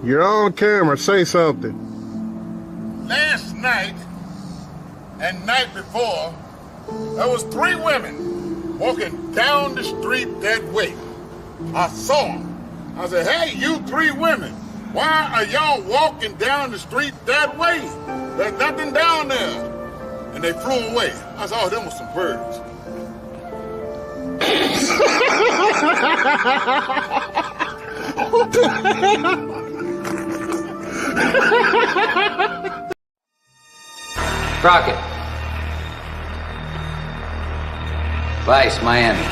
You're on camera. Say something. Last night and night before, there was 3 women walking down the street that way. I saw them. I said, hey, you 3 women, why are y'all walking down the street that way? There's nothing down there. And they flew away. I said, oh, them was some birds. What the hell? Crockett. Vice, Miami.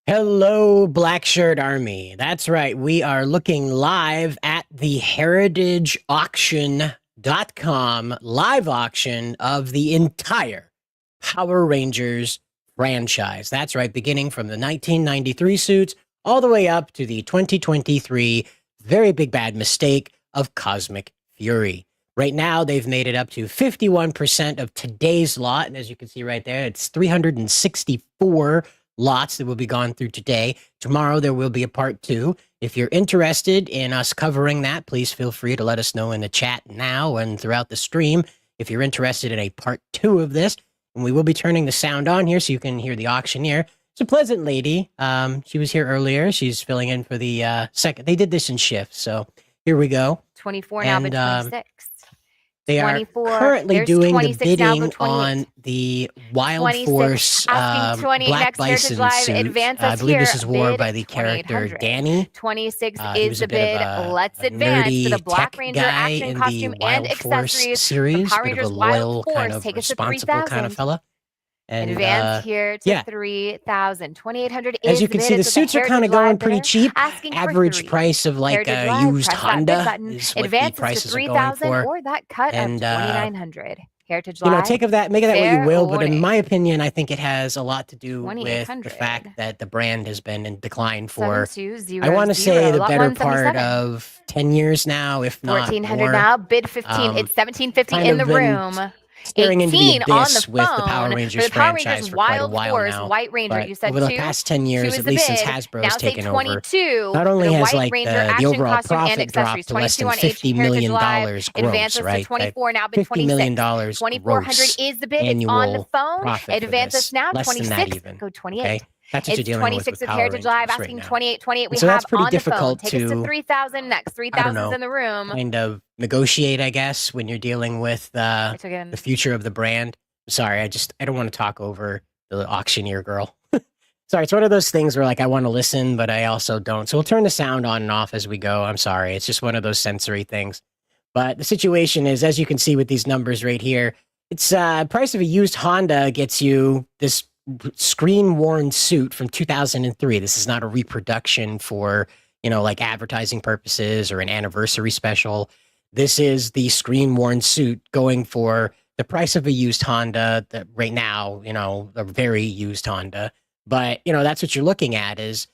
Hello, Black Shirt Army. That's right. We are looking live at the heritageauction.com live auction of the entire Power Rangers franchise. That's right. Beginning from the 1993 suits all the way up to the 2023 very big bad mistake of Cosmic Fury. Right now, they've made it up to 51% of today's lot. And as you can see right there, it's 364 lots that will be gone through today. Tomorrow, there will be a part 2. If you're interested in us covering that, please feel free to let us know in the chat now and throughout the stream if you're interested in a part 2 of this. And we will be turning the sound on here so you can hear the auctioneer. It's a pleasant lady. She was here earlier. She's filling in for the second. They did this in shifts, so here we go. 24 now, but 26. They are currently doing the bidding on the Wild Force Black Bison suit. I believe this is wore by the character Danny. 26 is the bid. Let's advance to the Black Ranger action costume and accessories. Series, Power bit of a Rangers Wild loyal, Force. kind of Take us to responsible kind of 3,000. fella. And advance here to yeah. 3,000. 2,800 as you can see, the suits are kind of going pretty cheap. Average price of like a used Honda is what the prices are going for. Or that cut of 2,900. Heritage you know, Live, take of that, make of that what you will. But in warning. my opinion, I think it has a lot to do with the fact that the brand has been in decline for, I want to say, the better part of 10 years now, if not 1,400 more. now. Bid 15. It's 1,750 in the room. Staring into the 18 on abyss the with the phone Power Rangers for the Power franchise Rangers for quite a Wild while Force now. White Ranger. But You said over the 2. past 10 years, Two at is least the since bid. Hasbro Now has say taken 22 over, not only for the has White like Ranger the action overall costume and profit dropped accessories. to less than 22 on $50 million Heritage Live. gross, Advances right? to 24 now, bid $50 26. million 2,400 gross is the bid. It's annual on the phone. profit for Advances this. now. Less 26. than that even. Go 28. Okay? That's what It's you're dealing with 26 with Power Heritage Rangers Live right asking now. 28. 28 we So have that's pretty on the phone. difficult Take us to to, 3,000 next. 3,000 is in the room. kind of negotiate, I guess, when you're dealing with the future of the brand. Sorry, I don't want to talk over the auctioneer girl. Sorry, it's one of those things where like I want to listen, but I also don't. So we'll turn the sound on and off as we go. I'm sorry. It's just one of those sensory things. But the situation is, as you can see with these numbers right here, it's price of a used Honda gets you this screen-worn suit from 2003. This is not a reproduction for, you know, like advertising purposes or an anniversary special. This is the screen-worn suit going for the price of a used Honda that right now, you know, a very used Honda. But, you know, that's what you're looking at is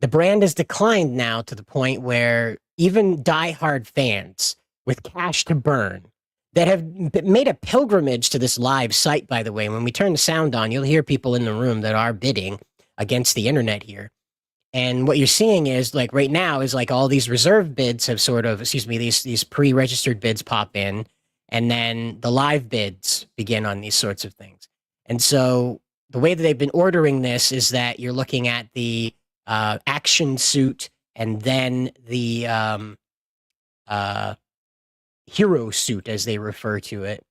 the brand has declined now to the point where even diehard fans with cash to burn that have made a pilgrimage to this live site, by the way. When we turn the sound on, you'll hear people in the room that are bidding against the internet here. And what you're seeing is like right now is like all these reserve bids have sort of, these pre-registered bids pop in, and then the live bids begin on these sorts of things. And so the way that they've been ordering this is that you're looking at the action suit and then the hero suit, as they refer to it.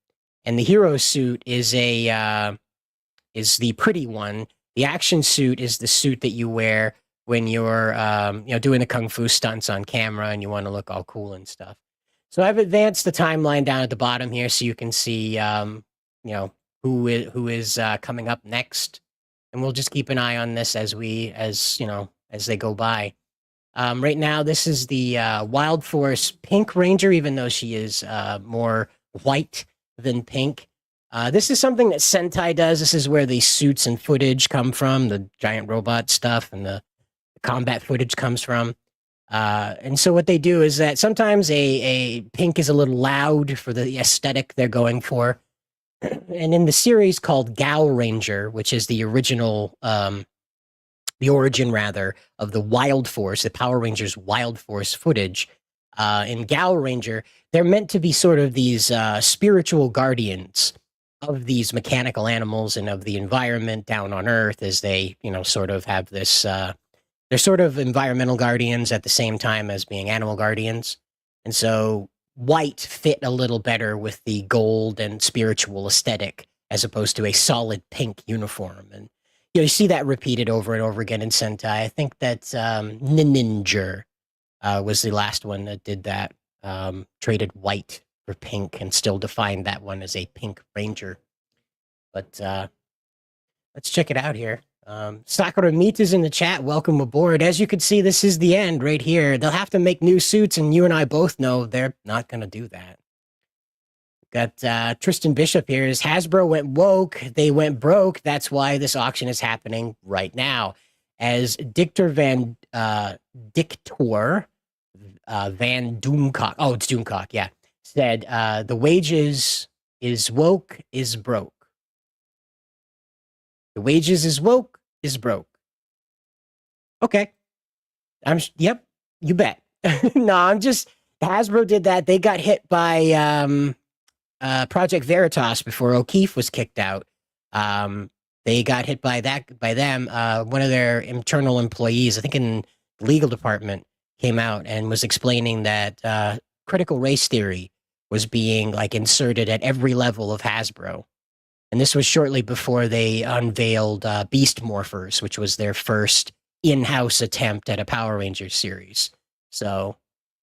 And the hero suit is is the pretty one. The action suit is the suit that you wear when you're you know, doing the kung fu stunts on camera and you want to look all cool and stuff. So I've advanced the timeline down at the bottom here so you can see you know, who is coming up next, and we'll just keep an eye on this as you know, as they go by. Right now, this is the Wild Force Pink Ranger, even though she is more white than pink. This is something that Sentai does. This is where the suits and footage come from, the giant robot stuff and the combat footage comes from. And so what they do is that sometimes a pink is a little loud for the aesthetic they're going for. And in the series called Gal Ranger, which is the original the origin rather of the Wild Force, the Power Rangers Wild Force footage, in Gal Ranger, they're meant to be sort of these spiritual guardians of these mechanical animals and of the environment down on Earth, as they, you know, sort of have this, they're sort of environmental guardians at the same time as being animal guardians. And so white fit a little better with the gold and spiritual aesthetic as opposed to a solid pink uniform. And you know, you see that repeated over and over again in Sentai. I think that Ninja was the last one that did that, traded white for pink and still defined that one as a pink ranger. But let's check it out here. Sakura Meat is in the chat. Welcome aboard. As you can see, this is the end right here. They'll have to make new suits, and you and I both know they're not going to do that. Got Tristan Bishop here. Is Hasbro went woke, they went broke. That's why this auction is happening right now. As Dictor Van Doomcock. Oh, it's Doomcock. Yeah, said the wages is woke is broke. The wages is woke is broke. Okay, yep, you bet. No, I'm just Hasbro did that. They got hit by Project Veritas before O'Keefe was kicked out. They got hit by them. One of their internal employees, I think in the legal department, came out and was explaining that critical race theory was being like inserted at every level of Hasbro. And this was shortly before they unveiled Beast Morphers, which was their first in-house attempt at a Power Rangers series. So,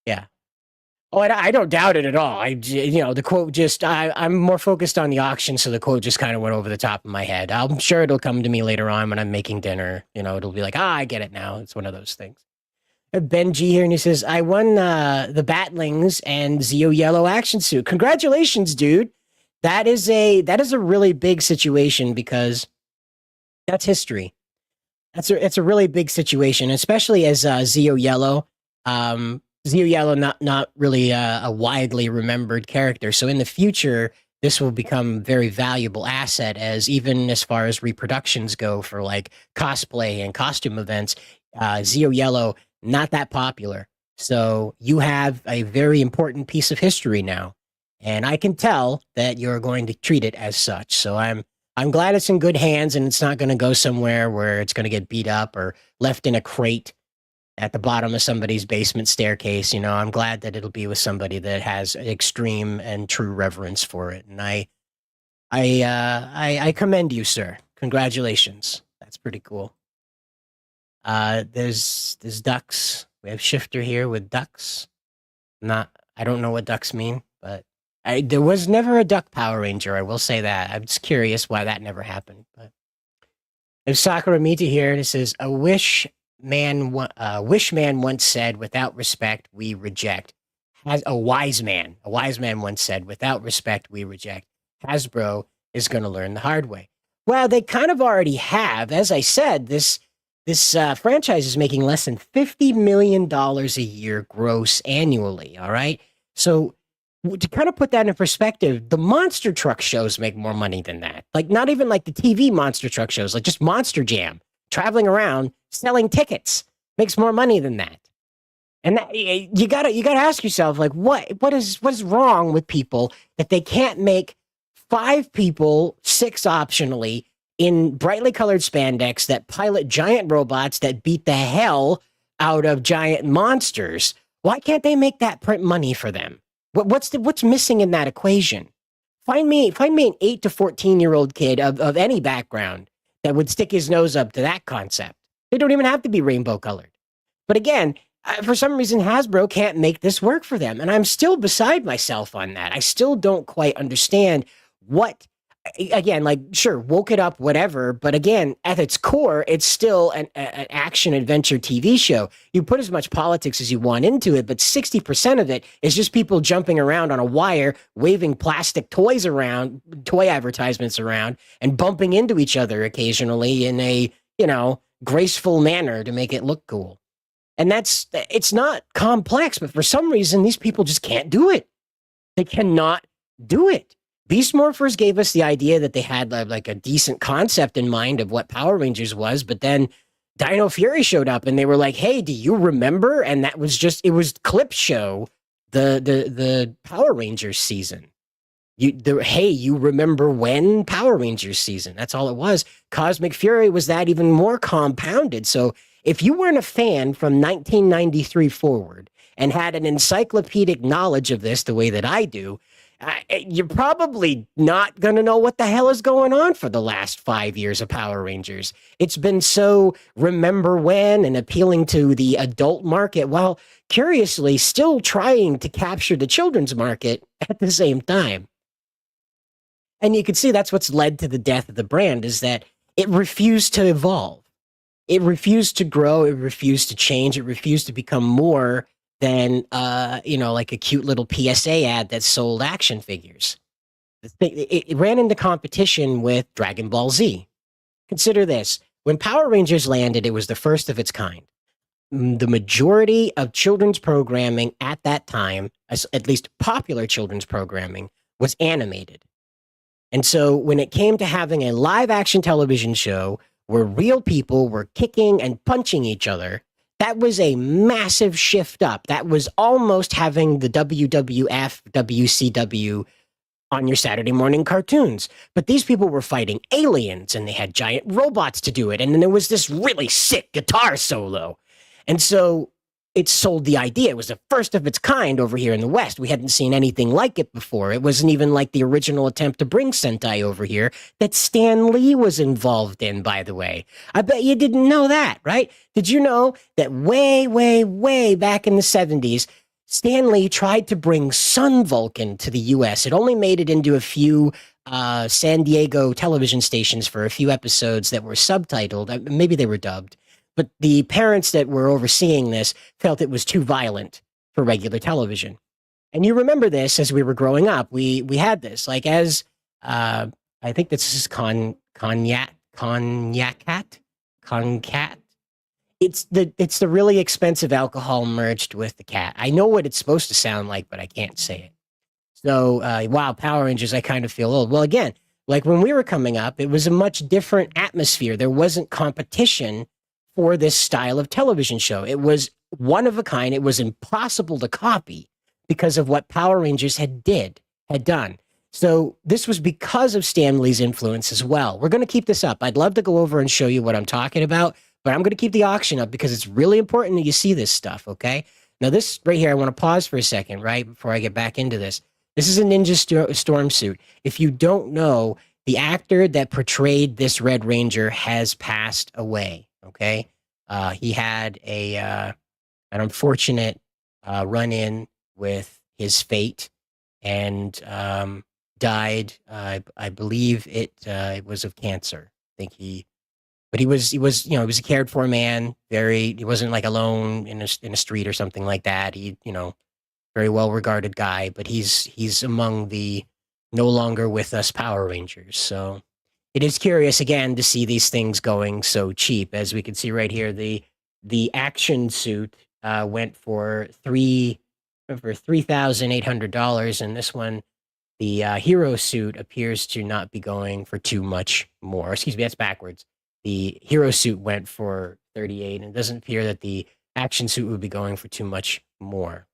yeah. Oh, I don't doubt it at all. The quote just, I'm more focused on the auction, so the quote just kind of went over the top of my head. I'm sure it'll come to me later on when I'm making dinner. It'll be like, I get it now. It's one of those things. Ben G here, and he says, I won the Batlings and Zeo Yellow action suit. Congratulations, dude. That is a really big situation because that's history. It's a really big situation, especially as Zeo Yellow. Zeo Yellow, not really a widely remembered character. So in the future, this will become a very valuable asset even as far as reproductions go for like cosplay and costume events. Zeo Yellow, not that popular. So you have a very important piece of history now. And I can tell that you're going to treat it as such. So I'm glad it's in good hands and it's not going to go somewhere where it's going to get beat up or left in a crate at the bottom of somebody's basement staircase. I'm glad that it'll be with somebody that has extreme and true reverence for it. And I commend you, sir. Congratulations. That's pretty cool. There's ducks. We have Shifter here with ducks. I don't know what ducks mean, but there was never a duck Power Ranger. I will say that. I'm just curious why that never happened. But there's Sakura Mita here, and it says, a wish man once said, without respect, we reject. A wise man once said, without respect, we reject. Hasbro is going to learn the hard way. Well, they kind of already have. As I said, this franchise is making less than $50 million a year gross annually, all right? So to kind of put that in perspective, the monster truck shows make more money than that. Like, not even like the TV monster truck shows, like just Monster Jam, traveling around selling tickets makes more money than that. And you gotta ask yourself, like, what is wrong with people that they can't make 5 people, 6 optionally, in brightly colored spandex that pilot giant robots that beat the hell out of giant monsters? Why can't they make that print money for them? What's missing in that equation? Find me an 8 to 14-year-old kid of any background that would stick his nose up to that concept. They don't even have to be rainbow colored. But again, for some reason, Hasbro can't make this work for them. And I'm still beside myself on that. I still don't quite understand what, again, like, sure, woke it up, whatever. But again, at its core, it's still an action adventure TV show. You put as much politics as you want into it, but 60% of it is just people jumping around on a wire, waving plastic toys around, toy advertisements around, and bumping into each other occasionally in a, graceful manner to make it look cool. And it's not complex, but for some reason, these people just can't do it. They cannot do it. Beast Morphers gave us the idea that they had like a decent concept in mind of what Power Rangers was, but then Dino Fury showed up and they were like, hey, do you remember? And that was it was clip show, the Power Rangers season. You remember when Power Rangers season? That's all it was. Cosmic Fury was that even more compounded. So if you weren't a fan from 1993 forward and had an encyclopedic knowledge of this the way that I do, you're probably not going to know what the hell is going on for the last 5 years of Power Rangers. It's been so remember when and appealing to the adult market while curiously still trying to capture the children's market at the same time. And you can see that's what's led to the death of the brand, is that it refused to evolve. It refused to grow. It refused to change. It refused to become more than, like a cute little PSA ad that sold action figures. It ran into competition with Dragon Ball Z. Consider this. When Power Rangers landed, it was the first of its kind. the majority of children's programming at that time, at least popular children's programming, was animated. And so when it came to having a live action television show where real people were kicking and punching each other, that was a massive shift up. That was almost having the WWF, WCW on your Saturday morning cartoons. But these people were fighting aliens and they had giant robots to do it. And then there was this really sick guitar solo. And so it sold the idea. It was the first of its kind over here in the West. We hadn't seen anything like it before. It wasn't even like the original attempt to bring Sentai over here that Stan Lee was involved in, by the way. I bet you didn't know that, right? Did you know that way, way, way back in the 70s, Stan Lee tried to bring Sun Vulcan to the U.S. It only made it into a few San Diego television stations for a few episodes that were subtitled. Maybe they were dubbed. But the parents that were overseeing this felt it was too violent for regular television. And you remember this as we were growing up. We had this, like as, I think this is Concat. It's the really expensive alcohol merged with the cat. I know what it's supposed to sound like, but I can't say it. So, wow, Power Rangers, I kind of feel old. Well, again, like when we were coming up, it was a much different atmosphere. There wasn't competition for this style of television show. It was one of a kind. It was impossible to copy because of what Power Rangers had done. So this was because of Stan Lee's influence as well. We're going to keep this up. I'd love to go over and show you what I'm talking about, but I'm going to keep the auction up because it's really important that you see this stuff, okay? Now this right here, I want to pause for a second, right, before I get back into this. This is a Ninja Storm suit. If you don't know, the actor that portrayed this Red Ranger has passed away. Okay, he had an unfortunate run-in with his fate and died. I believe it was of cancer. I think he was he was a cared for man. He wasn't like alone in a street or something like that. He very well regarded guy, but he's among the no longer with us Power Rangers. So. It is curious, again, to see these things going so cheap. As we can see right here, the action suit went for $3,800, and this one, the hero suit, appears to not be going for too much more. Excuse me, that's backwards. The hero suit went for $38, and it doesn't appear that the action suit would be going for too much more.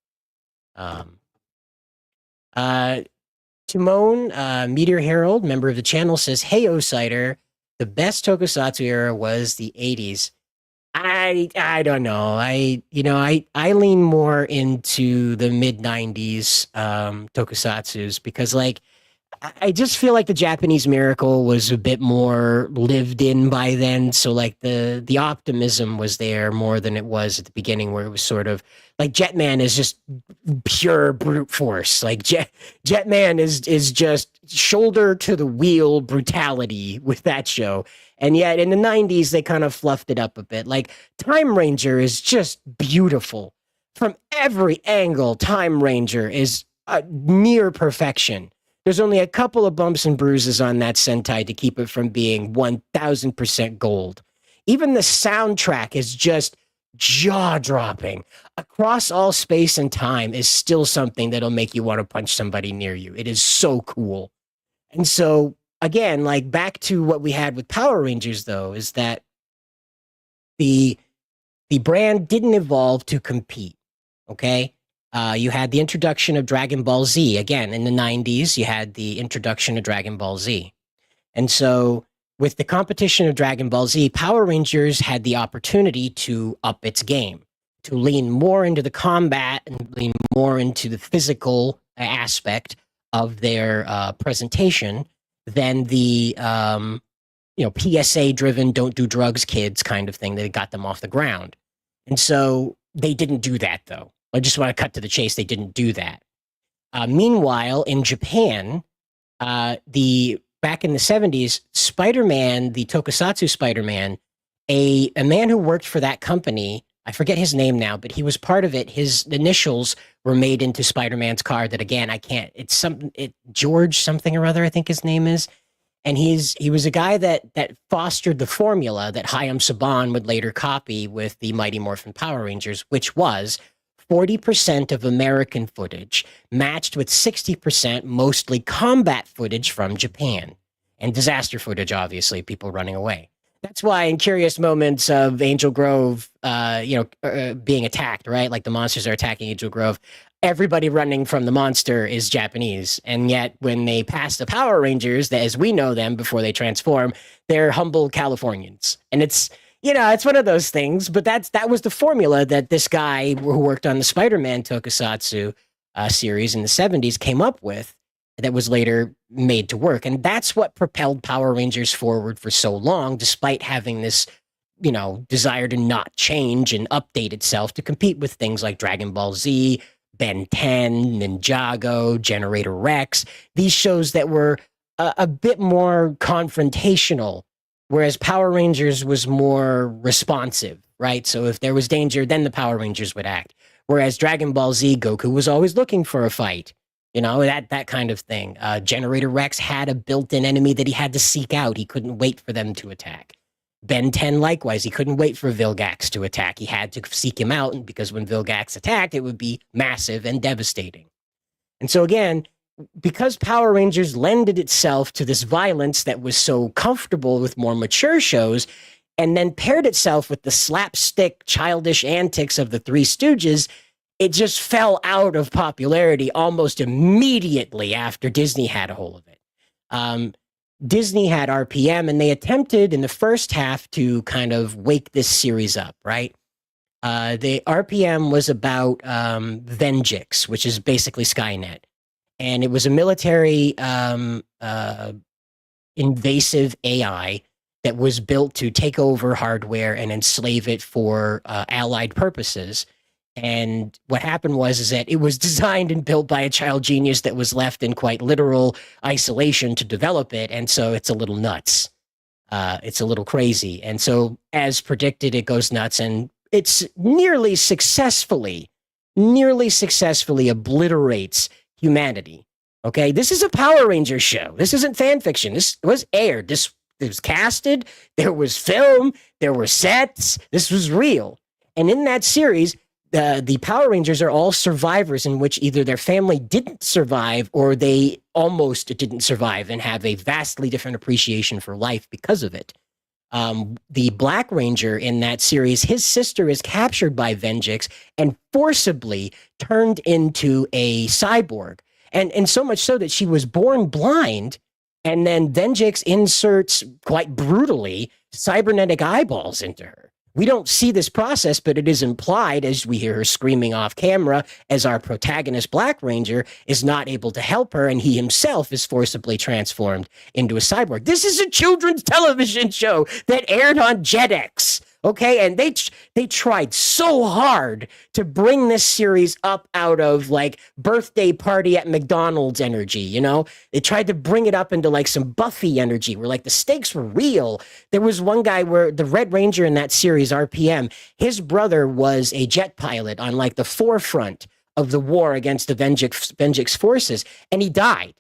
Timon, Meteor Herald, member of the channel, says, "Hey, Osider, the best tokusatsu era was the 80s. I don't know. I lean more into the mid 90s tokusatsus because I just feel like the Japanese Miracle was a bit more lived in by then. So like the optimism was there more than it was at the beginning, where it was sort of like Jetman is just pure brute force. Like Jetman is just shoulder to the wheel brutality with that show. And yet in the 90s, they kind of fluffed it up a bit. Like Time Ranger is just beautiful. From every angle, Time Ranger is near perfection. There's only a couple of bumps and bruises on that Sentai to keep it from being 1000% gold. Even the soundtrack is just jaw-dropping. Across All Space and Time is still something that'll make you want to punch somebody near you. It is so cool. And so, again, like back to what we had with Power Rangers, though, is that the brand didn't evolve to compete, okay? You had the introduction of Dragon Ball Z. Again, in the 90s, you had the introduction of Dragon Ball Z. And so with the competition of Dragon Ball Z, Power Rangers had the opportunity to up its game, to lean more into the combat and lean more into the physical aspect of their presentation than the PSA-driven "don't do drugs, kids" kind of thing that got them off the ground. And so they didn't do that, though. I just want to cut to the chase. They didn't do that. Meanwhile, in Japan, back in the 70s, Spider-Man, the tokusatsu Spider-Man, a man who worked for that company, I forget his name now, but he was part of it. His initials were made into Spider-Man's car that, again, I can't, George something or other, I think his name is. And he was a guy that fostered the formula that Hayam Saban would later copy with the Mighty Morphin Power Rangers, which was 40% of American footage matched with 60% mostly combat footage from Japan. And disaster footage, obviously, people running away. That's why in curious moments of Angel Grove, being attacked, right? Like the monsters are attacking Angel Grove, everybody running from the monster is Japanese. And yet when they pass the Power Rangers, as we know them before they transform, they're humble Californians. And it's one of those things, but that was the formula that this guy who worked on the Spider-Man tokusatsu series in the 70s came up with that was later made to work. And that's what propelled Power Rangers forward for so long, despite having this, desire to not change and update itself to compete with things like Dragon Ball Z, Ben 10, Ninjago, Generator Rex, these shows that were a bit more confrontational, whereas Power Rangers was more responsive, right? So if there was danger, then the Power Rangers would act. Whereas Dragon Ball Z, Goku was always looking for a fight. That kind of thing. Generator Rex had a built-in enemy that he had to seek out. He couldn't wait for them to attack. Ben 10, likewise, he couldn't wait for Vilgax to attack. He had to seek him out, and because when Vilgax attacked, it would be massive and devastating. And so again, because Power Rangers lended itself to this violence that was so comfortable with more mature shows, and then paired itself with the slapstick, childish antics of the Three Stooges, it just fell out of popularity almost immediately after Disney had a hold of it. Disney had RPM, and they attempted in the first half to kind of wake this series up, right? The RPM was about Venjix, which is basically Skynet. And it was a military invasive AI that was built to take over hardware and enslave it for allied purposes. And what happened was that it was designed and built by a child genius that was left in quite literal isolation to develop it. And so it's a little nuts. It's a little crazy. And so as predicted, it goes nuts, and it's nearly successfully obliterates humanity. Okay, this is a Power Rangers show. This isn't fan fiction. This was aired. This was casted. There was film. There were sets. This was real. And in that series, the Power Rangers are all survivors in which either their family didn't survive or they almost didn't survive and have a vastly different appreciation for life because of it. The Black Ranger in that series, his sister is captured by Venjix and forcibly turned into a cyborg. And so much so that she was born blind, and then Venjix inserts, quite brutally, cybernetic eyeballs into her. We don't see this process, but it is implied as we hear her screaming off camera as our protagonist, Black Ranger, is not able to help her, and he himself is forcibly transformed into a cyborg. This is a children's television show that aired on Jetix, okay? And they tried so hard to bring this series up out of, like, birthday party at McDonald's energy, They tried to bring it up into, like, some Buffy energy where, like, the stakes were real. There was one guy where the Red Ranger in that series, RPM, his brother was a jet pilot on, like, the forefront of the war against the Venjix forces, and he died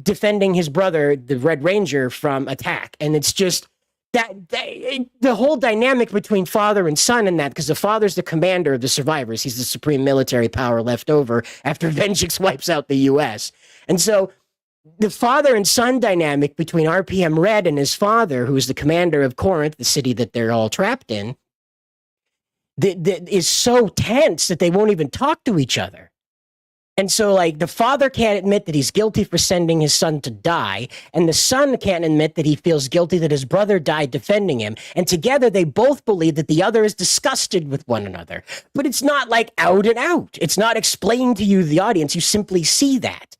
defending his brother, the Red Ranger, from attack. And it's just the whole dynamic between father and son in that, because the father's the commander of the survivors. He's the supreme military power left over after Venjix wipes out the U.S. And so the father and son dynamic between RPM Red and his father, who is the commander of Corinth, the city that they're all trapped in, is so tense that they won't even talk to each other. And so, like, the father can't admit that he's guilty for sending his son to die, and the son can't admit that he feels guilty that his brother died defending him. And together, they both believe that the other is disgusted with one another. But it's not, like, out and out. It's not explained to you, the audience. You simply see that.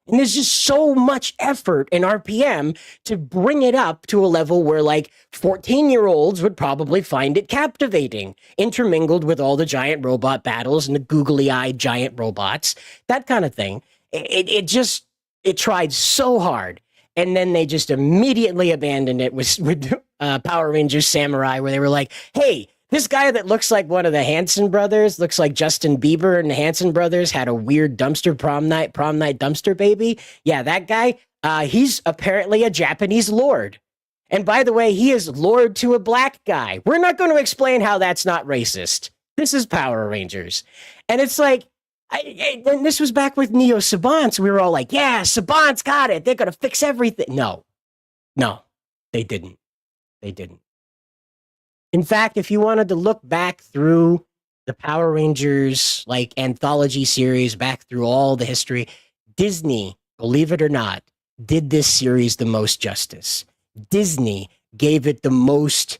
And there's just so much effort in RPM to bring it up to a level where, like, 14-year-olds would probably find it captivating, intermingled with all the giant robot battles and the googly-eyed giant robots, that kind of thing. It tried so hard. And then they just immediately abandoned it with Power Rangers Samurai, where they were like, hey, this guy that looks like one of the Hanson brothers, looks like Justin Bieber and the Hanson brothers, had a weird prom night dumpster baby. Yeah, that guy, He's apparently a Japanese lord. And by the way, he is lord to a black guy. We're not going to explain how that's not racist. This is Power Rangers. And it's like, and this was back with Neo Sabans. We were all like, yeah, Sabans got it. They're going to fix everything. No, they didn't. They didn't. In fact, if you wanted to look back through the Power Rangers like anthology series, back through all the history, Disney, believe it or not, did this series the most justice. Disney gave it the most,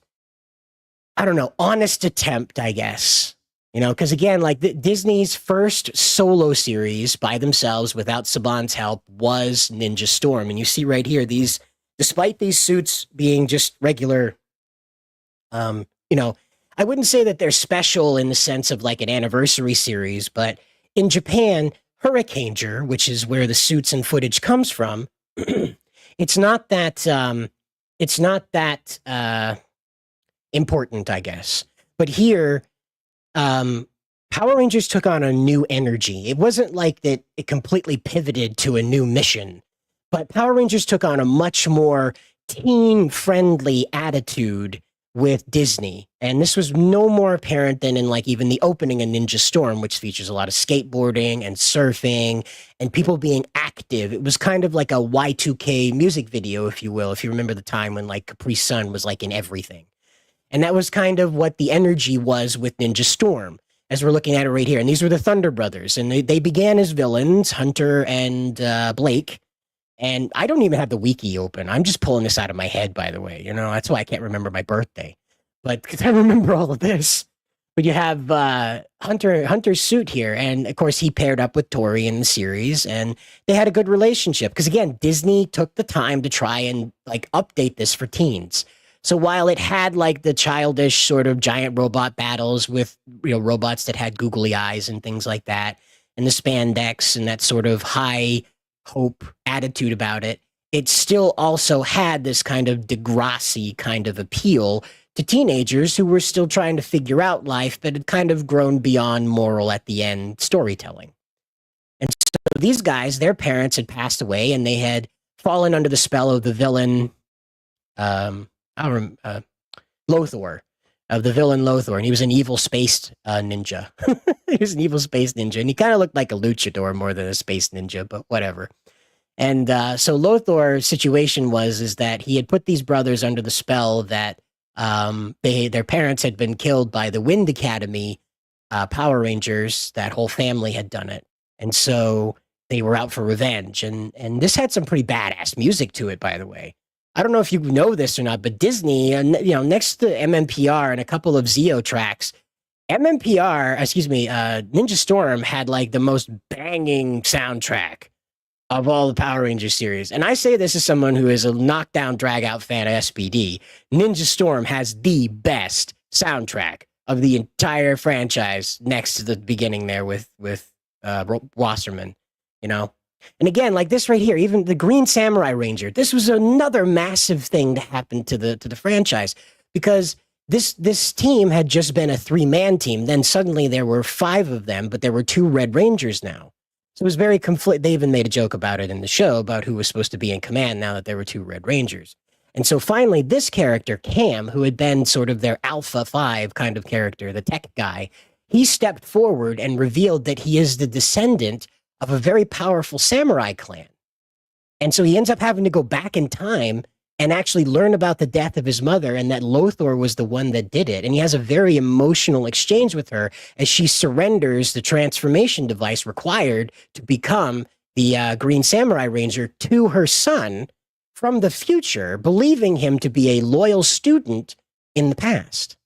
I don't know, honest attempt, I guess. You know, because again, like Disney's first solo series by themselves without Saban's help was Ninja Storm. And you see right here, these, despite these suits being just regular, you know, I wouldn't say that they're special in the sense of like an anniversary series, but in Japan, Hurricaneger, which is where the suits and footage comes from, it's not that important, I guess. But here, Power Rangers took on a new energy. It wasn't like that it completely pivoted to a new mission, but Power Rangers took on a much more teen-friendly attitude with Disney. And this was no more apparent than in like even the opening of Ninja Storm, which features a lot of skateboarding and surfing and people being active. It was kind of like a Y2K music video, if you will, if you remember the time when like Capri Sun was like in everything. And that was kind of what the energy was with Ninja Storm, as we're looking at it right here. And these were the Thunder Brothers. And they began as villains, Hunter and Blake. And I don't even have the wiki open. I'm just pulling this out of my head, by the way. You know, that's why I can't remember my birthday. But because I remember all of this. But you have Hunter's suit here. And, of course, he paired up with Tori in the series. And they had a good relationship. Because, again, Disney took the time to try and, like, update this for teens. So while it had, like, the childish sort of giant robot battles with, you know, robots that had googly eyes and things like that, and the spandex and that sort of high hope attitude about it, it still also had this kind of Degrassi kind of appeal to teenagers who were still trying to figure out life, but had kind of grown beyond moral at the end storytelling. And so these guys, their parents had passed away and they had fallen under the spell of the villain, Lothor, of the villain Lothor. And he was an evil space ninja. He was an evil space ninja. And he kind of looked like a luchador more than a space ninja, but whatever. And so Lothor's situation is that he had put these brothers under the spell that their parents had been killed by the Wind Academy Power Rangers. That whole family had done it. And so they were out for revenge. And this had some pretty badass music to it, by the way. I don't know if you know this or not, but Disney, you know, next to MMPR and a couple of Zeo tracks, Ninja Storm had like the most banging soundtrack of all the Power Rangers series. And I say this as someone who is a knockdown, drag-out fan of SPD. Ninja Storm has the best soundtrack of the entire franchise next to the beginning there with Wasserman, you know? And again, like this right here, even the Green Samurai Ranger, this was another massive thing to happen to the franchise, because this team had just been a 3-man team. Then suddenly there were 5 of them, but there were 2 Red Rangers now. So it was very They even made a joke about it in the show about who was supposed to be in command now that there were 2 Red Rangers. And so finally, this character, Cam, who had been sort of their Alpha 5 kind of character, the tech guy, he stepped forward and revealed that he is the descendant of a very powerful samurai clan. And so he ends up having to go back in time and actually learn about the death of his mother and that Lothor was the one that did it. And he has a very emotional exchange with her as she surrenders the transformation device required to become the Green Samurai Ranger to her son from the future, believing him to be a loyal student in the past.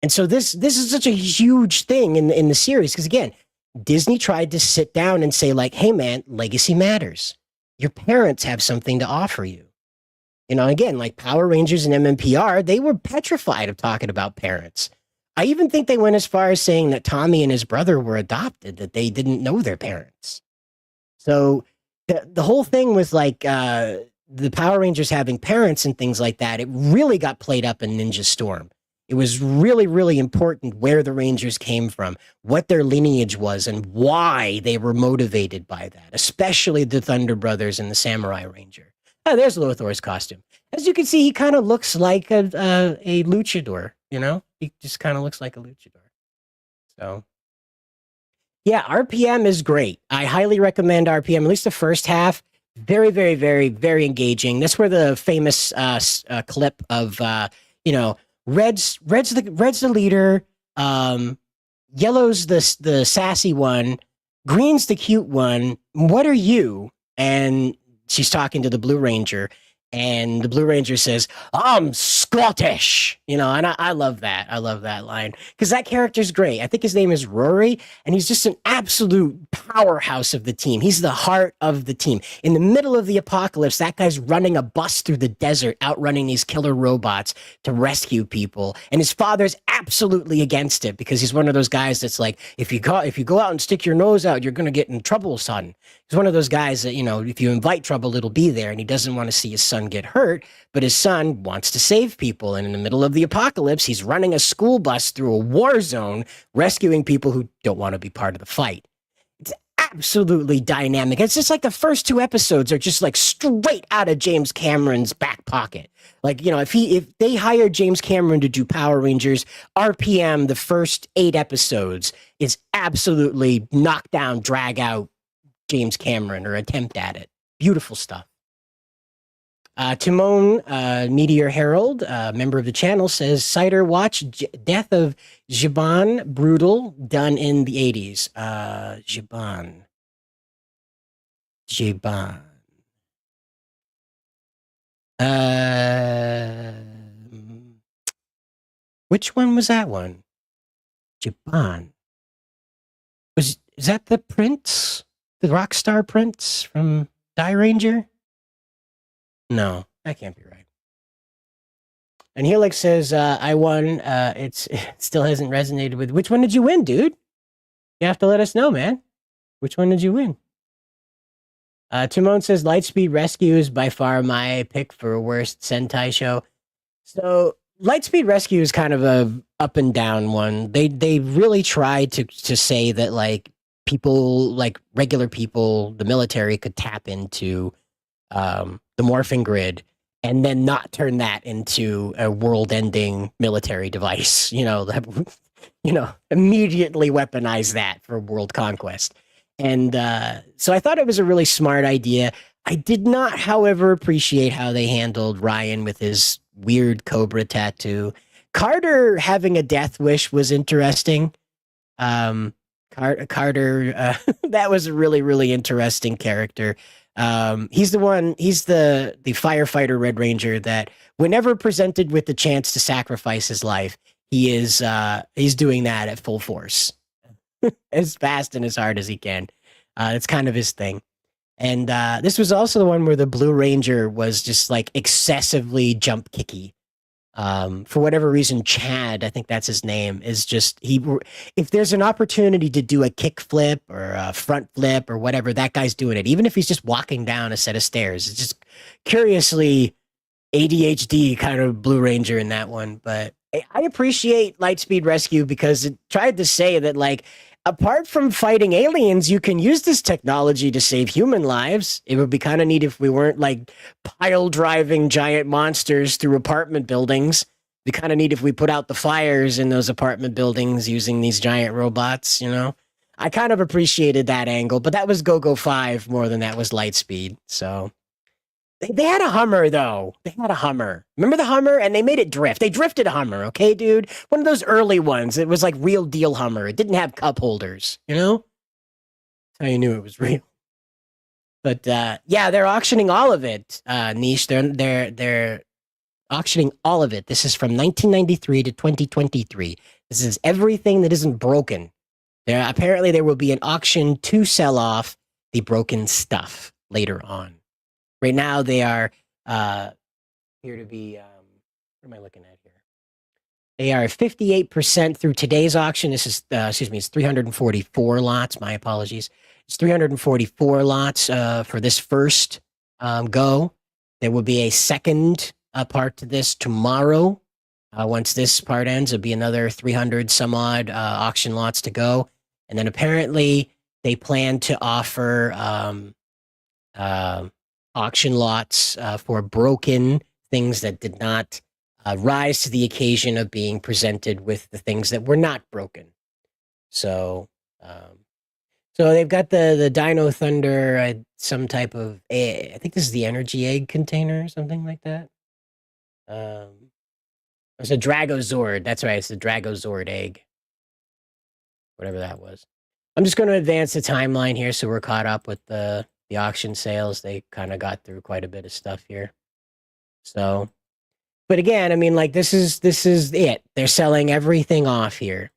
And so this is such a huge thing in the series, because again, Disney tried to sit down and say like, hey man, legacy matters. Your parents have something to offer you. You know, again, like Power Rangers and MMPR, they were petrified of talking about parents. I even think they went as far as saying that Tommy and his brother were adopted, that they didn't know their parents. So the whole thing with like the Power Rangers having parents and things like that, it really got played up in Ninja Storm. it was really, really important where the Rangers came from, what their lineage was, and why they were motivated by that, especially the Thunder Brothers and the Samurai Ranger. Oh, there's Lothor's costume. As you can see, he kind of looks like a luchador, you know? He just kind of looks like a luchador. So, yeah, RPM is great. I highly recommend RPM, at least the first half. Very, very, very, very engaging. That's where the famous clip of, Red's the leader, Yellow's the sassy one, Green's the cute one. What are you? And she's talking to the Blue Ranger, and the Blue Ranger says, "I'm Scottish," and I love that. I love that line because that character's great. I think his name is Rory, and he's just an absolute powerhouse of the team. He's the heart of the team. In the middle of the apocalypse, that guy's running a bus through the desert, outrunning these killer robots to rescue people. And his father's absolutely against it because he's one of those guys that's like, if you go out and stick your nose out, you're going to get in trouble, son. He's one of those guys that, if you invite trouble, it'll be there. And he doesn't want to see his son get hurt, but his son wants to save people. And in the middle of the apocalypse, he's running a school bus through a war zone, rescuing people who don't want to be part of the fight. It's absolutely dynamic. It's just like the first 2 episodes are just like straight out of James Cameron's back pocket. Like, if they hired James Cameron to do Power Rangers, RPM, the first 8 episodes is absolutely knock down, drag out James Cameron or attempt at it. Beautiful stuff. Timon, Meteor Herald, member of the channel, says, Cider, watch Death of Jiban, brutal, done in the 80s. Jiban. Which one was that one? Jiban. Is that the prince? The rock star prince from Die Ranger? No, that can't be right. And Helix says, I won. It still hasn't resonated with. Which one did you win, dude? You have to let us know, man. Which one did you win? Timon says, Lightspeed Rescue is by far my pick for worst Sentai show. So Lightspeed Rescue is kind of a up and down one. They really tried to say that like people, like regular people, the military could tap into the morphing grid and then not turn that into a world-ending military device. Immediately weaponize that for world conquest. And so I thought it was a really smart idea. I did not, however, appreciate how they handled Ryan with his weird cobra tattoo. Carter having a death wish was interesting. Carter, that was a really, really interesting character. He's the firefighter Red Ranger that whenever presented with the chance to sacrifice his life, he's doing that at full force. As fast and as hard as he can. It's kind of his thing. And this was also the one where the Blue Ranger was just like excessively jump kicky. For whatever reason, Chad, I think that's his name, is just if there's an opportunity to do a kick flip or a front flip or whatever, that guy's doing it. Even if he's just walking down a set of stairs. It's just curiously ADHD kind of Blue Ranger in that one. But I appreciate Lightspeed Rescue because it tried to say that, like, apart from fighting aliens, you can use this technology to save human lives. It would be kind of neat if we weren't, like, pile driving giant monsters through apartment buildings. It'd be kind of neat if we put out the fires in those apartment buildings using these giant robots, I kind of appreciated that angle, but that was Go-Go 5 more than that was Lightspeed, so... They had a Hummer, though. They had a Hummer. Remember the Hummer? And they made it drift. They drifted a Hummer, okay, dude? One of those early ones. It was like real deal Hummer. It didn't have cup holders, That's how you knew it was real. But, yeah, they're auctioning all of it, Niche. They're auctioning all of it. This is from 1993 to 2023. This is everything that isn't broken. Apparently, there will be an auction to sell off the broken stuff later on. Right now, they are here to be, what am I looking at here? They are 58% through today's auction. This is, it's 344 lots. My apologies. It's 344 lots for this first go. There will be a second part to this tomorrow. Once this part ends, it'll be another 300 some odd auction lots to go. And then apparently they plan to offer auction lots for broken things that did not rise to the occasion of being presented with the things that were not broken. So, so they've got the Dino Thunder, some type of, I think this is the energy egg container or something like that. It's a Dragozord. That's right. It's the Dragozord egg. Whatever that was. I'm just going to advance the timeline here so we're caught up with the auction sales. They kind of got through quite a bit of stuff here. So, but again, I mean, like this is it. They're selling everything off here.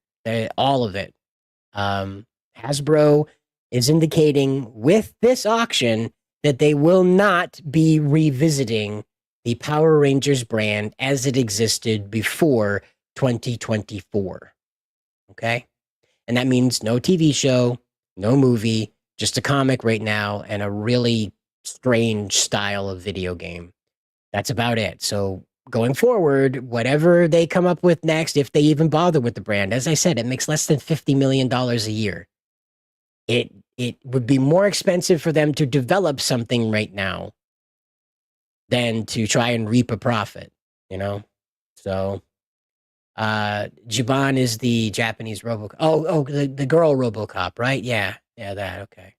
All of it. Hasbro is indicating with this auction that they will not be revisiting the Power Rangers brand as it existed before 2024. Okay? And that means no TV show, no movie, just a comic right now, and a really strange style of video game. That's about it. So going forward, whatever they come up with next, if they even bother with the brand, as I said, it makes less than $50 million a year. It would be more expensive for them to develop something right now than to try and reap a profit, you know? So, Juban is the Japanese RoboCop. Oh, the girl RoboCop, right? Yeah, that, okay.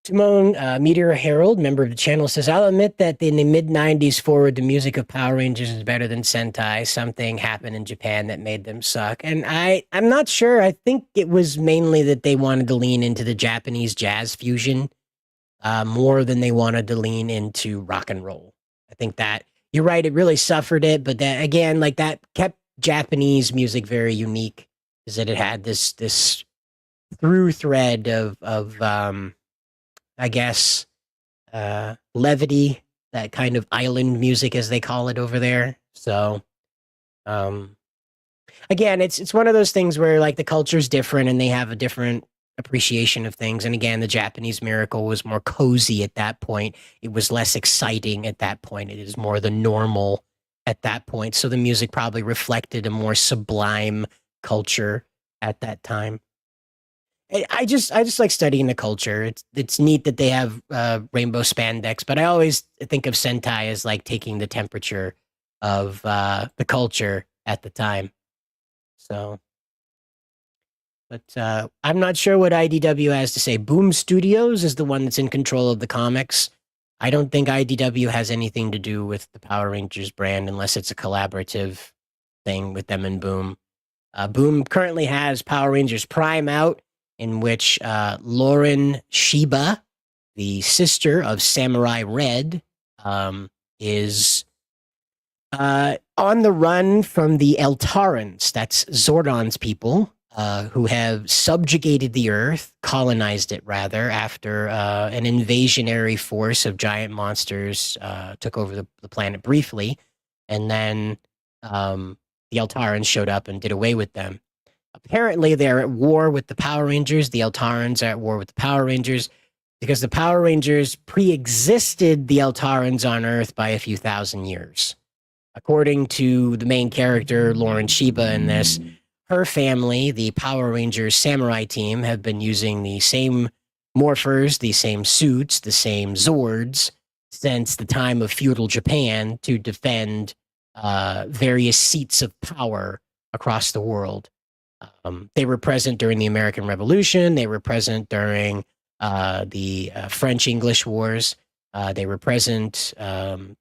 Timon, Meteor Herald, member of the channel, says, I'll admit that in the mid-90s forward, the music of Power Rangers is better than Sentai. Something happened in Japan that made them suck. And I'm not sure. I think it was mainly that they wanted to lean into the Japanese jazz fusion more than they wanted to lean into rock and roll. I think that, you're right, it really suffered it. But that, again, like that kept Japanese music very unique, is that it had this through thread of I guess, levity, that kind of island music, as they call it over there. So, again, it's one of those things where like the culture's different and they have a different appreciation of things. And again, the Japanese miracle was more cozy at that point. It was less exciting at that point. It is more the normal at that point. So the music probably reflected a more sublime culture at that time. I just like studying the culture. It's neat that they have rainbow spandex, but I always think of Sentai as like taking the temperature of the culture at the time. So, but I'm not sure what IDW has to say. Boom Studios is the one that's in control of the comics. I don't think IDW has anything to do with the Power Rangers brand unless it's a collaborative thing with them and Boom. Boom currently has Power Rangers Prime out, in which Lauren Shiba, the sister of Samurai Red, is on the run from the Eltarans. That's Zordon's people, who have subjugated the Earth, colonized it rather, after an invasionary force of giant monsters took over the planet briefly, and then the Eltarans showed up and did away with them. Apparently, they're at war with the Power Rangers. The Eltarans are at war with the Power Rangers because the Power Rangers pre-existed the Eltarans on Earth by a few thousand years. According to the main character, Lauren Shiba, in this, her family, the Power Rangers Samurai team, have been using the same morphers, the same suits, the same Zords since the time of feudal Japan to defend various seats of power across the world. They were present during the American Revolution. They were present during the French-English Wars. They were present, I'm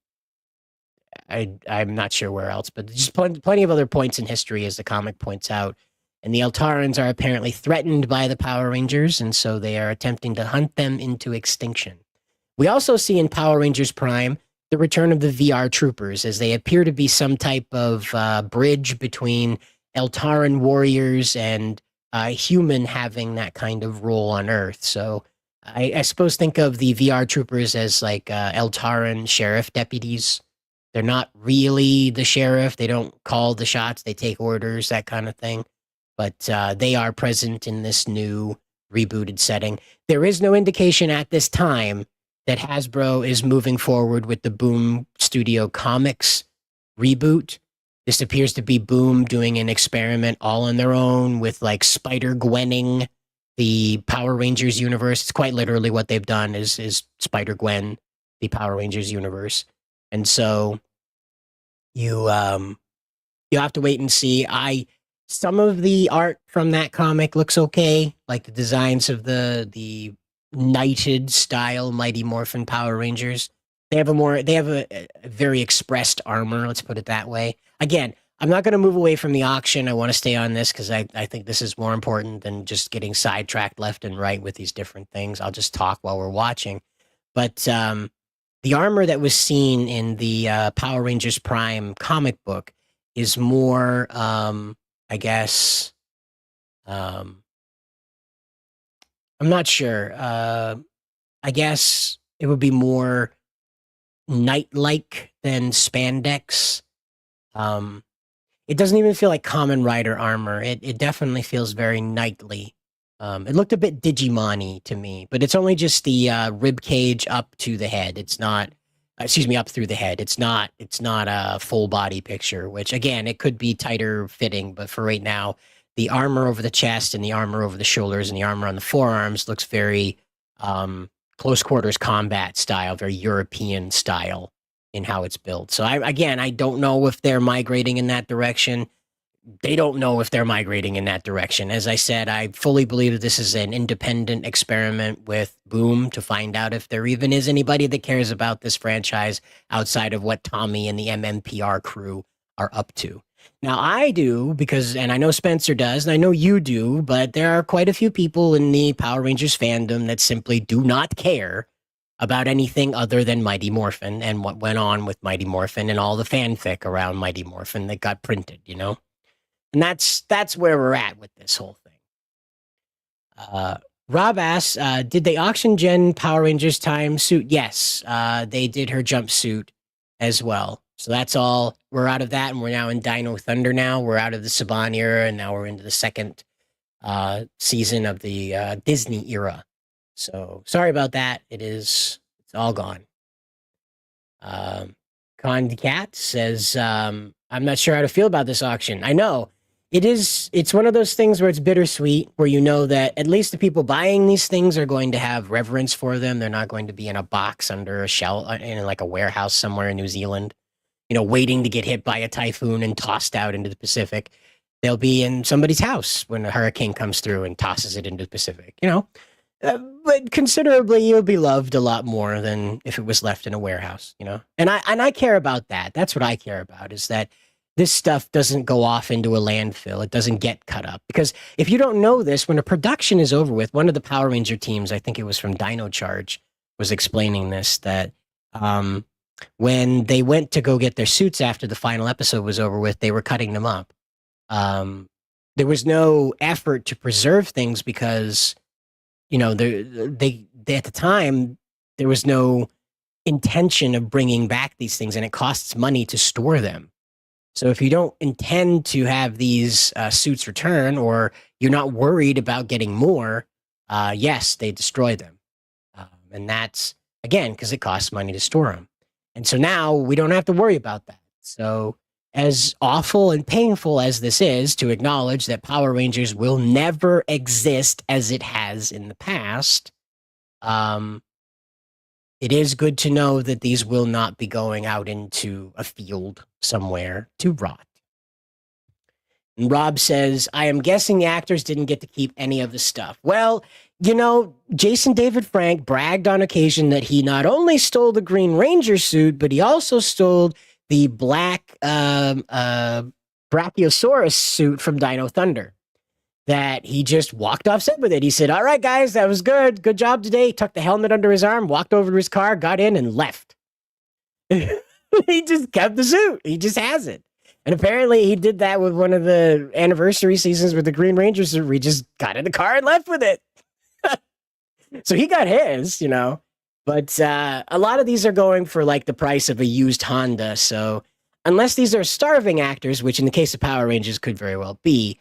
not sure where else, but just plenty of other points in history, as the comic points out. And the Eltarans are apparently threatened by the Power Rangers, and so they are attempting to hunt them into extinction. We also see in Power Rangers Prime the return of the VR Troopers, as they appear to be some type of bridge between Eltaran warriors and human having that kind of role on Earth. So I suppose think of the VR Troopers as like Eltaran sheriff deputies. They're not really the sheriff. They don't call the shots. They take orders, that kind of thing. But they are present in this new rebooted setting. There is no indication at this time that Hasbro is moving forward with the Boom Studio Comics reboot. This appears to be Boom doing an experiment all on their own with like Spider-Gwenning the Power Rangers universe. It's quite literally what they've done is Spider-Gwen the Power Rangers universe. And so you have to wait and see. Some of the art from that comic looks okay, like the designs of the knighted style Mighty Morphin Power Rangers. They have a very expressed armor, let's put it that way. Again, I'm not going to move away from the auction. I want to stay on this because I think this is more important than just getting sidetracked left and right with these different things. I'll just talk while we're watching. But the armor that was seen in the Power Rangers Prime comic book is more, I guess, I'm not sure. I guess it would be more knight-like than spandex. It doesn't even feel like Kamen Rider armor. It definitely feels very knightly. It looked a bit Digimon-y to me, but it's only just the rib cage up to the head. It's not, up through the head. It's not a full body picture, which again, it could be tighter fitting, but for right now, the armor over the chest and the armor over the shoulders and the armor on the forearms looks very close quarters combat style, very European style in how it's built. So I don't know if they're migrating in that direction. They don't know if they're migrating in that direction. As I said, I fully believe that this is an independent experiment with Boom to find out if there even is anybody that cares about this franchise outside of what Tommy and the MMPR crew are up to. Now, I do, and I know Spencer does, and I know you do, but there are quite a few people in the Power Rangers fandom that simply do not care about anything other than Mighty Morphin and what went on with Mighty Morphin and all the fanfic around Mighty Morphin that got printed, you know? And that's where we're at with this whole thing. Rob asks, did they auction Jen Power Rangers time suit? Yes, they did her jumpsuit as well. So that's all. We're out of that, and we're now in Dino Thunder now. We're out of the Saban era, and now we're into the second season of the Disney era. So sorry about that. It's all gone. Con Cat says, I'm not sure how to feel about this auction. I know. It's one of those things where it's bittersweet, where you know that at least the people buying these things are going to have reverence for them. They're not going to be in a box under a shell, in like a warehouse somewhere in New Zealand, waiting to get hit by a typhoon and tossed out into the Pacific. They'll be in somebody's house when a hurricane comes through and tosses it into the Pacific, but considerably you'll be loved a lot more than if it was left in a warehouse, And I care about that. That's what I care about, is that this stuff doesn't go off into a landfill. It doesn't get cut up. Because if you don't know this, when a production is over with, one of the Power Ranger teams, I think it was from Dino Charge, was explaining this, that when they went to go get their suits after the final episode was over with, they were cutting them up. There was no effort to preserve things because, they at the time, there was no intention of bringing back these things, and it costs money to store them. So if you don't intend to have these suits return, or you're not worried about getting more, yes, they destroy them. And that's, again, because it costs money to store them. And so now we don't have to worry about that. So as awful and painful as this is to acknowledge that Power Rangers will never exist as it has in the past, it is good to know that these will not be going out into a field somewhere to rot. And Rob says, I am guessing the actors didn't get to keep any of the stuff. Well, Jason David Frank bragged on occasion that he not only stole the Green Ranger suit, but he also stole the black Brachiosaurus suit from Dino Thunder. That he just walked off set with it. He said, all right, guys, that was good. Good job today. He tucked the helmet under his arm, walked over to his car, got in, and left. He just kept the suit. He just has it. And apparently he did that with one of the anniversary seasons with the Green Ranger suit. We just got in the car and left with it. So he got his, But a lot of these are going for like the price of a used Honda. So unless these are starving actors, which in the case of Power Rangers could very well be,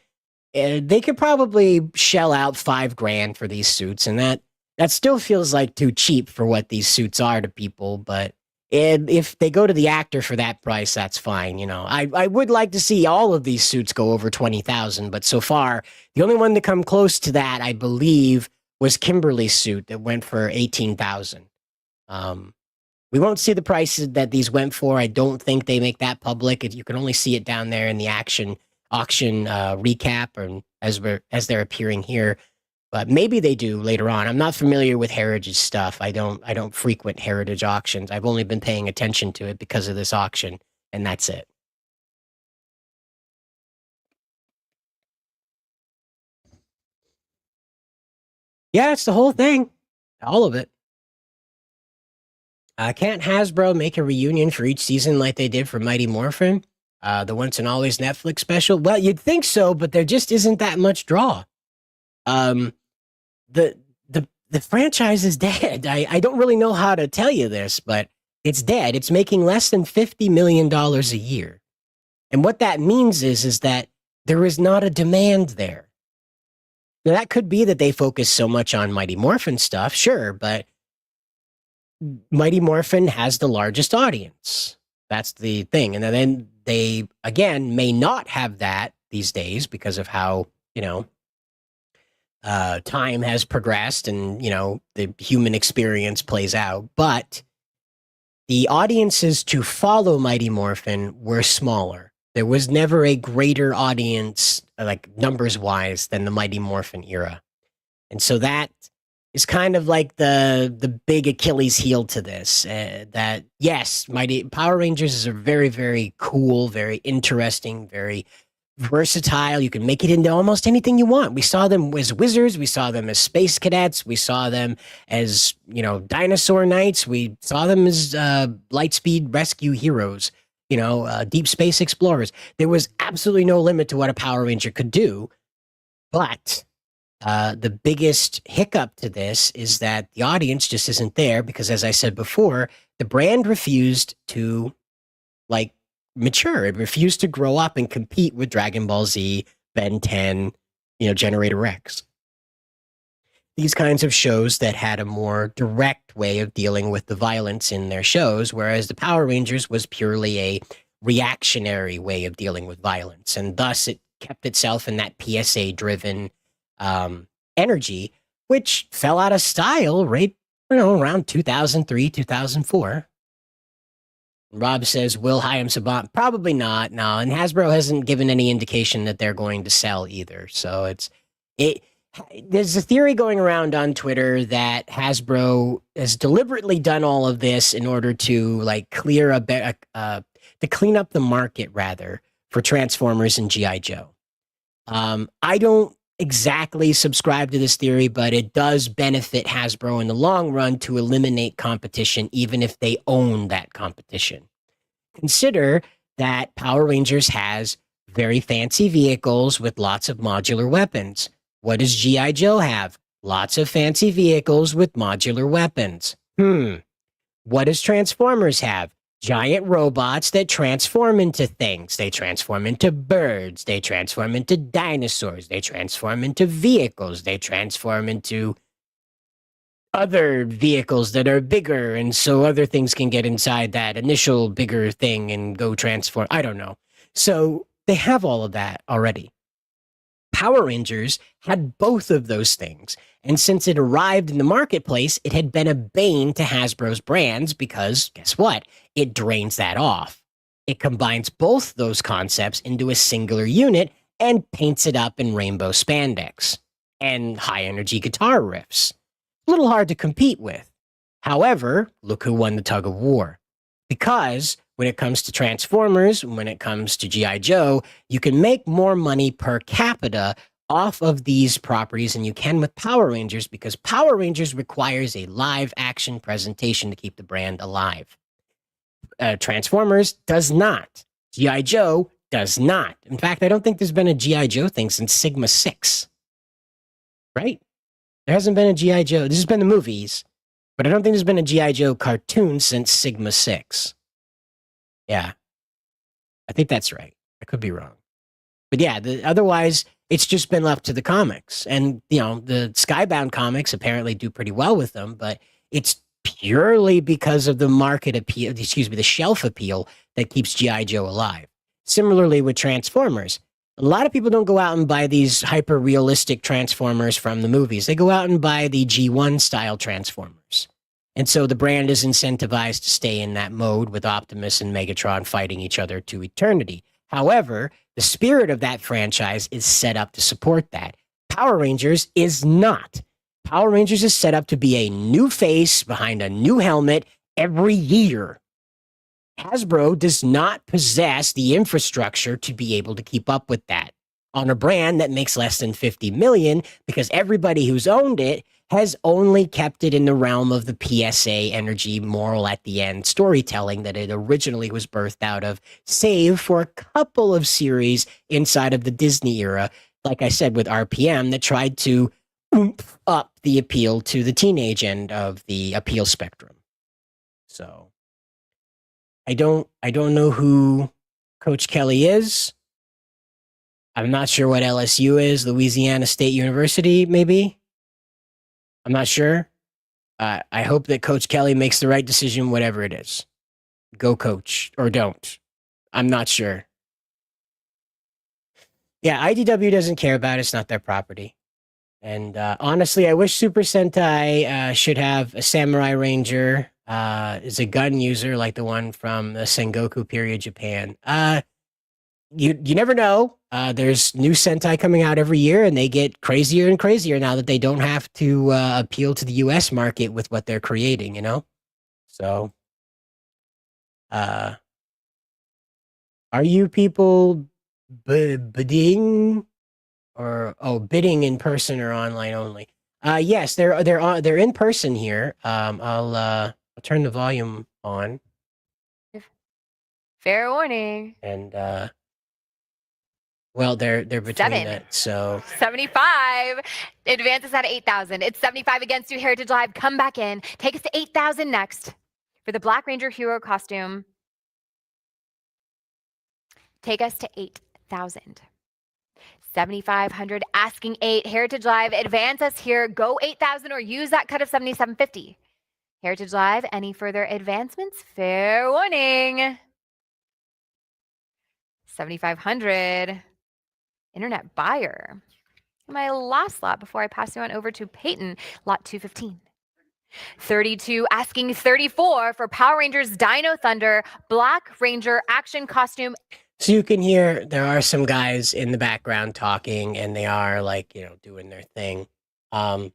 they could probably shell out $5,000 for these suits, and that That still feels like too cheap for what these suits are to people, but if they go to the actor for that price, that's fine. You know, I would like to see all of these suits go over 20,000, but so far, the only one to come close to that, I believe, was Kimberly's suit that went for 18,000. We won't see the prices that these went for. I don't think they make that public. You can only see it down there in the auction recap, or as they're appearing here. But maybe they do later on. I'm not familiar with Heritage stuff. I don't frequent Heritage auctions. I've only been paying attention to it because of this auction, and that's it. Yeah, it's the whole thing. All of it. Can't Hasbro make a reunion for each season like they did for Mighty Morphin? The Once and Always Netflix special? Well, you'd think so, but there just isn't that much draw. The franchise is dead. I don't really know how to tell you this, but it's dead. It's making less than $50 million a year. And what that means is that there is not a demand there. Now, that could be that they focus so much on Mighty Morphin stuff, sure, but Mighty Morphin has the largest audience. That's the thing. And then they, again, may not have that these days because of how, time has progressed and, the human experience plays out. But the audiences to follow Mighty Morphin were smaller. There was never a greater audience, like numbers-wise, than the Mighty Morphin era. And so that is kind of like the big Achilles heel to this. That, yes, Mighty Power Rangers is a very, very cool, very interesting, very versatile. You can make it into almost anything you want. We saw them as wizards. We saw them as space cadets. We saw them as, dinosaur knights. We saw them as lightspeed rescue heroes, deep space explorers. There was absolutely no limit to what a Power Ranger could do. But the biggest hiccup to this is that the audience just isn't there because, as I said before, the brand refused to, mature. It refused to grow up and compete with Dragon Ball Z, Ben 10, Generator X. These kinds of shows that had a more direct way of dealing with the violence in their shows, whereas the Power Rangers was purely a reactionary way of dealing with violence. And thus it kept itself in that PSA-driven energy, which fell out of style right, around 2003, 2004. Rob says, will Hayam Saban? Probably not, no. And Hasbro hasn't given any indication that they're going to sell either. So there's a theory going around on Twitter that Hasbro has deliberately done all of this in order to clean up the market, rather, for Transformers and G.I. Joe. I don't exactly subscribe to this theory, but it does benefit Hasbro in the long run to eliminate competition, even if they own that competition. Consider that Power Rangers has very fancy vehicles with lots of modular weapons. What does G.I. Joe have? Lots of fancy vehicles with modular weapons. What does Transformers have? Giant robots that transform into things. They transform into birds. They transform into dinosaurs. They transform into vehicles. They transform into other vehicles that are bigger, and so other things can get inside that initial bigger thing and go transform. I don't know. So they have all of that already. Power Rangers had both of those things. And since it arrived in the marketplace, it had been a bane to Hasbro's brands because, guess what? It drains that off. It combines both those concepts into a singular unit and paints it up in rainbow spandex and high-energy guitar riffs. A little hard to compete with. However, look who won the tug of war. Because when it comes to Transformers, when it comes to G.I. Joe, you can make more money per capita off of these properties than you can with Power Rangers because Power Rangers requires a live action presentation to keep the brand alive. Transformers does not. G.I. Joe does not. In fact, I don't think there's been a G.I. Joe thing since Sigma 6. Right? There hasn't been a G.I. Joe. This has been the movies, but I don't think there's been a G.I. Joe cartoon since Sigma 6. Yeah. I think that's right. I could be wrong. But yeah, otherwise, It's just been left to the comics. And, you know, the Skybound comics apparently do pretty well with them, but it's purely because of the market appeal, the shelf appeal that keeps G.I. Joe alive. Similarly with Transformers. A lot of people don't go out and buy these hyper realistic Transformers from the movies. They go out and buy the G1 style Transformers. And so the brand is incentivized to stay in that mode with Optimus and Megatron fighting each other to eternity. However, the spirit of that franchise is set up to support that. Power Rangers is not. Power Rangers is set up to be a new face behind a new helmet every year. Hasbro does not possess the infrastructure to be able to keep up with that on a brand that makes less than 50 million, because everybody who's owned it has only kept it in the realm of the PSA energy moral at the end storytelling that it originally was birthed out of, save for a couple of series inside of the Disney era, like I said, with RPM, that tried to oomph up the appeal to the teenage end of the appeal spectrum. So I don't know who Coach Kelly is. I'm not sure what LSU is, Louisiana State University, maybe. I'm not sure. I hope that Coach Kelly makes the right decision, whatever it is. Go coach, or don't. I'm not sure. Yeah, IDW doesn't care about it. It's not their property. And honestly, I wish Super Sentai should have a Samurai Ranger is a gun user like the one from the Sengoku period Japan. You never know. There's new Sentai coming out every year, and they get crazier and crazier now that they don't have to appeal to the U.S. market with what they're creating, you know? So, are you people bidding or bidding in person or online only? Yes, they're in person here. I'll turn the volume on. Fair warning. And well, they're between 7. that, so 75 advances at 8,000. It's 75 against you, Heritage Live. Come back in. Take us to 8,000 next for the Black Ranger hero costume. Take us to 8,000. 7,500 asking 8. Heritage Live, advance us here. Go 8,000 or use that cut of 7,750. Heritage Live, any further advancements? Fair warning. 7,500. Internet buyer. My last lot before I pass you on over to Peyton, lot 215. 32 asking 34 for Power Rangers Dino Thunder Black Ranger action costume. So you can hear there are some guys in the background talking, and they are like, you know, doing their thing. So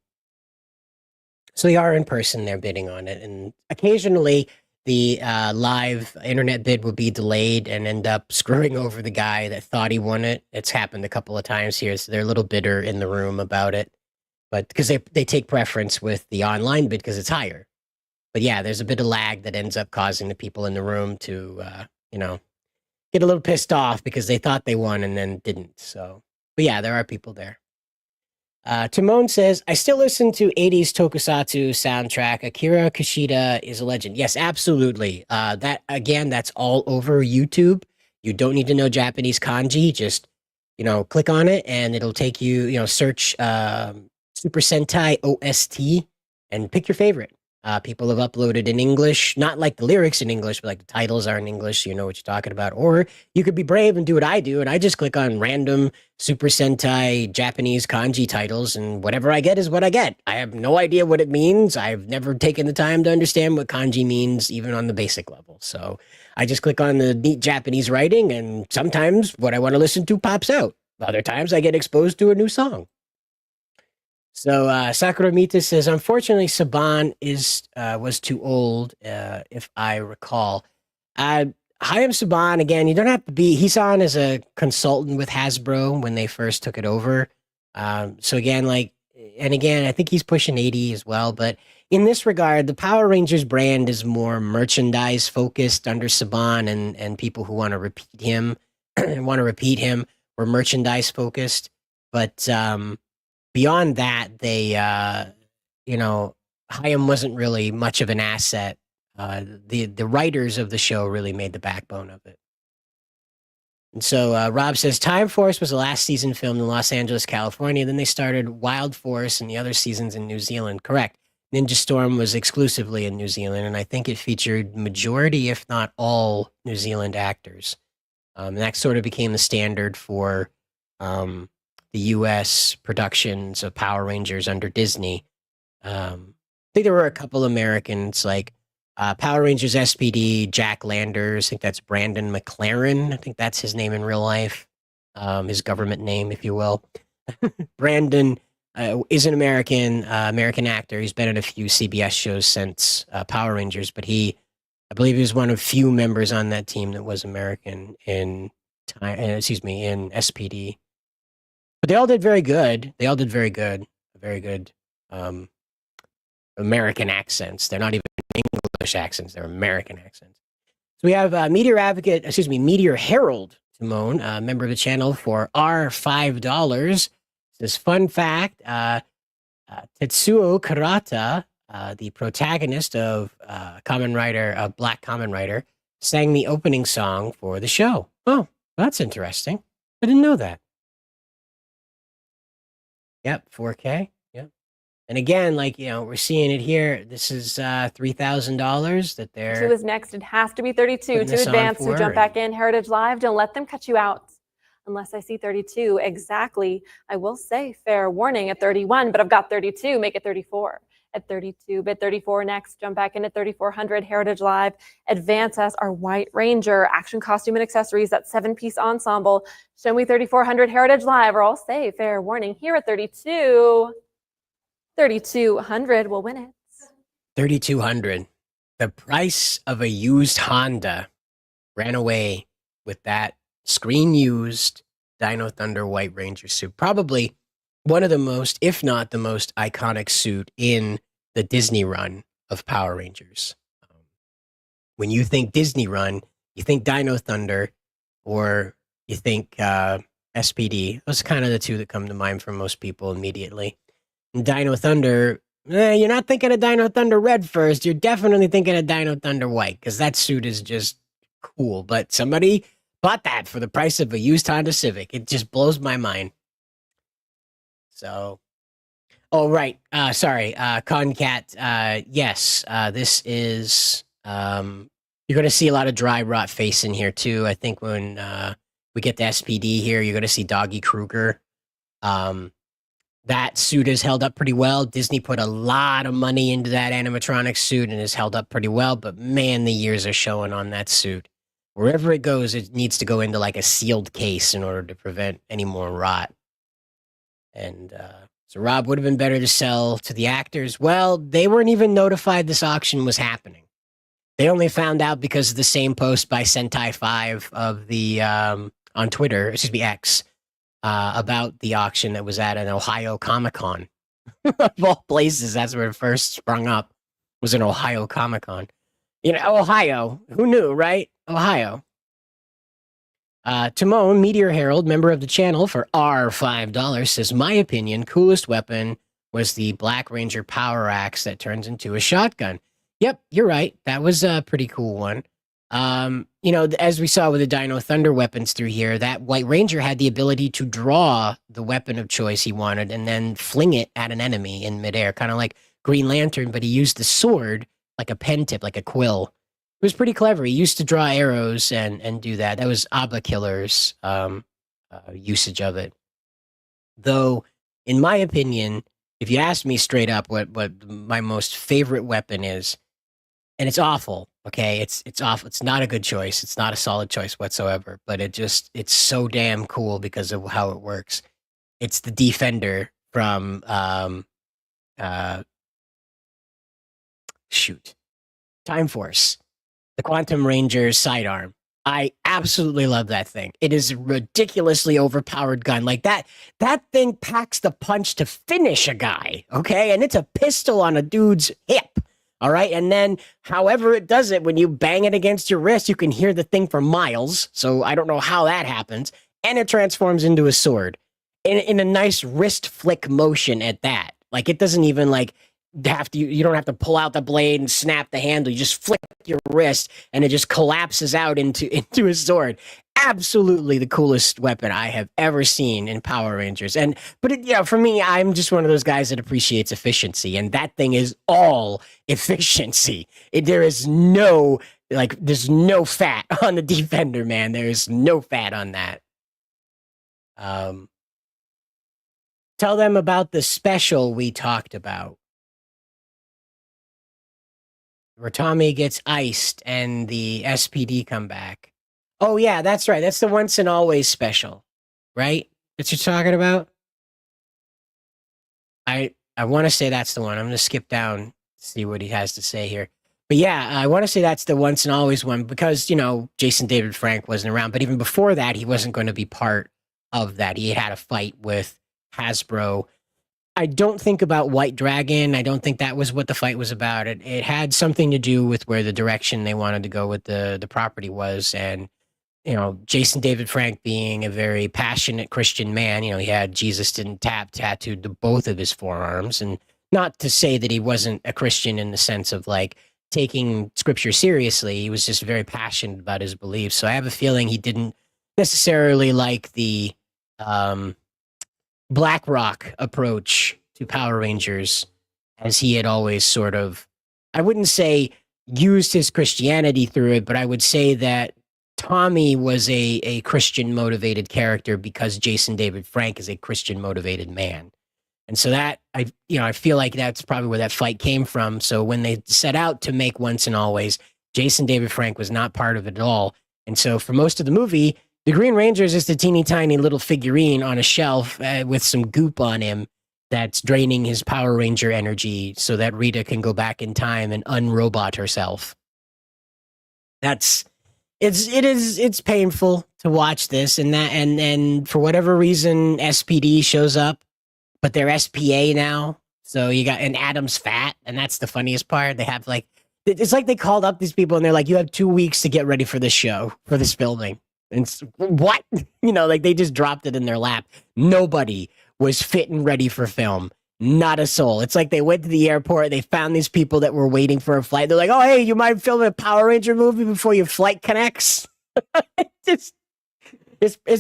they are in person, they're bidding on it. And occasionally the live internet bid will be delayed and end up screwing over the guy that thought he won it. It's happened a couple of times here. So they're a little bitter in the room about it. But because they take preference with the online bid because it's higher. But yeah, there's a bit of lag that ends up causing the people in the room to, you know, get a little pissed off because they thought they won and then didn't. So, but yeah, there are people there. Timon says, I still listen to 80s tokusatsu soundtrack. Akira Kushida is a legend. Yes, absolutely. That again, that's all over YouTube. You don't need to know Japanese kanji. Just, you know, click on it and it'll take you, you know, search Super Sentai OST and pick your favorite. People have uploaded in English, not like the lyrics in English, but like the titles are in English, so you know what you're talking about. Or you could be brave and do what I do, and I just click on random Super Sentai Japanese kanji titles, and whatever I get is what I get. I have no idea what it means. I've never taken the time to understand what kanji means, even on the basic level. So I just click on the neat Japanese writing, and sometimes what I want to listen to pops out. Other times I get exposed to a new song. So Sakura Mita says, unfortunately, Saban was too old, if I recall. Hayam Saban, again, you don't have to be, he's on as a consultant with Hasbro when they first took it over. So again, like, and again, I think he's pushing 80 as well. But in this regard, the Power Rangers brand is more merchandise focused under Saban, and people who want to repeat him were merchandise focused. But beyond that, they, you know, Hayam wasn't really much of an asset. The writers of the show really made the backbone of it. And so Rob says Time Force was the last season filmed in Los Angeles, California. Then they started Wild Force and the other seasons in New Zealand. Correct. Ninja Storm was exclusively in New Zealand, and I think it featured majority, if not all, New Zealand actors. And that sort of became the standard for the U.S. productions of Power Rangers under Disney. I think there were a couple Americans, like Power Rangers SPD, Jack Landers. I think that's Brandon McLaren. I think that's his name in real life, his government name, if you will. Brandon is an American actor. He's been in a few CBS shows since Power Rangers, but I believe he was one of few members on that team that was American in SPD. But they all did very good. Very good American accents. They're not even English accents. They're American accents. So we have Meteor Herald Timon, member of the channel for $5. This fun fact, Tetsuo Karata, the protagonist of Black Kamen Rider, sang the opening song for the show. Oh, that's interesting. I didn't know that. Yep, 4K. Yep. And again, we're seeing it here. This is $3,000 that they're... 2 is next. It has to be 32 to advance. So jump back in. Heritage Live, don't let them cut you out. Unless I see 32. Exactly. I will say fair warning at 31, but I've got 32. Make it 34. At 32, bid 34 next. Jump back in at 3,400. Heritage Live. Advance us our White Ranger action costume and accessories. That 7-piece ensemble. Show me 3,400. Heritage Live, or I'll say fair warning here at 32. 3,200 will win it. 3,200. The price of a used Honda ran away with that screen used Dino Thunder White Ranger suit. Probably one of the most, if not the most iconic suit in the Disney run of Power Rangers. When you think Disney run, you think Dino Thunder or you think SPD. Those are kind of the two that come to mind for most people immediately. And Dino Thunder, you're not thinking of Dino Thunder Red first. You're definitely thinking of Dino Thunder White because that suit is just cool. But somebody bought that for the price of a used Honda Civic. It just blows my mind. So, oh, right. Sorry, Concat. Yes, this is, you're going to see a lot of dry rot face in here too. I think when we get to SPD here, you're going to see Doggy Kruger. That suit has held up pretty well. Disney put a lot of money into that animatronic suit and has held up pretty well, but man, the years are showing on that suit. Wherever it goes, it needs to go into like a sealed case in order to prevent any more rot. And so Rob, would have been better to sell to the actors. Well, they weren't even notified this auction was happening. They only found out because of the same post by Sentai 5 of the on Twitter, X, about the auction that was at an Ohio Comic-Con. Of all places, that's where it first sprung up, was an Ohio Comic-Con. You know, Ohio. Who knew, right? Ohio. Timon, Meteor Herald, member of the channel for $5, says, my opinion, coolest weapon was the Black Ranger Power Axe that turns into a shotgun. Yep, you're right. That was a pretty cool one. You know, as we saw with the Dino Thunder weapons through here, that White Ranger had the ability to draw the weapon of choice he wanted and then fling it at an enemy in midair, kind of like Green Lantern, but he used the sword like a pen tip, like a quill. It was pretty clever. He used to draw arrows and do that. That was Abba Killer's usage of it. Though, in my opinion, if you ask me straight up what my most favorite weapon is, and it's awful, okay? It's awful. It's not a good choice. It's not a solid choice whatsoever, but it's so damn cool because of how it works. It's the Defender from Time Force. The Quantum Ranger's sidearm. I absolutely love that thing. It is a ridiculously overpowered gun. Like that thing packs the punch to finish a guy, okay? And it's a pistol on a dude's hip, all right? And then however it does it, when you bang it against your wrist, you can hear the thing for miles. So I don't know how that happens. And it transforms into a sword in a nice wrist flick motion at that. Like it doesn't even like you don't have to pull out the blade and snap the handle. You just flick your wrist and it just collapses out into a sword. Absolutely the coolest weapon I have ever seen in Power Rangers. For me, I'm just one of those guys that appreciates efficiency, and that thing is all efficiency. There's no fat on the Defender, man. There's no fat on that. Tell them about the special we talked about, where Tommy gets iced and the SPD come back. Oh yeah, that's right. That's the Once and Always special, right? That you're talking about? I want to say that's the one. I'm going to skip down, see what he has to say here. But yeah, I want to say that's the Once and Always one because, Jason David Frank wasn't around. But even before that, he wasn't going to be part of that. He had a fight with Hasbro. I don't think about White Dragon. I don't think that was what the fight was about. It had something to do with where the direction they wanted to go with the property was. And, Jason David Frank being a very passionate Christian man, he had Jesus didn't tattooed to both of his forearms. And not to say that he wasn't a Christian in the sense of like taking scripture seriously. He was just very passionate about his beliefs. So I have a feeling he didn't necessarily like the Black Rock approach to Power Rangers, as he had always sort of, I wouldn't say used his Christianity through it, but I would say that Tommy was a Christian motivated character because Jason David Frank is a Christian motivated man. And so that I feel like that's probably where that fight came from. So when they set out to make Once and Always, Jason David Frank was not part of it at all. And so for most of the movie, the Green Ranger is just a teeny tiny little figurine on a shelf with some goop on him that's draining his Power Ranger energy so that Rita can go back in time and unrobot herself. It's painful to watch this and for whatever reason SPD shows up, but they're SPA now. So you got, and Adam's fat, and that's the funniest part. They have it's like they called up these people and they're like, you have 2 weeks to get ready for this show, for this filming. And what? They just dropped it in their lap. Nobody was fit and ready for film. Not a soul. It's like they went to the airport, they found these people that were waiting for a flight. They're like, oh, hey, you mind filming a Power Ranger movie before your flight connects? It's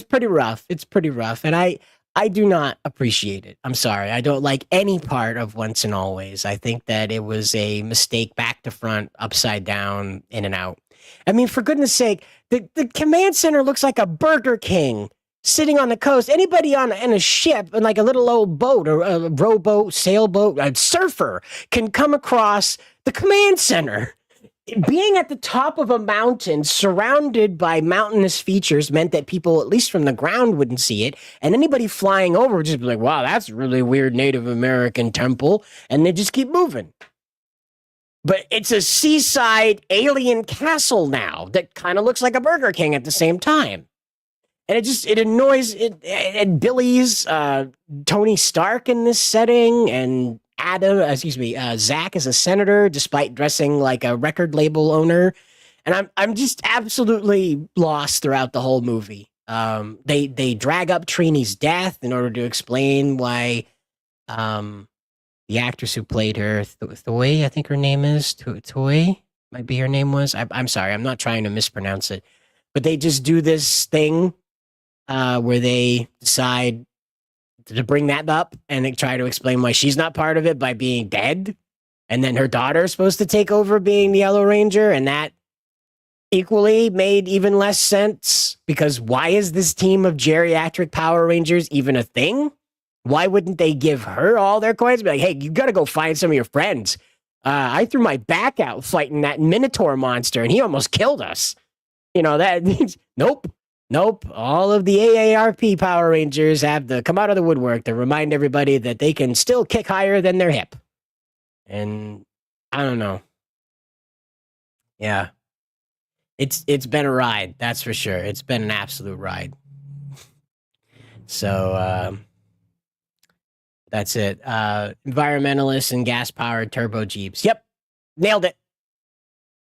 pretty rough. It's pretty rough. And I do not appreciate it. I'm sorry. I don't like any part of Once and Always. I think that it was a mistake back to front, upside down, in and out. I mean, for goodness sake, the command center looks like a Burger King sitting on the coast. Anybody in a ship, in like a little old boat or a rowboat, sailboat, a surfer can come across the command center. Being at the top of a mountain surrounded by mountainous features meant that people, at least from the ground, wouldn't see it. And anybody flying over would just be like, wow, that's a really weird Native American temple. And they just keep moving. But it's a seaside alien castle now that kind of looks like a Burger King at the same time. And it annoys it. And Billy's Tony Stark in this setting, and Zach is a senator despite dressing like a record label owner. And I'm just absolutely lost throughout the whole movie. They drag up Trini's death in order to explain why the actress who played her, Thoy, I think her name is, Thoy, might be her name was. I'm sorry, I'm not trying to mispronounce it. But they just do this thing where they decide to bring that up and they try to explain why she's not part of it by being dead. And then her daughter is supposed to take over being the Yellow Ranger. And that equally made even less sense because why is this team of geriatric Power Rangers even a thing? Why wouldn't they give her all their coins? Be like, hey, you got to go find some of your friends. I threw my back out fighting that Minotaur monster and he almost killed us. That means, nope. All of the AARP Power Rangers have to come out of the woodwork to remind everybody that they can still kick higher than their hip. And I don't know. Yeah. It's been a ride, that's for sure. It's been an absolute ride. So that's it. Environmentalists and gas-powered turbo jeeps. Yep. Nailed it.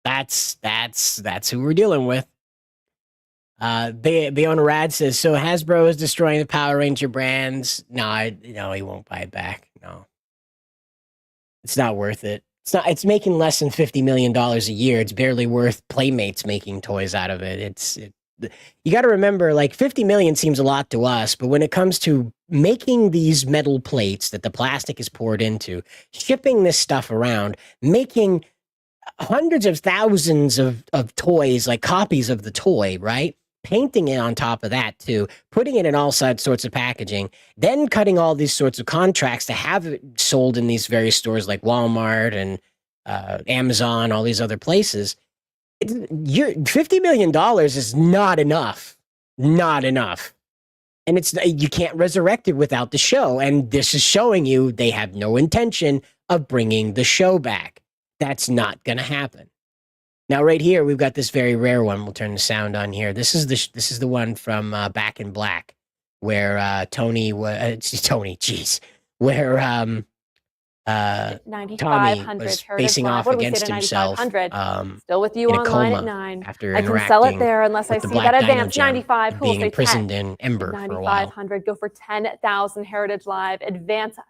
That's who we're dealing with. Bayona Rad says, so Hasbro is destroying the Power Ranger brands. No, he won't buy it back. No. It's not worth it. It's making less than $50 million a year. It's barely worth Playmates making toys out of it. You got to remember, like 50 million seems a lot to us, but when it comes to making these metal plates that the plastic is poured into, shipping this stuff around, making hundreds of thousands of toys, like copies of the toy, right? Painting it on top of that too, putting it in all sorts of packaging, then cutting all these sorts of contracts to have it sold in these various stores like Walmart and Amazon, all these other places. $50 million is not enough. Not enough. And you can't resurrect it without the show. And this is showing you they have no intention of bringing the show back. That's not going to happen. Now, right here, we've got this very rare one. We'll turn the sound on here. This is the one from Back in Black, where Tony where Tommy was facing off against himself still with you in a online coma at 9. after I interacting can sell it there unless I with the see Black that Dino advance. Gem 95. and Who will being say imprisoned 10? in Ember for a while. 9,500. Go for 10,000 Heritage Live. Advance us.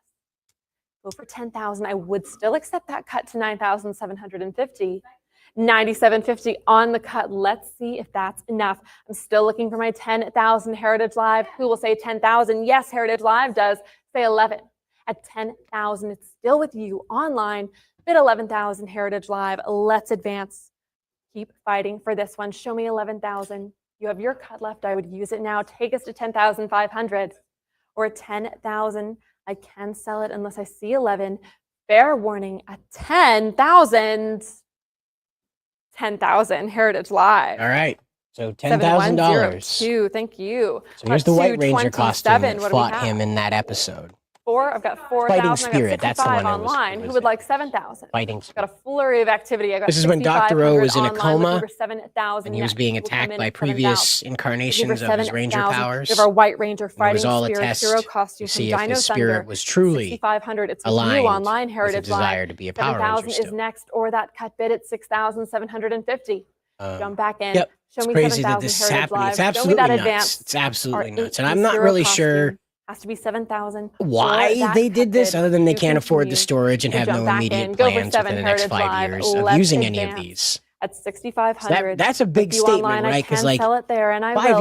Go for 10,000. I would still accept that cut to 9,750. 97.50 on the cut. Let's see if that's enough. I'm still looking for my 10,000 Heritage Live. Who will say 10,000? Yes, Heritage Live does. Say 11. At 10,000, it's still with you online. Bid 11,000 Heritage Live. Let's advance. Keep fighting for this one. Show me 11,000. You have your cut left. I would use it now. Take us to 10,500 or 10,000. I can sell it unless I see 11. Fair warning at 10,000. 10,000 Heritage Live. All right. So $10,000. Thank you. So here's the White Ranger costume that fought him in that episode. I've got 4,000. Fighting Spirit. That's the one online. Who would like 7,000? Fighting Spirit. Got a flurry of activity. I got this is when Dr. O was in a coma 7,000 and he was being attacked by previous incarnations of his Ranger powers. We have our White Ranger Fighting Spirit hero costume to see from if Dino his spirit was truly 6,500. It's aligned you online Heritage with a desire to be a Power Ranger is next, or that cut bid at 6,750. Jump back in. Yep. Show me crazy that 7,000 this is Heritage happening. Live. It's absolutely Show me that nuts. advance. It's absolutely Our nuts. And I'm not really sure has to be 7,000. why they did this, other than they can't afford the storage and have no immediate plans within the next 5 years of using any of these. At 6,500. That's a big statement, right? Because like 5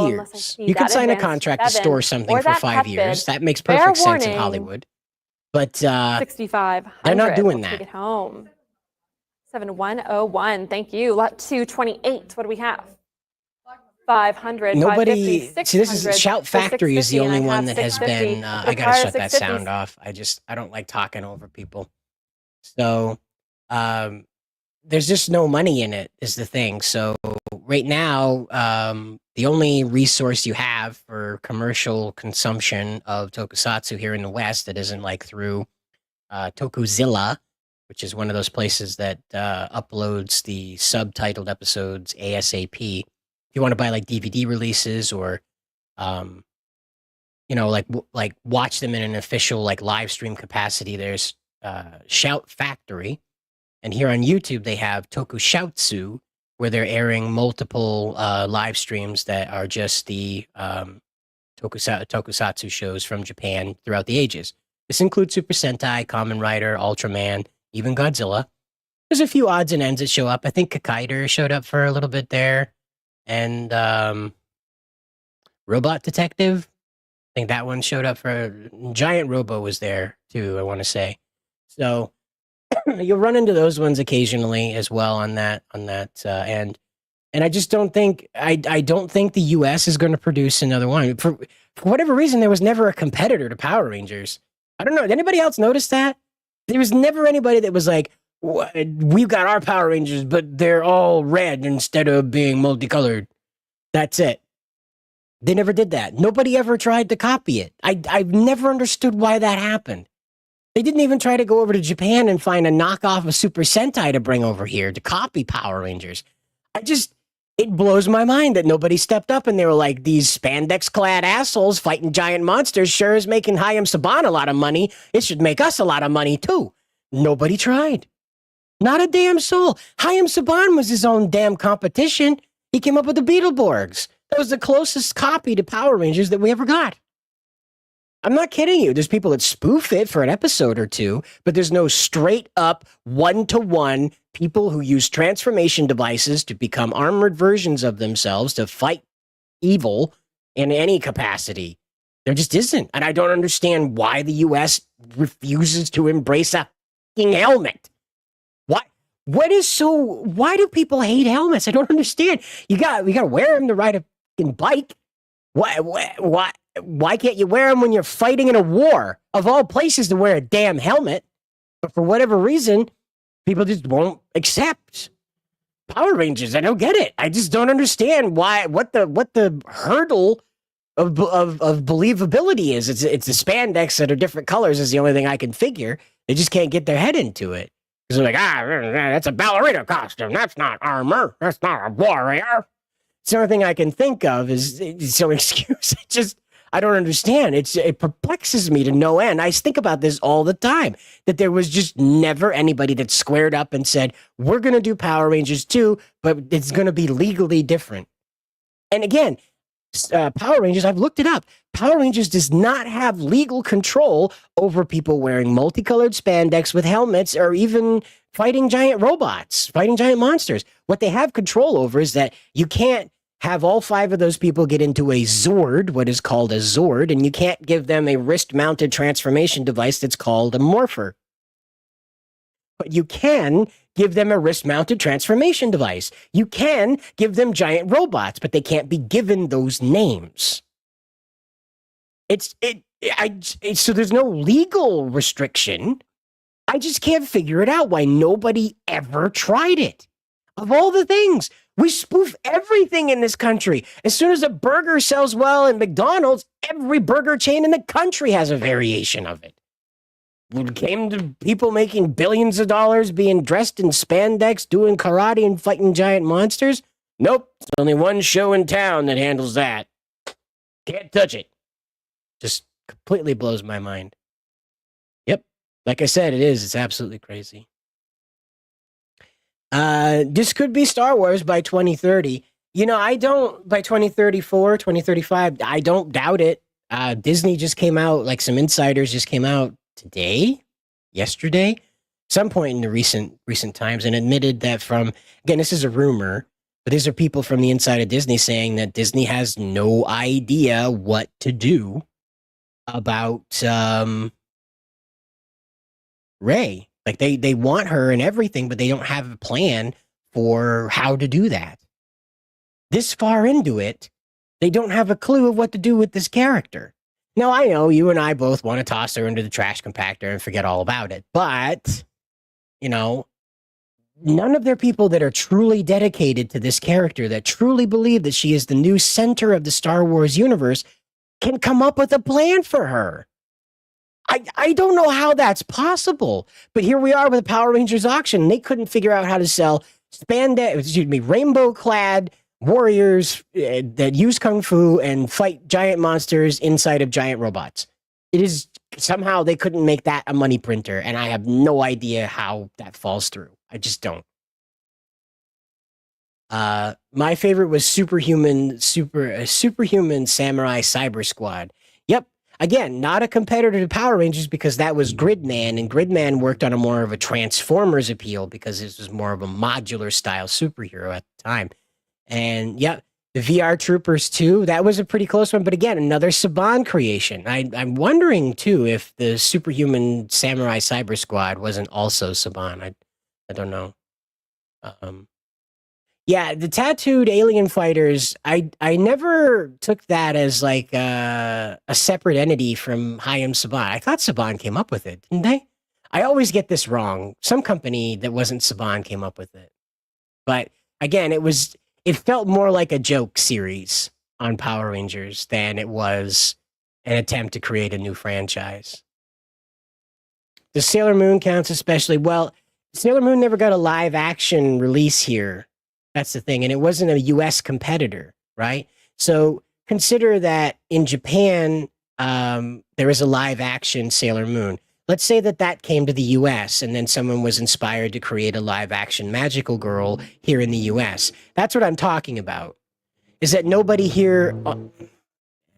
years, you could sign a contract to store something for 5 years. That makes perfect sense in Hollywood. But 6,500. they're not doing Take that. it home. 7101. Thank you. Lot 228. What do we have? 500. Nobody. 550, See, this is 600, Shout Factory is the 650, only and I one have that has 650. been. I gotta shut that sound off. I don't like talking over people. So, there's just no money in it. Is the thing. So right now, the only resource you have for commercial consumption of tokusatsu here in the West that isn't like through Tokuzilla, which is one of those places that uploads the subtitled episodes ASAP. If you want to buy like DVD releases or, like watch them in an official like live stream capacity, there's Shout Factory, and here on YouTube they have Tokusatsu, where they're airing multiple live streams that are just the tokusatsu shows from Japan throughout the ages. This includes Super Sentai, Kamen Rider, Ultraman, even Godzilla. There's a few odds and ends that show up. I think Kakaider showed up for a little bit there. And Robot Detective, I think that one showed up for Giant Robo was there too, I want to say. So you'll run into those ones occasionally as well on that end. And I just don't think I don't think the US is going to produce another one. For whatever reason, there was never a competitor to Power Rangers. I don't know. Did anybody else notice that? There was never anybody that was like, we've got our Power Rangers, but they're all red instead of being multicolored. That's it. They never did that. Nobody ever tried to copy it. I've never understood why that happened. They didn't even try to go over to Japan and find a knockoff of Super Sentai to bring over here to copy Power Rangers. It blows my mind that nobody stepped up and they were like, these spandex-clad assholes fighting giant monsters sure is making Hayam Saban a lot of money. It should make us a lot of money too. Nobody tried. Not a damn soul. Hayam Saban was his own damn competition. He came up with the Beetleborgs. That was the closest copy to Power Rangers that we ever got. I'm not kidding you. There's people that spoof it for an episode or two, but there's no straight up one-to-one people who use transformation devices to become armored versions of themselves to fight evil in any capacity. There just isn't. And I don't understand why the US refuses to embrace a fucking helmet. Why do people hate helmets? I don't understand. We gotta wear them to ride a fucking bike. Why can't you wear them when you're fighting in a war? Of all places to wear a damn helmet. But for whatever reason, people just won't accept Power Rangers. I don't get it. I just don't understand what the hurdle of believability is. It's the spandex that are different colors is the only thing I can figure. They just can't get their head into it. Because they're like, that's a ballerina costume. That's not armor. That's not a warrior. It's the only thing I can think of is some excuse. I don't understand. It perplexes me to no end. I think about this all the time, that there was just never anybody that squared up and said, we're going to do Power Rangers too, but it's going to be legally different. And again, Power Rangers, I've looked it up. Power Rangers does not have legal control over people wearing multicolored spandex with helmets or even fighting giant robots, fighting giant monsters. What they have control over is that you can't have all 5 of those people get into a Zord, what is called a Zord, and you can't give them a wrist-mounted transformation device that's called a Morpher. But you can give them a wrist-mounted transformation device. You can give them giant robots, but they can't be given those names. So there's no legal restriction. I just can't figure it out why nobody ever tried it. Of all the things, we spoof everything in this country. As soon as a burger sells well in McDonald's, every burger chain in the country has a variation of it. When it came to people making billions of dollars being dressed in spandex, doing karate and fighting giant monsters, nope, there's only one show in town that handles that. Can't touch it. Just completely blows my mind. Yep, like I said, it's absolutely crazy. This could be Star Wars by 2030. By 2034, 2035, I don't doubt it. Disney just came out, like some insiders just came out yesterday, some point in the recent times, and admitted that again, this is a rumor, but these are people from the inside of Disney saying that Disney has no idea what to do about Rey. Like they want her and everything, but they don't have a plan for how to do that. This far into it, they don't have a clue of what to do with this character. Now, I know you and I both want to toss her into the trash compactor and forget all about it, but, none of their people that are truly dedicated to this character, that truly believe that she is the new center of the Star Wars universe, can come up with a plan for her. I don't know how that's possible, but here we are with a Power Rangers auction. They couldn't figure out how to sell rainbow-clad warriors that use kung fu and fight giant monsters inside of giant robots. It is somehow they couldn't make that a money printer, and I have no idea how that falls through. I just don't. My favorite was Superhuman Samurai Cyber Squad. Yep. Again, not a competitor to Power Rangers because that was Gridman, and Gridman worked on a more of a Transformers appeal because this was more of a modular style superhero at the time. And yeah, the VR Troopers too, that was a pretty close one. But again, another Saban creation. I'm wondering too if the Superhuman Samurai Cyber Squad wasn't also Saban. I don't know. Yeah, the tattooed alien fighters, I never took that as like a separate entity from Hayam Saban. I thought Saban came up with it, didn't they? I always get this wrong. Some company that wasn't Saban came up with it. But again, it felt more like a joke series on Power Rangers than it was an attempt to create a new franchise. The Sailor Moon counts especially. Well, Sailor Moon never got a live action release here. That's the thing. And it wasn't a US competitor, right? So consider that in Japan, there is a live action Sailor Moon. Let's say that came to the US and then someone was inspired to create a live action Magical Girl here in the US. That's what I'm talking about. Is that nobody here...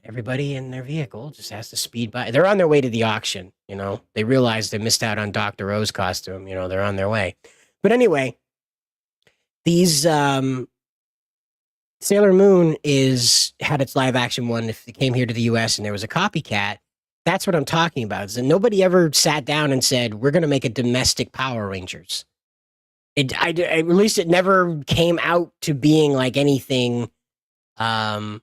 everybody in their vehicle just has to speed by. They're on their way to the auction, you know. They realize they missed out on Dr. O's costume, you know, they're on their way. But anyway, these Sailor Moon had its live action one. If it came here to the US and there was a copycat, that's what I'm talking about. So nobody ever sat down and said, we're going to make a domestic Power Rangers. At least it never came out to being like anything, I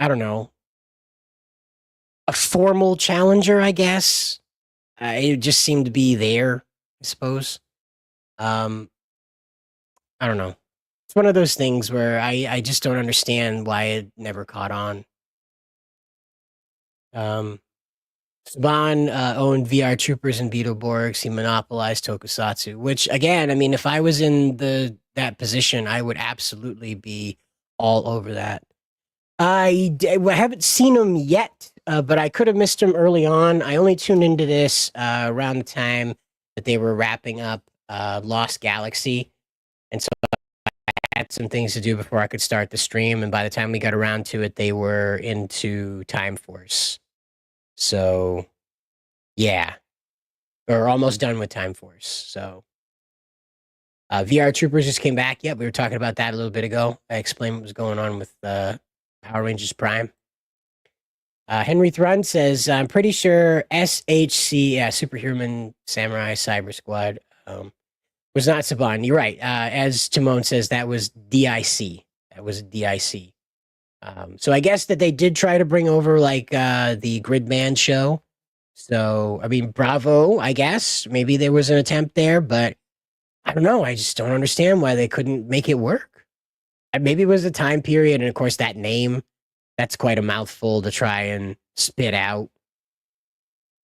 don't know, a formal challenger, I guess. It just seemed to be there, I suppose. I don't know. It's one of those things where I just don't understand why it never caught on. Saban owned VR Troopers and Beetleborgs. He monopolized tokusatsu, which again, I mean, if I was in that position, I would absolutely be all over that. I haven't seen him yet, but I could have missed him early on. I only tuned into this around the time that they were wrapping up Lost Galaxy, and so I had some things to do before I could start the stream. And by the time we got around to it, they were into Time Force. So, yeah, we're almost done with Time Force. So, VR Troopers just came back. Yep, we were talking about that a little bit ago. I explained what was going on with Power Rangers Prime. Henry Thrun says, I'm pretty sure SHC, Superhuman Samurai Cyber Squad, was not Saban. You're right. As Timon says, that was DIC. That was DIC. So I guess that they did try to bring over like the Gridman show. So, I mean, bravo, I guess. Maybe there was an attempt there, but I don't know. I just don't understand why they couldn't make it work. Maybe it was a time period. And of course, that name, that's quite a mouthful to try and spit out.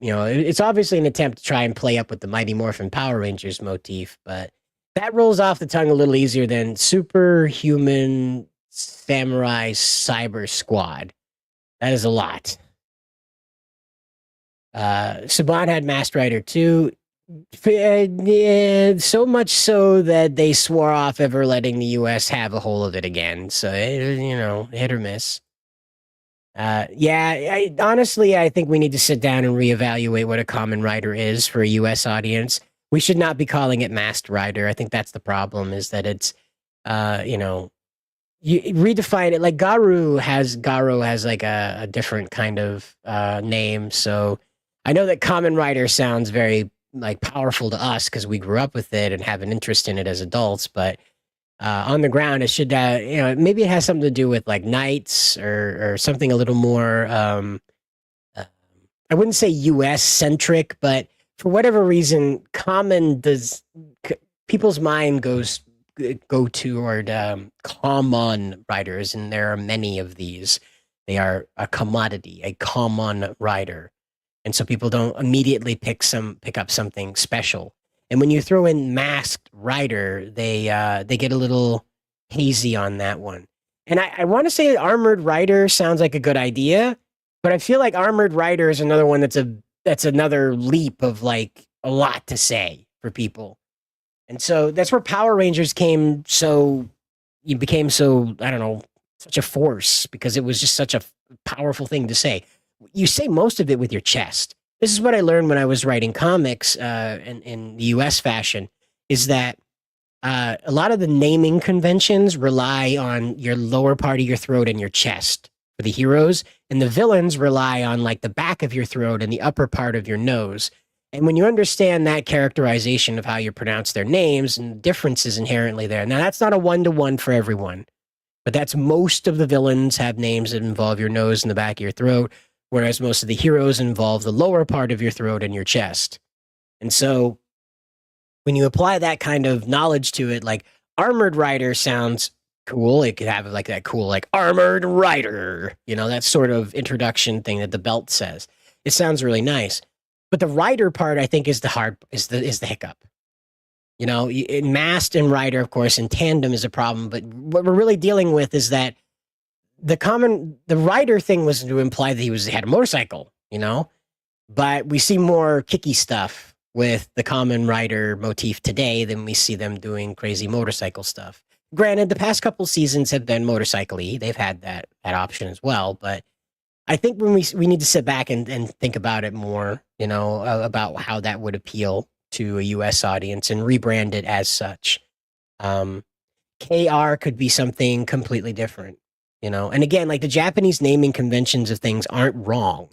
You know, it's obviously an attempt to try and play up with the Mighty Morphin Power Rangers motif, but that rolls off the tongue a little easier than Superhuman Samurai Cyber Squad. That is a lot. Saban had Masked Rider too. So much so that they swore off ever letting the US have a hold of it again. So, you know, hit or miss. Honestly, I think we need to sit down and reevaluate what a Kamen Rider is for a US audience. We should not be calling it Masked Rider. I think that's the problem, is that it's, you know, you redefine it. Like Garo has like a different kind of name. So I know that Kamen Rider sounds very like powerful to us because we grew up with it and have an interest in it as adults, but on the ground, it should, you know, maybe it has something to do with like knights or something a little more, I wouldn't say US centric, but for whatever reason, people's mind go toward common riders, and there are many of these. They are a commodity, a common rider. And so people don't immediately pick up something special. And when you throw in Masked Rider, they get a little hazy on that one. And I want to say that Armored Rider sounds like a good idea, but I feel like Armored Rider is another one that's another leap of like a lot to say for people. And so that's where Power Rangers became so, I don't know, such a force, because it was just such a powerful thing to say. You say most of it with your chest. This is what I learned when I was writing comics in the US fashion, is that a lot of the naming conventions rely on your lower part of your throat and your chest for the heroes, and the villains rely on like the back of your throat and the upper part of your nose. And when you understand that characterization of how you pronounce their names and the differences inherently there, now that's not a one-to-one for everyone, but that's most of the villains have names that involve your nose and the back of your throat, whereas most of the heroes involve the lower part of your throat and your chest. And so when you apply that kind of knowledge to it, like Armored Rider sounds cool. It could have like that cool, like Armored Rider, you know, that sort of introduction thing that the belt says. It sounds really nice. But the rider part, I think, is the hiccup. You know, Masked and Rider, of course, in tandem is a problem. But what we're really dealing with is that the rider thing was to imply that he had a motorcycle, you know. But we see more kicky stuff with the Kamen Rider motif today than we see them doing crazy motorcycle stuff. granted, the past couple seasons have been motorcycle-y. They've had that option as well, but I think when we need to sit back and think about it more, you know, about how that would appeal to a U.S. audience and rebrand it as such. KR could be something completely different, you know. And again, like the Japanese naming conventions of things aren't wrong.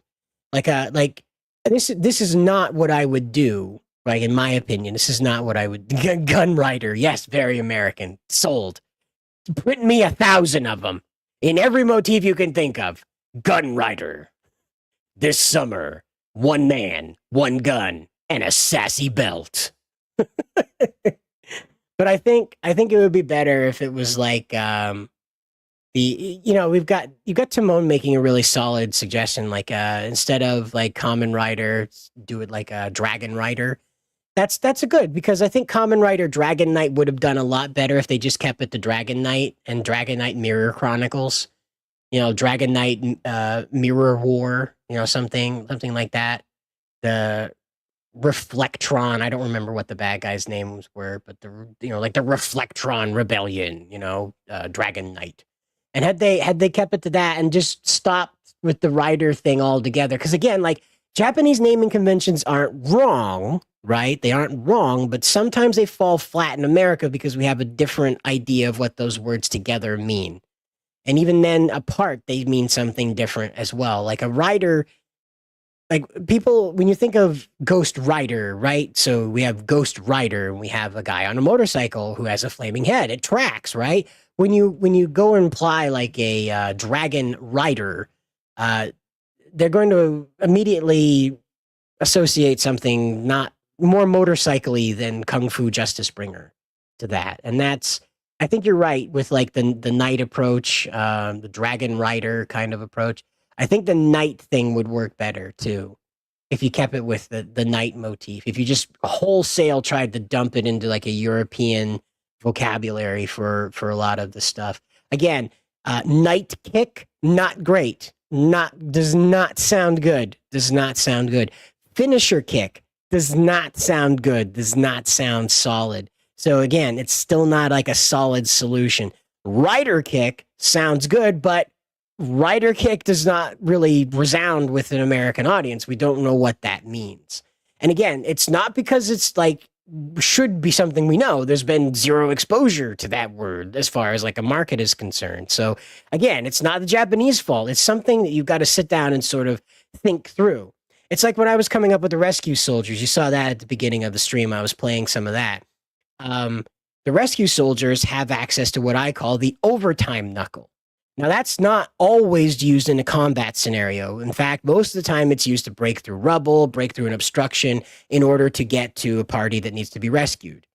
Like this is not what I would do. Like in my opinion, this is not what I would. Gun Rider, yes, very American. Sold. Print me 1,000 of them in every motif you can think of. Gun Rider. This summer, one man, one gun, and a sassy belt. But I think it would be better if it was like you've got Timon making a really solid suggestion, like instead of like Kamen Rider, do it like a Dragon Rider. That's a good, because I think Kamen Rider Dragon Knight would have done a lot better if they just kept it to Dragon Knight and Dragon Knight Mirror Chronicles. You know, Dragon Knight Mirror War, you know, something like that. The Reflectron, I don't remember what the bad guys' names were, but the Reflectron Rebellion, you know, Dragon Knight. And had they kept it to that and just stopped with the rider thing altogether, because again, like Japanese naming conventions aren't wrong, right? They aren't wrong, but sometimes they fall flat in America because we have a different idea of what those words together mean. And even then, apart, they mean something different as well. Like a rider, like people, when you think of Ghost Rider, right? So we have Ghost Rider, and we have a guy on a motorcycle who has a flaming head. It tracks, right? When you go and imply like a Dragon Rider, they're going to immediately associate something not more motorcycle-y than Kung Fu Justice Bringer to that. And that's, I think you're right with like the knight approach, the Dragon Rider kind of approach. I think the knight thing would work better too, if you kept it with the knight motif. If you just wholesale tried to dump it into like a European vocabulary for a lot of the stuff. Again, knight kick, not great. Does not sound good. Does not sound good. Finisher kick does not sound good. Does not sound solid. So again, it's still not like a solid solution. Rider kick sounds good, but rider kick does not really resound with an American audience. We don't know what that means. And again, it's not because it's like should be something we know. There's been zero exposure to that word as far as like a market is concerned. So again, it's not the Japanese fault. It's something that you've got to sit down and sort of think through. It's like when I was coming up with the Rescue Soldiers. You saw that at the beginning of the stream. I was playing some of that. The Rescue Soldiers have access to what I call the overtime knuckle. Now, that's not always used in a combat scenario. In fact, most of the time it's used to break through rubble, break through an obstruction in order to get to a party that needs to be rescued.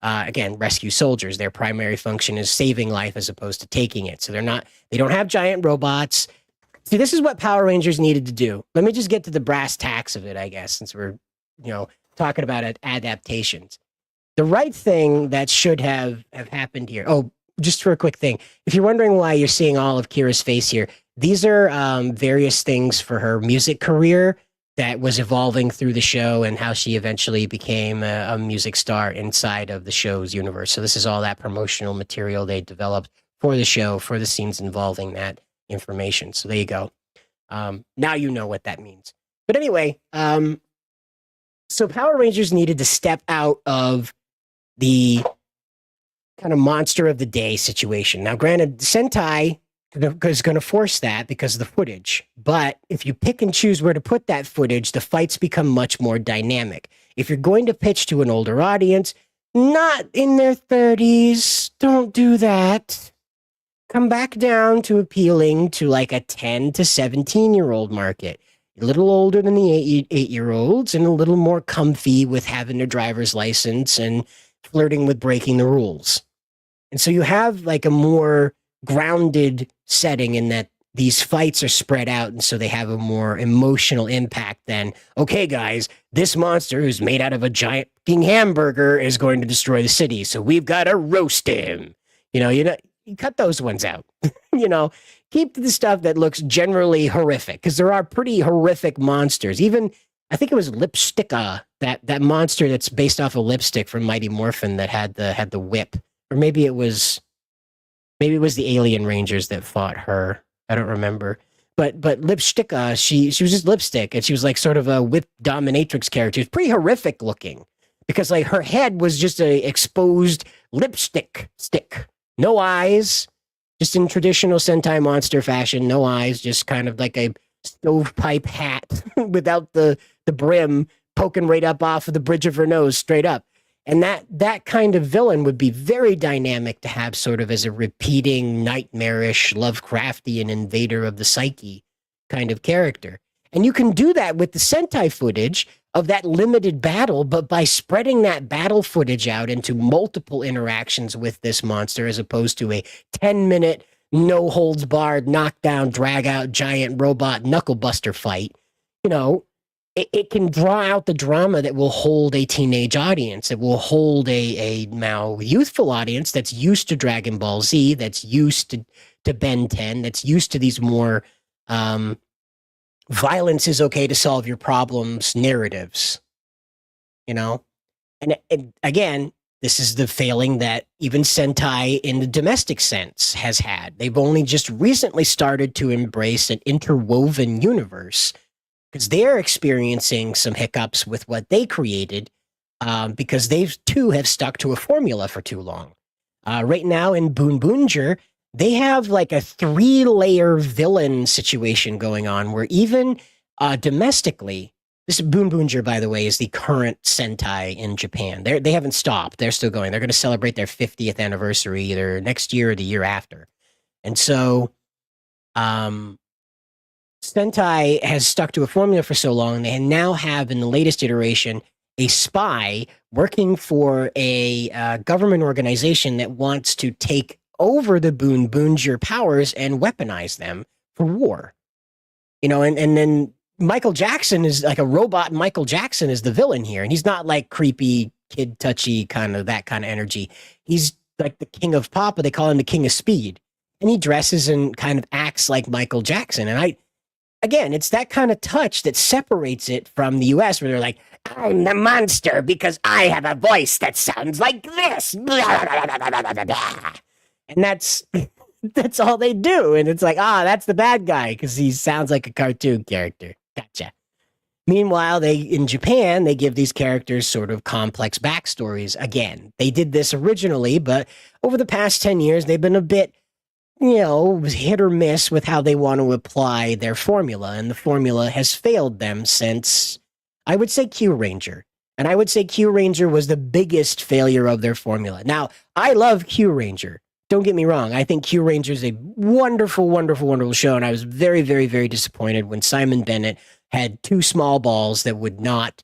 Again, Rescue Soldiers, their primary function is saving life as opposed to taking it. So they don't have giant robots. See, this is what Power Rangers needed to do. Let me just get to the brass tacks of it, I guess, since we're, talking about adaptations. The right thing that should have happened here. Oh, just for a quick thing. If you're wondering why you're seeing all of Kira's face here, these are various things for her music career that was evolving through the show and how she eventually became a music star inside of the show's universe. So this is all that promotional material they developed for the show, for the scenes involving that information. So there you go. Now you know what that means. But anyway, so Power Rangers needed to step out of the kind of monster of the day situation. Now, granted, Sentai is going to force that because of the footage. But if you pick and choose where to put that footage, the fights become much more dynamic. If you're going to pitch to an older audience, not in their 30s, don't do that. Come back down to appealing to like a 10 to 17-year-old market. A little older than the 8-year-olds and a little more comfy with having their driver's license and flirting with breaking the rules. And so you have like a more grounded setting in that these fights are spread out, and so they have a more emotional impact than, okay, guys, this monster who's made out of a giant fucking hamburger is going to destroy the city, so we've got to roast him. You cut those ones out. Keep the stuff that looks generally horrific, because there are pretty horrific monsters. Even, I think it was Lipsticka, that monster that's based off of Lipstick from Mighty Morphin that had the whip. Or maybe it was Maybe it was the Alien Rangers that fought her. I don't remember. But Lipstick, she was just Lipstick, and she was like sort of a whip dominatrix character. It's pretty horrific looking because like her head was just a exposed lipstick stick, no eyes, just in traditional Sentai monster fashion, no eyes, just kind of like a stovepipe hat without the brim poking right up off of the bridge of her nose, straight up. And that kind of villain would be very dynamic to have sort of as a repeating, nightmarish, Lovecraftian invader of the psyche kind of character. And you can do that with the Sentai footage of that limited battle, but by spreading that battle footage out into multiple interactions with this monster, as opposed to a 10-minute, no-holds-barred, knockdown, drag-out, giant robot knucklebuster fight, you know, it can draw out the drama that will hold a teenage audience. It will hold a now youthful audience that's used to Dragon Ball Z, that's used to Ben 10, that's used to these more violence is okay to solve your problems narratives, you know? And again, this is the failing that even Sentai in the domestic sense has had. They've only just recently started to embrace an interwoven universe because they're experiencing some hiccups with what they created because they too have stuck to a formula for too long. Right now in Boon Boonjer, they have like a 3-layer villain situation going on where even domestically, this Boon Boonjer, by the way, is the current Sentai in Japan. They haven't stopped. They're still going. They're going to celebrate their 50th anniversary either next year or the year after. And so Sentai has stuck to a formula for so long. They now have, in the latest iteration, a spy working for a government organization that wants to take over the Boon Boonjer powers and weaponize them for war. You know, and then Michael Jackson is like a robot. Michael Jackson is the villain here. And he's not like creepy, kid touchy, kind of that kind of energy. He's like the king of pop, but they call him the king of speed. And he dresses and kind of acts like Michael Jackson. And again, it's that kind of touch that separates it from the US where they're like, I'm the monster because I have a voice that sounds like this. And that's all they do. And it's like, that's the bad guy because he sounds like a cartoon character. Gotcha. Meanwhile, in Japan, they give these characters sort of complex backstories. Again, they did this originally, but over the past 10 years, they've been a bit, hit or miss with how they want to apply their formula. And the formula has failed them since, I would say, Q Ranger. And I would say Q Ranger was the biggest failure of their formula. Now, I love Q Ranger. Don't get me wrong. I think Q Ranger is a wonderful, wonderful, wonderful show. And I was very, very, very disappointed when Simon Bennett had 2 small balls that would not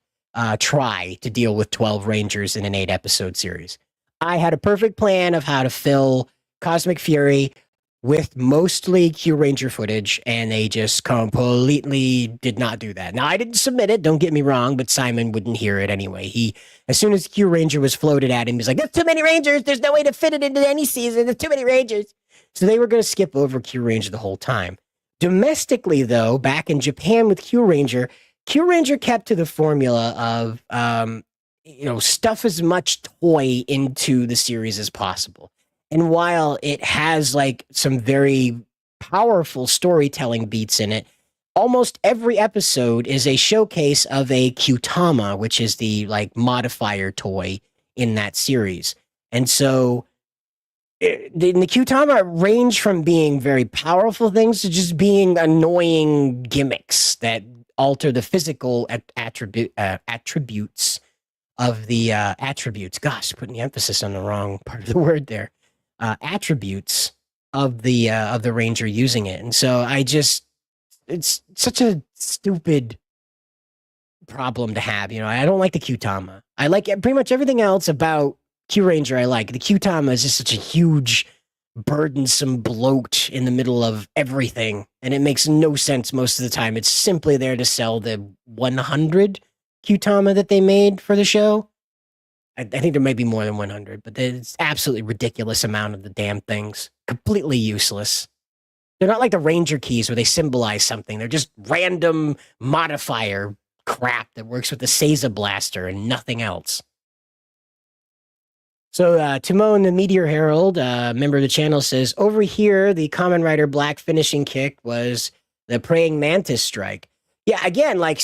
try to deal with 12 Rangers in an 8-episode series. I had a perfect plan of how to fill Cosmic Fury with mostly Q Ranger footage, and they just completely did not do that. Now, I didn't submit it, don't get me wrong, but Simon wouldn't hear it anyway. As soon as Q Ranger was floated at him, he was like, there's too many Rangers, there's no way to fit it into any season, there's too many Rangers. So they were going to skip over Q Ranger the whole time. Domestically, though, back in Japan with Q Ranger kept to the formula of, stuff as much toy into the series as possible. And while it has like some very powerful storytelling beats in it, almost every episode is a showcase of a Qtama, which is the like modifier toy in that series. And so the Qtama range from being very powerful things to just being annoying gimmicks that alter the physical attributes of the attributes. Gosh, putting the emphasis on the wrong part of the word there. Attributes of the Ranger using it. And so it's such a stupid problem to have. I don't like the Qtama. I like pretty much everything else about Q Ranger. I like the Qtama is just such a huge, burdensome bloat in the middle of everything, and it makes no sense most of the time. It's simply there to sell the 100 Qtama that they made for the show. I think there might be more than 100, but it's absolutely ridiculous amount of the damn things. Completely useless. They're not like the Ranger keys where they symbolize something. They're just random modifier crap that works with the Seiza blaster and nothing else. So Timon, the Meteor Herald, member of the channel, says, over here, the Kamen Rider Black finishing kick was the Praying Mantis strike. Yeah, again, like,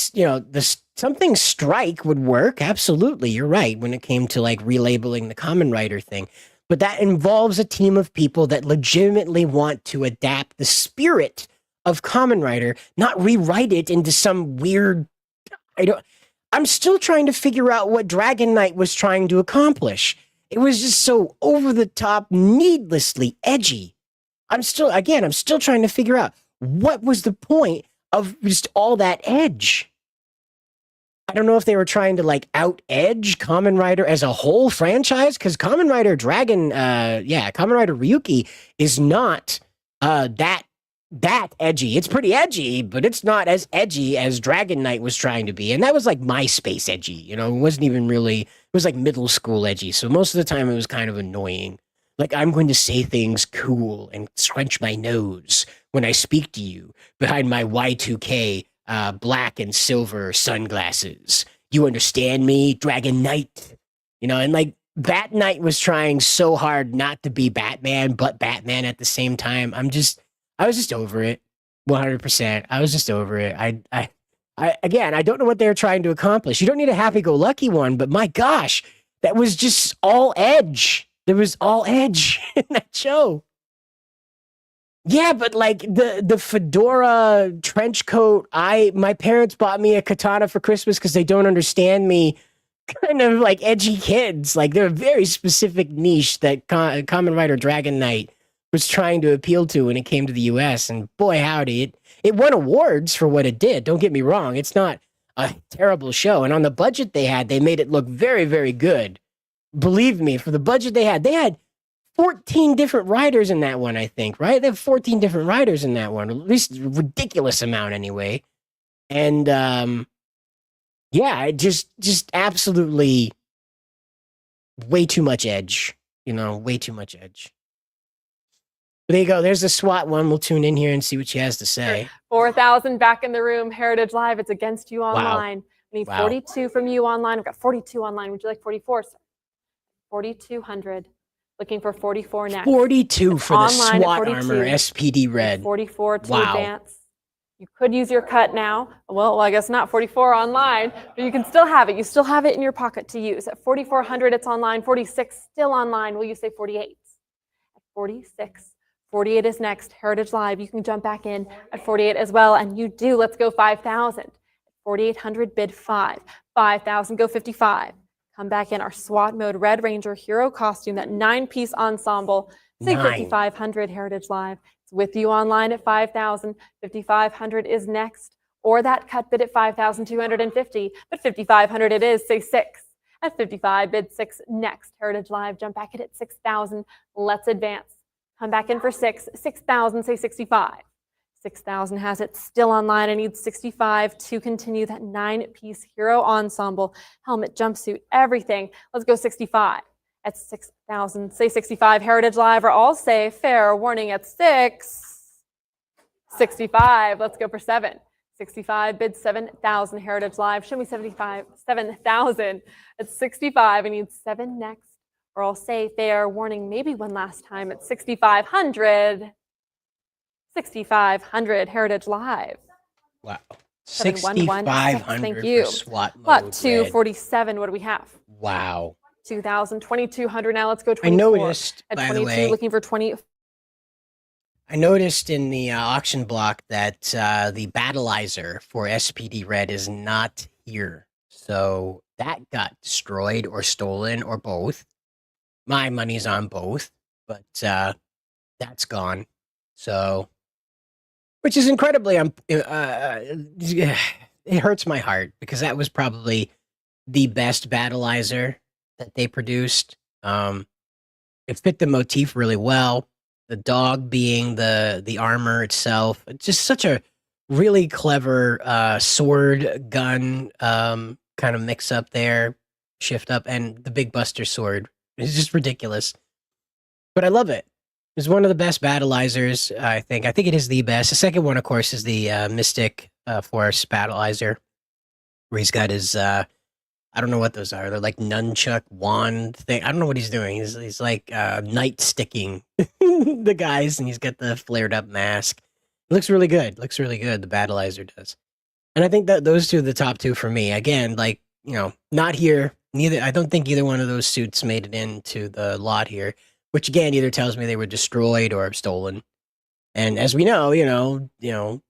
something strike would work. Absolutely, you're right, when it came to, like, relabeling the Kamen Rider thing. But that involves a team of people that legitimately want to adapt the spirit of Kamen Rider, not rewrite it into some weird... I'm still trying to figure out what Dragon Knight was trying to accomplish. It was just so over the top, needlessly edgy. I'm still trying to figure out what was the point of just all that edge. I don't know if they were trying to like out edge Kamen Rider as a whole franchise, because Kamen Rider Kamen Rider Ryuki is not that edgy. It's pretty edgy, but it's not as edgy as Dragon Knight was trying to be. And that was like MySpace edgy, it wasn't even really, it was like middle school edgy. So most of the time it was kind of annoying. Like, I'm going to say things cool and scrunch my nose when I speak to you behind my Y2K black and silver sunglasses. You understand me, Dragon Knight? And like Bat Knight was trying so hard not to be Batman, but Batman at the same time. I was just over it. 100%. I was just over it. I don't know what they're trying to accomplish. You don't need a happy-go-lucky one, but my gosh, that was just all edge. There was all edge in that show. Yeah, but like the fedora trench coat, my parents bought me a katana for Christmas because they don't understand me. Kind of like edgy kids. Like, they're a very specific niche that Kamen Rider Dragon Knight was trying to appeal to when it came to the US. And boy, howdy, it won awards for what it did. Don't get me wrong. It's not a terrible show. And on the budget they had, they made it look very, very good. Believe me, for the budget they had 14 different riders in that one, I think, right? They have 14 different riders in that one, at least a ridiculous amount anyway. And yeah, just absolutely way too much edge, way too much edge. But there you go. There's the SWAT one. We'll tune in here and see what she has to say. 4,000 back in the room. Heritage Live. It's against you online. We need 42 from you online. I've got 42 online. Would you like 44, sir? 4,200. Looking for 44 next. 42 for the SWAT armor, SPD red. 44 to advance. You could use your cut now. Well, I guess not 44 online, but you can still have it. You still have it in your pocket to use. At 4,400, it's online. 46, still online. Will you say 48? At 46. 48 is next. Heritage Live. You can jump back in at 48 as well. And you do. Let's go 5,000. 4,800, bid 5. 5,000, go 55. Come back in our SWAT mode Red Ranger hero costume, that 9-piece ensemble. Say 5,500, Heritage Live. It's with you online at 5,000. 5,500 is next. Or that cut bid at 5,250. But 5,500 it is. Say 6. At 55, bid 6 next. Heritage Live. Jump back in at 6,000. Let's advance. Come back in for 6. 6,000, say 65. 6,000 has it still online. I need 65 to continue that 9-piece hero ensemble, helmet, jumpsuit, everything. Let's go 65 at 6,000. Say 65. Heritage Live are all say fair warning at 6. 65. Let's go for 7. 65 bid 7,000. Heritage Live. Show me 75. 7,000 at 65. I need 7 next. Or I'll say fair warning maybe one last time at 6,500. 6,500 Heritage Live. Wow. 6,500 thank you. For SWAT mode. Lot 247. What do we have? Wow. 2,000, 2,200. Now let's go 24. I noticed, at by 22, the way, looking for 20. I noticed in the auction block that the Battleizer for SPD Red is not here. So that got destroyed or stolen or both. My money's on both, but that's gone. So, which is incredibly, it hurts my heart because that was probably the best Battleizer that they produced. It fit the motif really well. The dog being the armor itself. It's just such a really clever sword gun kind of mix up there, shift up, and the big Buster sword. It's just ridiculous. But I love it. It's one of the best Battleizers, I think. I think it is the best. The second one, of course, is the Mystic Force Battleizer, where he's got his... I I don't know what those are. They're like nunchuck wand thing. I don't know what he's doing. He's like night sticking the guys, and he's got the flared up mask. It looks really good. Looks really good. The Battleizer does. And I think that those two are the top two for me. Again, like, you know, not here. Neither. I don't think either one of those suits made it into the lot here, which again either tells me they were destroyed or stolen. And as we know,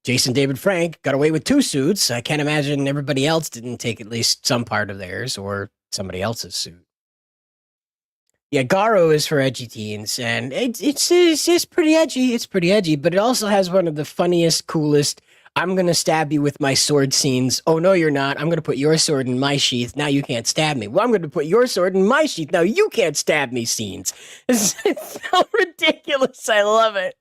Jason David Frank got away with 2 suits. I can't imagine everybody else didn't take at least some part of theirs or somebody else's suit. Yeah, Garo is for edgy teens, and it's pretty edgy. It's pretty edgy, but it also has one of the funniest, coolest, I'm going to stab you with my sword scenes. Oh, no, you're not. I'm going to put your sword in my sheath. Now you can't stab me. Well, I'm going to put your sword in my sheath. Now you can't stab me scenes. It's so ridiculous. I love it.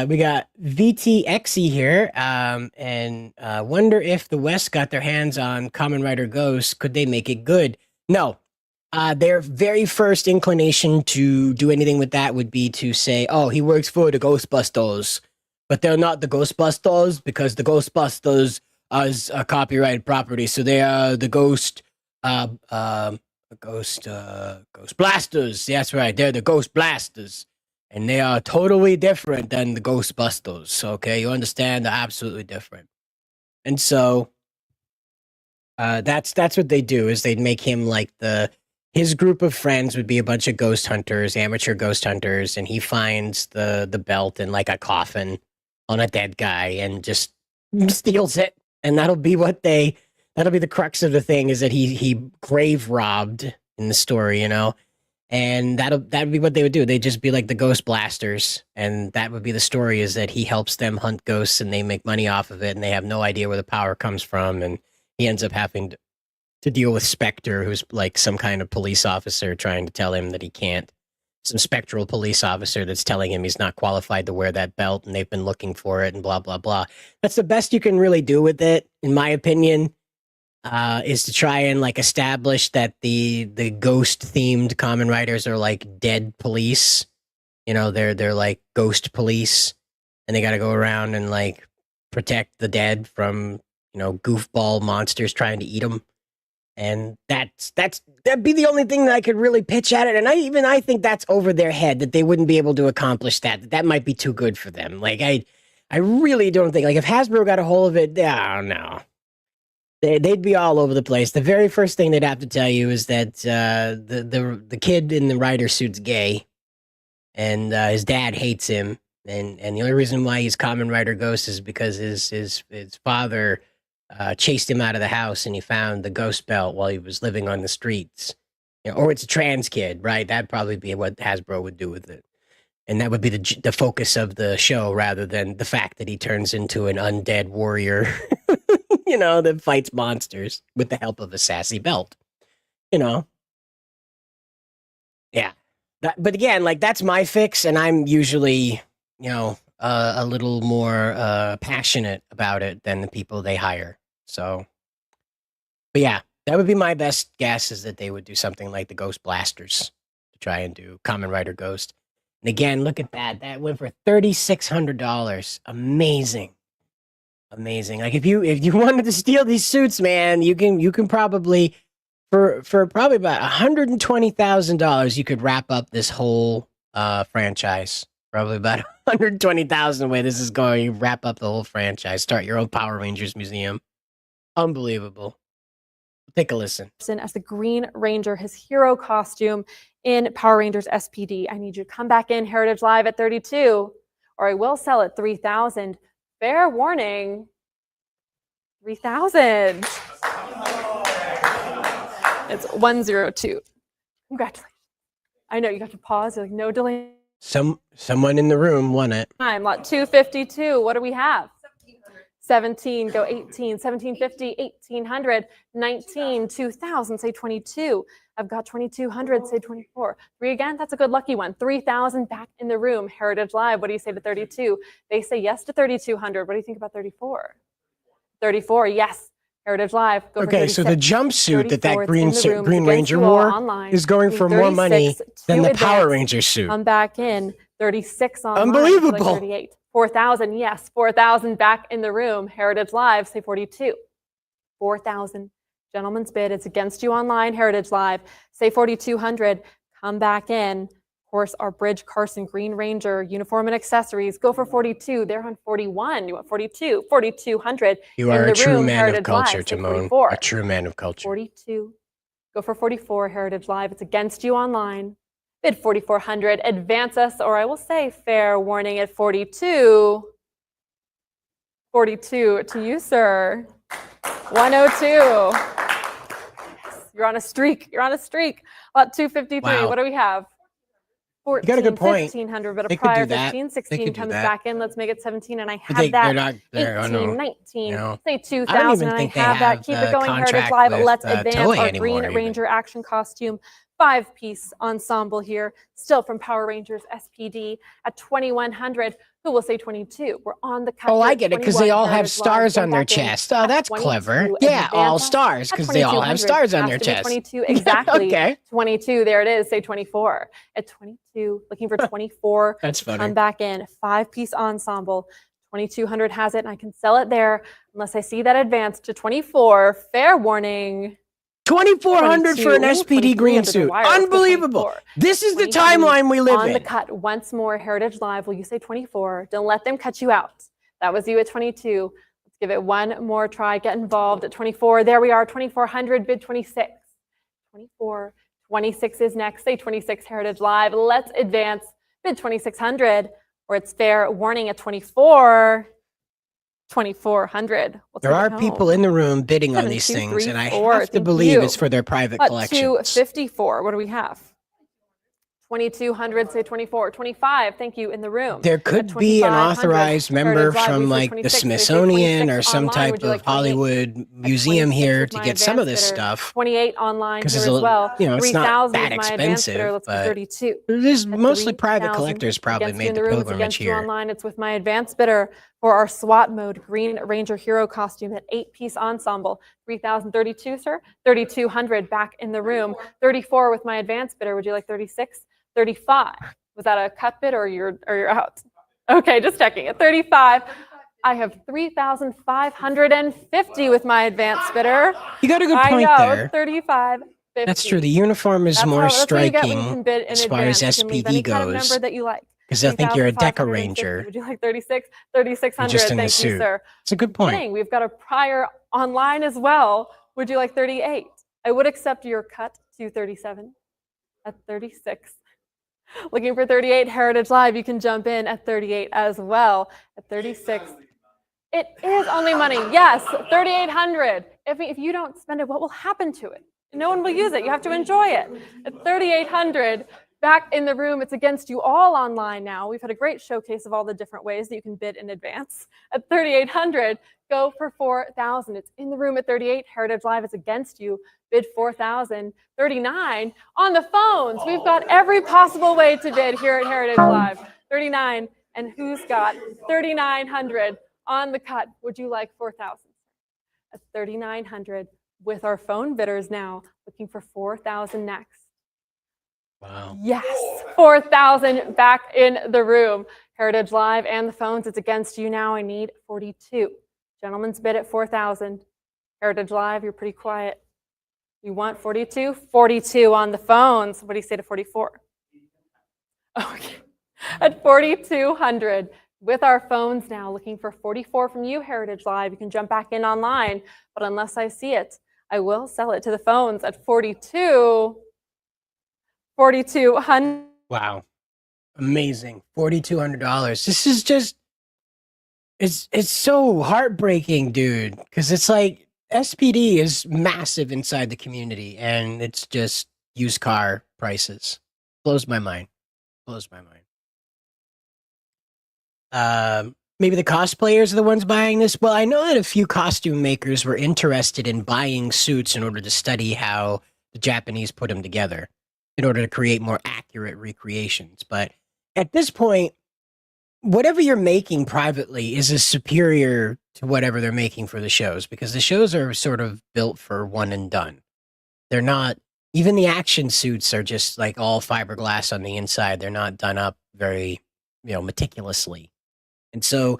We got VTXE here, and wonder if the West got their hands on Kamen Rider Ghost. Could they make it good? No. Their very first inclination to do anything with that would be to say, oh, he works for the Ghostbusters. But they're not the Ghostbusters because the Ghostbusters is a copyrighted property. So they are the Ghost Blasters. That's right. They're the Ghost Blasters. And they are totally different than the Ghostbusters. Okay, you understand? They're absolutely different. And so that's what they do is they'd make him like his group of friends would be a bunch of ghost hunters, amateur ghost hunters, and he finds the belt in like a coffin on a dead guy and just steals it. And that'll be the crux of the thing is that he grave robbed in the story, you know? And that'd be what they would do. They'd just be like the Ghost Blasters. And that would be the story is that he helps them hunt ghosts and they make money off of it and they have no idea where the power comes from. And he ends up having to deal with Spectre, who's like some kind of police officer trying to tell him that he can't. Some spectral police officer that's telling him he's not qualified to wear that belt and they've been looking for it and blah, blah, blah. That's the best you can really do with it, in my opinion, is to try and like establish that the ghost-themed Kamen Riders are like dead police. You know, they're like ghost police and they got to go around and like protect the dead from, you know, goofball monsters trying to eat them. And that'd be the only thing that I could really pitch at it. And I think that's over their head that they wouldn't be able to accomplish that. That might be too good for them. Like I really don't think like if Hasbro got a hold of it, oh no. They'd be all over the place. The very first thing they'd have to tell you is that the kid in the rider suit's gay, and his dad hates him, and the only reason why he's Kamen Rider Ghost is because his father chased him out of the house, and he found the ghost belt while he was living on the streets. You know, or it's a trans kid, right? That'd probably be what Hasbro would do with it, and that would be the focus of the show rather than the fact that he turns into an undead warrior. You know, that fights monsters with the help of a sassy belt. You know? Yeah. But again, like, that's my fix, and I'm usually, you know, a little more passionate about it than the people they hire. So, but yeah, that would be my best guess is that they would do something like the Ghost Blasters to try and do Kamen Rider Ghost. And again, look at that. That went for $3,600. Amazing. Amazing. Like if you wanted to steal these suits, man, you can probably for probably about $120,000 you could wrap up this whole franchise. Probably about $120,000 the way this is going. You wrap up the whole franchise. Start your own Power Rangers museum. Unbelievable. Take a listen. As the Green Ranger, his hero costume in Power Rangers SPD. I need you to come back in Heritage Live at 32, or I will sell it 3,000. Fair warning, 3,000. It's 102. Congratulations. I know you got to pause. You're like, no delay. Someone in the room won it. Time, lot 252. What do we have? 17, go 18, 1750, 1800, 19, 2000, say 22. I've got 2200, say 24. 3 again, that's a good lucky one. 3,000 back in the room. Heritage Live, what do you say to 32? They say yes to 3,200. What do you think about 34? 34, yes. Heritage Live, go okay, so the jumpsuit that Green Ranger wore is going for more money than the Power Ranger suit. I'm back in 36 online. Unbelievable. Like 38. 4,000, yes. 4,000 back in the room. Heritage Live, say 42. 4,000 Gentleman's bid, it's against you online, Heritage Live. Say 4,200, come back in. Of course, our Bridge Carson Green Ranger uniform and accessories go for 42. They're on 41. You want 42, 4,200. You are in the a true room, man Heritage of culture, Live, say Timon. 44. A true man of culture. 42. Go for 44, Heritage Live. It's against you online. Bid 4,400. Advance us, or I will say fair warning at 42. 42 to you, sir. 102. You're on a streak. You're on a streak. About 253. Wow. What do we have? 14, You got a good point. 1,500, but They a could do prior that. 15, They 16 could do comes that. back in. Let's make it 17, and I But have that. they're not there. 18, 19, No. say I 2,000, don't even and I think they have that. Keep it going, Heritage contract Live. with, Let's advance Toei our anymore, Green even. Ranger action costume. 5-piece ensemble here, still from Power Rangers SPD at 2,100. Who will say 22? We're on the cut. Oh, here I at get it, because 21, they all have Heritage Live. stars Go on their back in chest. Oh, at that's 22. clever. Yeah, Advance all us stars, at because they all have 2,200. stars on Has their to be chest. 22, exactly. Okay. 22, there it is. Say 24. At 22, looking for 24. That's funny. Come back in. 5-piece ensemble. 2,200 has it, and I can sell it there unless I see that advance to 24. Fair warning. 2,400 for an 22, SPD green suit. wire. Let's go Unbelievable. 24. This is the 22 timeline we live on in. the cut once more, Heritage Live. Will you say 24? Don't let them cut you out. That was you at 22. Let's give it one more try. Get involved at 24. There we are, 2,400, bid 26. 24. 26 is next. Say 26, Heritage Live. Let's advance. Bid 2,600, or it's fair warning at 24. 2,400. There are people in the room bidding on these things, and I have to believe it's for their private collections. 254. What do we have? 2,200, say 24, 25. Thank you in the room. There could be an authorized member from like the Smithsonian or some type of Hollywood museum here to get some of this stuff. 28 online because here it's as well. it's not that 3,000 is my advanced expensive. bidder. Let's But 32. there's At mostly 3,000 private collectors probably against you made in the room. It's pilgrimage against you here. online. It's with my advanced bidder for our SWAT mode Green Ranger hero costume, that 8-piece ensemble. 3,032, sir. 3,200 back in the room. 34 with my advanced bidder. Would you like 36? 35. Was that a cut bid, or you're out? Okay, just checking. At 35, I have 3,550 with my advancce bidder. You got a good point there. 35. 50. That's true. The uniform is more striking as far as SPD goes. That you like. Because they'll think you're a Deca Ranger. Would you like 36? 3,600. Just in the Thank suit. you, sir. It's a good point. We've got a prior online as well. Would you like 38? I would accept your cut to 37 at 36. Looking for 38, Heritage Live, you can jump in at 38 as well. At 36, it is only money. Yes, 3,800. If you don't spend it, what will happen to it? No one will use it. You have to enjoy it. At 3,800, back in the room, it's against you all online now. We've had a great showcase of all the different ways that you can bid in advance. At 3,800, go for 4,000. It's in the room at 38. Heritage Live is against you. Bid 4,000. 39 on the phones. We've got every possible way to bid here at Heritage Live. 39, and who's got 3,900 on the cut? Would you like 4,000? At 3,900 with our phone bidders now, looking for 4,000 next. Wow. Yes, 4,000 back in the room. Heritage Live and the phones, it's against you now. I need 42. Gentleman's bid at 4,000. Heritage Live, you're pretty quiet. You want 42? 42 on the phones. What do you say to 44? Okay. At 4,200 with our phones now, looking for 44 from you, Heritage Live. You can jump back in online, but unless I see it, I will sell it to the phones at 42. 4,200. Wow. Amazing. $4,200. This is just, it's so heartbreaking, dude. Because it's like, SPD is massive inside the community, and it's just used car prices. Blows my mind. Blows my mind. Maybe the cosplayers are the ones buying this. Well, I know that a few costume makers were interested in buying suits in order to study how the Japanese put them together in order to create more accurate recreations. But at this point, whatever you're making privately is as superior to whatever they're making for the shows, because the shows are sort of built for one and done. They're not, even the action suits are just like all fiberglass on the inside. They're not done up very, meticulously. And so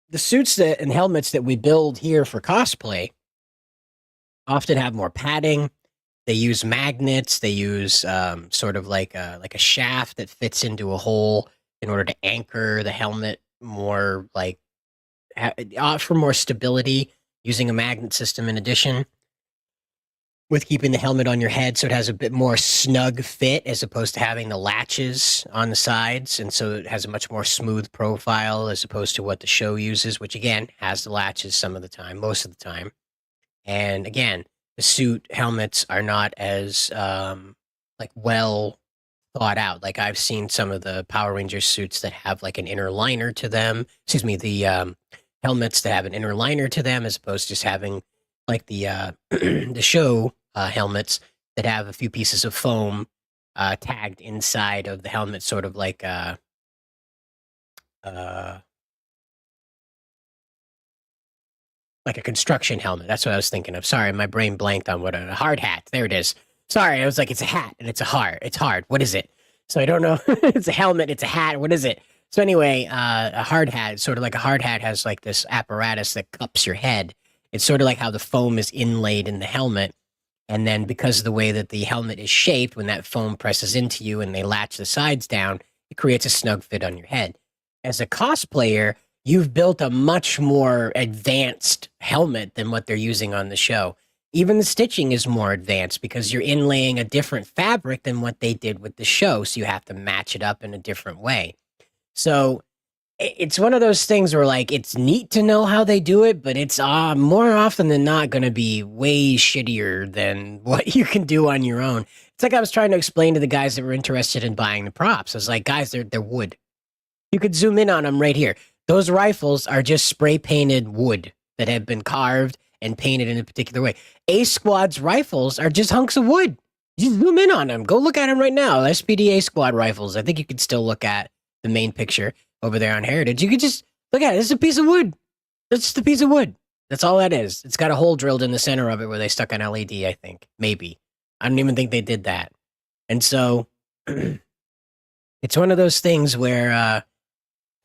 the suits and helmets that we build here for cosplay often have more padding. They use magnets. They use sort of like a shaft that fits into a hole in order to anchor the helmet more, like for more stability, using a magnet system in addition, with keeping the helmet on your head so it has a bit more snug fit as opposed to having the latches on the sides. And so it has a much more smooth profile as opposed to what the show uses, which again has the latches some of the time, most of the time. And again, the suit helmets are not as like well thought out. Like I've seen some of the Power Rangers suits that have like an inner liner to them. Excuse me, the helmets that have an inner liner to them, as opposed to just having like the the show helmets that have a few pieces of foam tagged inside of the helmet, sort of like a construction helmet. That's what I was thinking of. Sorry, my brain blanked on what a hard hat. There it is. Sorry, I was like, it's a hat and it's hard. What is it? So I don't know. It's a helmet. It's a hat. What is it? So anyway, a hard hat, sort of like a hard hat, has like this apparatus that cups your head. It's sort of like how the foam is inlaid in the helmet. And then because of the way that the helmet is shaped, when that foam presses into you and they latch the sides down, it creates a snug fit on your head. As a cosplayer, you've built a much more advanced helmet than what they're using on the show. Even the stitching is more advanced because you're inlaying a different fabric than what they did with the show. So you have to match it up in a different way. So it's one of those things where, like, it's neat to know how they do it, but it's more often than not going to be way shittier than what you can do on your own. It's like I was trying to explain to the guys that were interested in buying the props. I was like, guys, they're wood. You could zoom in on them right here. Those rifles are just spray painted wood that have been carved and painted in a particular way. Ace Squad's rifles are just hunks of wood. You zoom in on them. Go look at them right now. SPD Ace Squad rifles. I think you could still look at the main picture over there on Heritage. You could just look at it. It's a piece of wood. It's just a piece of wood. That's all that is. It's got a hole drilled in the center of it where they stuck an LED, I think. Maybe. I don't even think they did that. And so it's one of those things where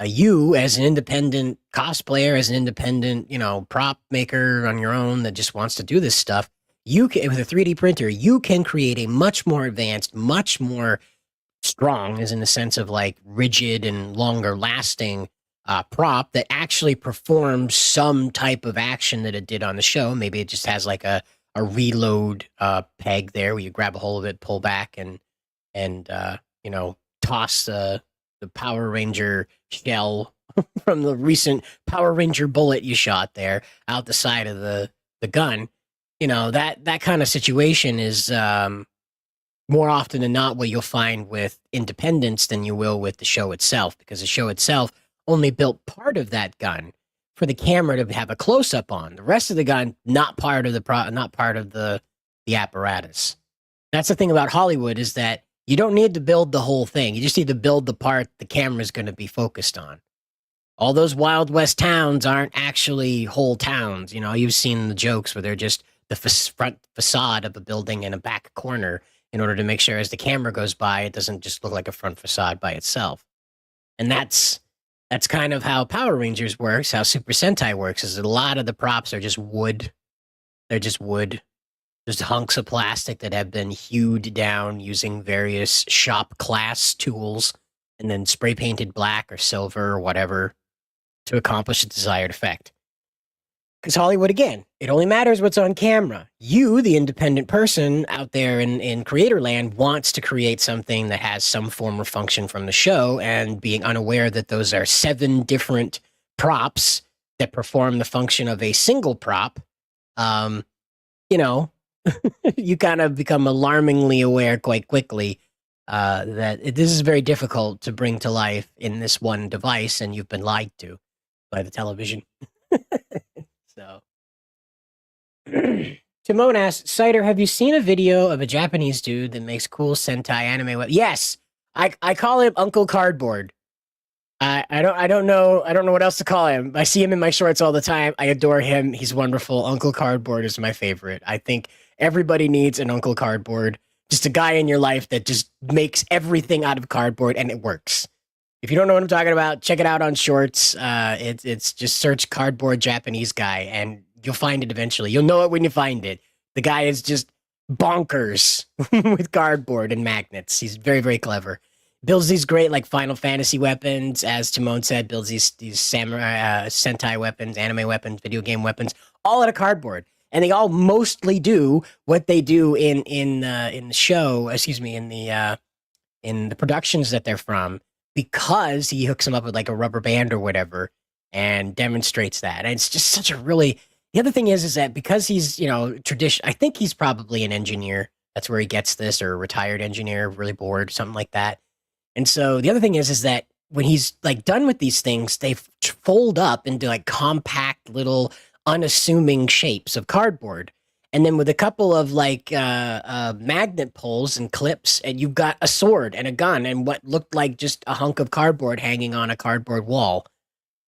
you, as an independent cosplayer, as an independent, prop maker on your own that just wants to do this stuff, you can, with a 3D printer, you can create a much more advanced, much more strong, as in the sense of like rigid and longer lasting prop that actually performs some type of action that it did on the show. Maybe it just has like a reload peg there where you grab a hold of it, pull back, and toss the Power Ranger shell from the recent Power Ranger bullet you shot there out the side of the gun. That kind of situation is more often than not what you'll find with independents than you will with the show itself, because the show itself only built part of that gun for the camera to have a close-up on. The rest of the gun, not part of the apparatus. That's the thing about Hollywood, is that you don't need to build the whole thing. You just need to build the part the camera's going to be focused on. All those Wild West towns aren't actually whole towns. You've seen the jokes where they're just the front facade of a building and a back corner, in order to make sure as the camera goes by, it doesn't just look like a front facade by itself. And that's kind of how Power Rangers works, how Super Sentai works, is that a lot of the props are just wood. They're just wood. Just hunks of plastic that have been hewed down using various shop class tools and then spray painted black or silver or whatever to accomplish the desired effect. Because Hollywood, again, it only matters what's on camera. You, the independent person out there in creator land, wants to create something that has some form or function from the show, and being unaware that those are 7 different props that perform the function of a single prop, you kind of become alarmingly aware quite quickly that this is very difficult to bring to life in this one device, and you've been lied to by the television. So, Timon asks, Cider, have you seen a video of a Japanese dude that makes cool Sentai anime Yes, I call him Uncle Cardboard. I don't know what else to call him. I see him in my shorts all the time. I adore him. He's wonderful. Uncle Cardboard is my favorite. I think everybody needs an Uncle Cardboard. Just a guy in your life that just makes everything out of cardboard, and it works. If you don't know what I'm talking about, check it out on Shorts. It's just search Cardboard Japanese guy, and you'll find it eventually. You'll know it when you find it. The guy is just bonkers with cardboard and magnets. He's very, very clever. Builds these great like Final Fantasy weapons, as Timon said. Builds these samurai Sentai weapons, anime weapons, video game weapons, all out of cardboard, and they all mostly do what they do in the show. Excuse me, in the productions that they're from, because he hooks them up with like a rubber band or whatever and demonstrates that. And it's just such a really. The other thing is that because he's tradition. I think he's probably an engineer. That's where he gets this, or a retired engineer, really bored, something like that. And so the other thing is that when he's like done with these things, they fold up into like compact little unassuming shapes of cardboard. And then with a couple of like magnet poles and clips, and you've got a sword and a gun and what looked like just a hunk of cardboard hanging on a cardboard wall.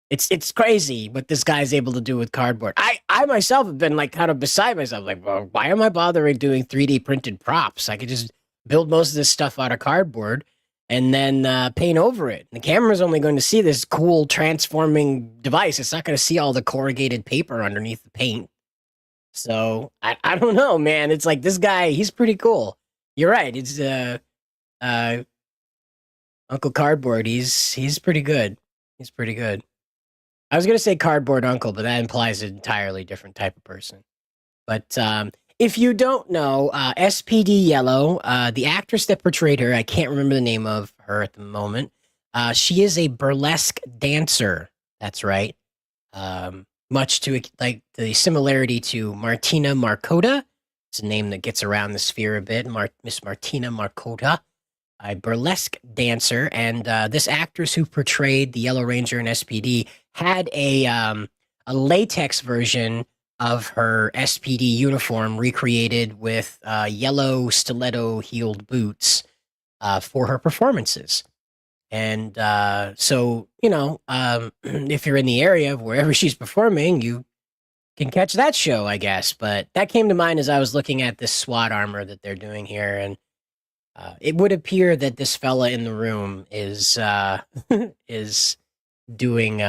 It's crazy what this guy's able to do with cardboard. I myself have been like kind of beside myself, like, well, why am I bothering doing 3D printed props? I could just build most of this stuff out of cardboard and then paint over it. The camera's only going to see this cool transforming device. It's not going to see all the corrugated paper underneath the paint. So I don't know, man. It's like this guy, he's pretty cool. You're right. It's Uncle Cardboard. He's pretty good. He's pretty good. I was going to say Cardboard Uncle, but that implies an entirely different type of person. But if you don't know, SPD Yellow, the actress that portrayed her, I can't remember the name of her at the moment. She is a burlesque dancer. That's right. Much to like the similarity to Martina Markota. It's a name that gets around the sphere a bit. Miss Martina Markota, a burlesque dancer. And this actress who portrayed the Yellow Ranger in SPD had a latex version of her SPD uniform recreated with yellow stiletto-heeled boots for her performances. And so, if you're in the area of wherever she's performing, you can catch that show, I guess. But that came to mind as I was looking at this SWAT armor that they're doing here. And it would appear that this fella in the room is doing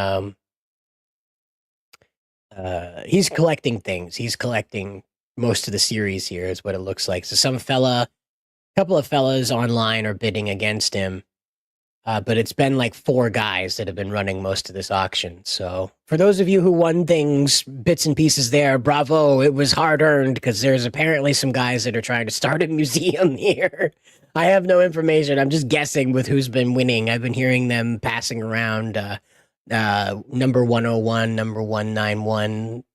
he's collecting things. He's collecting most of the series here is what it looks like. So a couple of fellas online are bidding against him. But it's been like 4 guys that have been running most of this auction. So for those of you who won things, bits and pieces there, bravo. It was hard earned because there's apparently some guys that are trying to start a museum here. I have no information. I'm just guessing with who's been winning. I've been hearing them passing around number 101, number 191,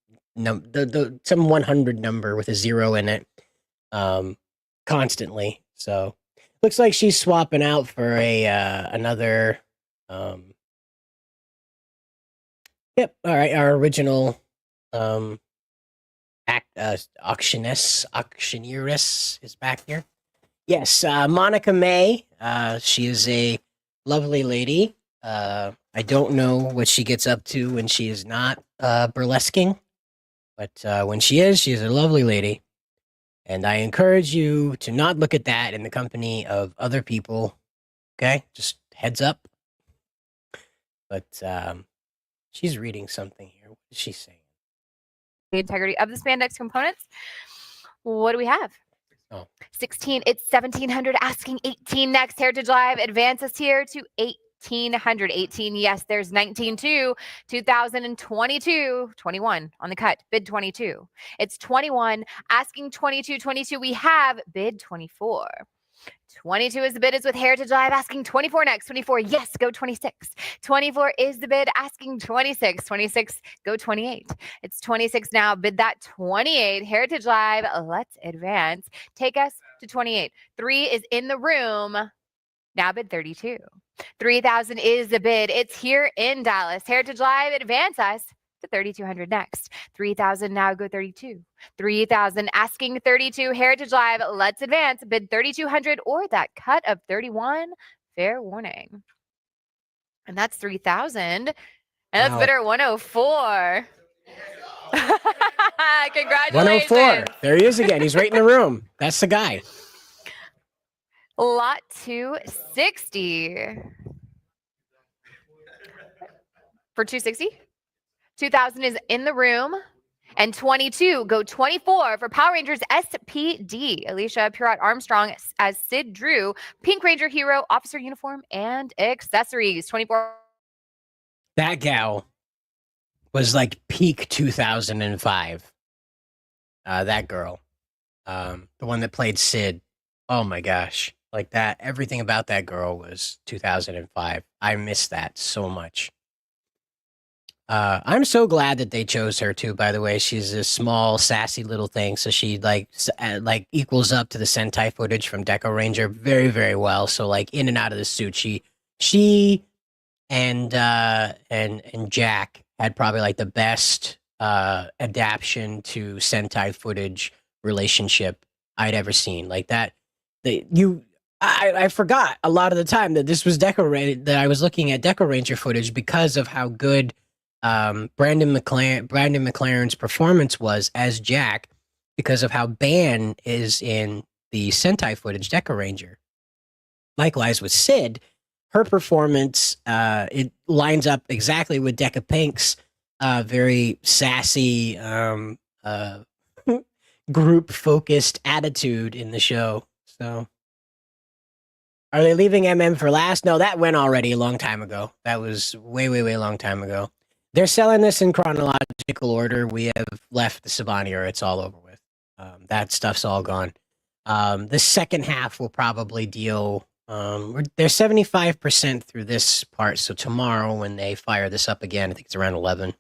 some 100 number with a 0 in it constantly. So looks like she's swapping out for another. Yep. All right. Our original auctioneeress is back here. Yes, Monica May. She is a lovely lady. I don't know what she gets up to when she is not burlesquing, but when she is, she's a lovely lady. And I encourage you to not look at that in the company of other people. Okay? Just heads up. But she's reading something here. What is she saying? The integrity of the spandex components. What do we have? 16. It's 1700 asking 18 next. Heritage Live advances here to 1800. 18. Yes, there's 19 too. 2022. 21 on the cut. Bid 22. It's 21 asking 22. 22. We have bid 24. 22 is the bid, is with Heritage Live asking 24 next. 24, yes, go 26. 24 is the bid, asking 26. 26, go 28. It's 26 now, bid that 28. Heritage Live, let's advance. Take us to 28. 3 is in the room. Now bid 32. 3,000 is the bid. It's here in Dallas. Heritage Live, advance us to 3,200 next. 3,000 now, go 32. 3,000 asking 32. Heritage Live, let's advance. Bid 3,200 or that cut of 31. Fair warning. And that's 3,000. And that's bidder 104. Congratulations. 104. There he is again. He's right in the room. That's the guy. Lot 260. For 260. 2,000 is in the room. And 22, go 24 for Power Rangers SPD. Alicia Purott Armstrong as Sid Drew, Pink Ranger Hero, officer uniform, and accessories. 24. That gal was like peak 2005. That girl, the one that played Sid. Oh my gosh, like that. Everything about that girl was 2005. I miss that so much. I'm so glad that they chose her too. By the way, she's a small, sassy little thing, so she like equals up to the Sentai footage from Deco Ranger very, very well. So like in and out of the suit, she and Jack had probably like the best adaptation to Sentai footage relationship I'd ever seen. Like that, I forgot a lot of the time that this was that I was looking at Deco Ranger footage because of how good Brandon McLaren's performance was as Jack, because of how Ban is in the Sentai footage Deco Ranger. Likewise with Sid, her performance it lines up exactly with Deca Pink's very sassy group focused attitude in the show. So are they leaving MM for last? No, that went already a long time ago. That was way a long time ago. They're selling this in chronological order. We have left the Saban era. It's all over with. That stuff's all gone. The second half will probably deal. They're 75% through this part. So tomorrow, when they fire this up again, I think it's around 11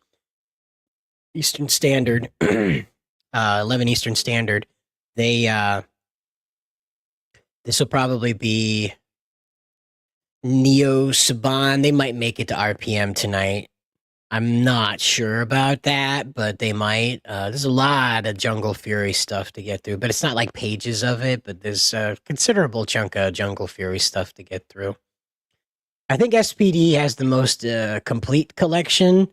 Eastern Standard. 11 Eastern Standard. This will probably be Neo Saban. They might make it to RPM tonight. I'm not sure about that, but they might. There's a lot of Jungle Fury stuff to get through, but it's not like pages of it, but there's a considerable chunk of Jungle Fury stuff to get through. I think SPD has the most complete collection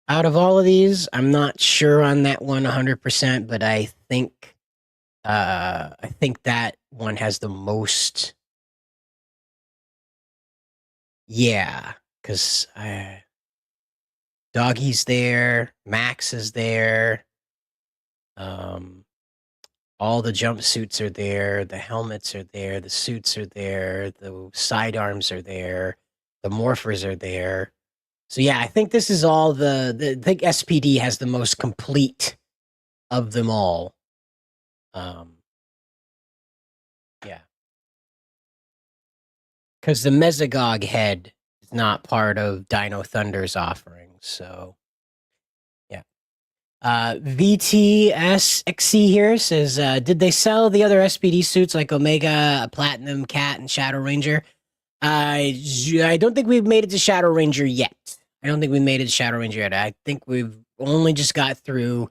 out of all of these. I'm not sure on that one 100%, but I think that one has the most. Yeah, because Doggy's there, Max is there, all the jumpsuits are there, the helmets are there, the suits are there, the sidearms are there, the morphers are there. So yeah, I think this is all I think SPD has the most complete of them all. Yeah. Because the Mesogog head is not part of Dino Thunder's offering. So, yeah. VTSXC here says, did they sell the other SPD suits like Omega, Platinum, Cat, and Shadow Ranger? I don't think we've made it to Shadow Ranger yet. I think we've only just got through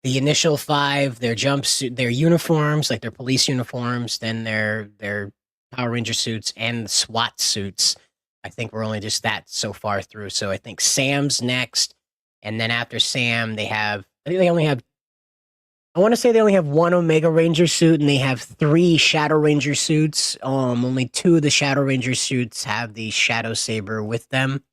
the initial 5, their jumpsuit, their uniforms, like their police uniforms, then their Power Ranger suits, and the SWAT suits. I think we're only just that so far through. So I think Sam's next. And then after Sam, I want to say they only have 1 Omega Ranger suit, and they have 3 Shadow Ranger suits. Only 2 of the Shadow Ranger suits have the Shadow Saber with them.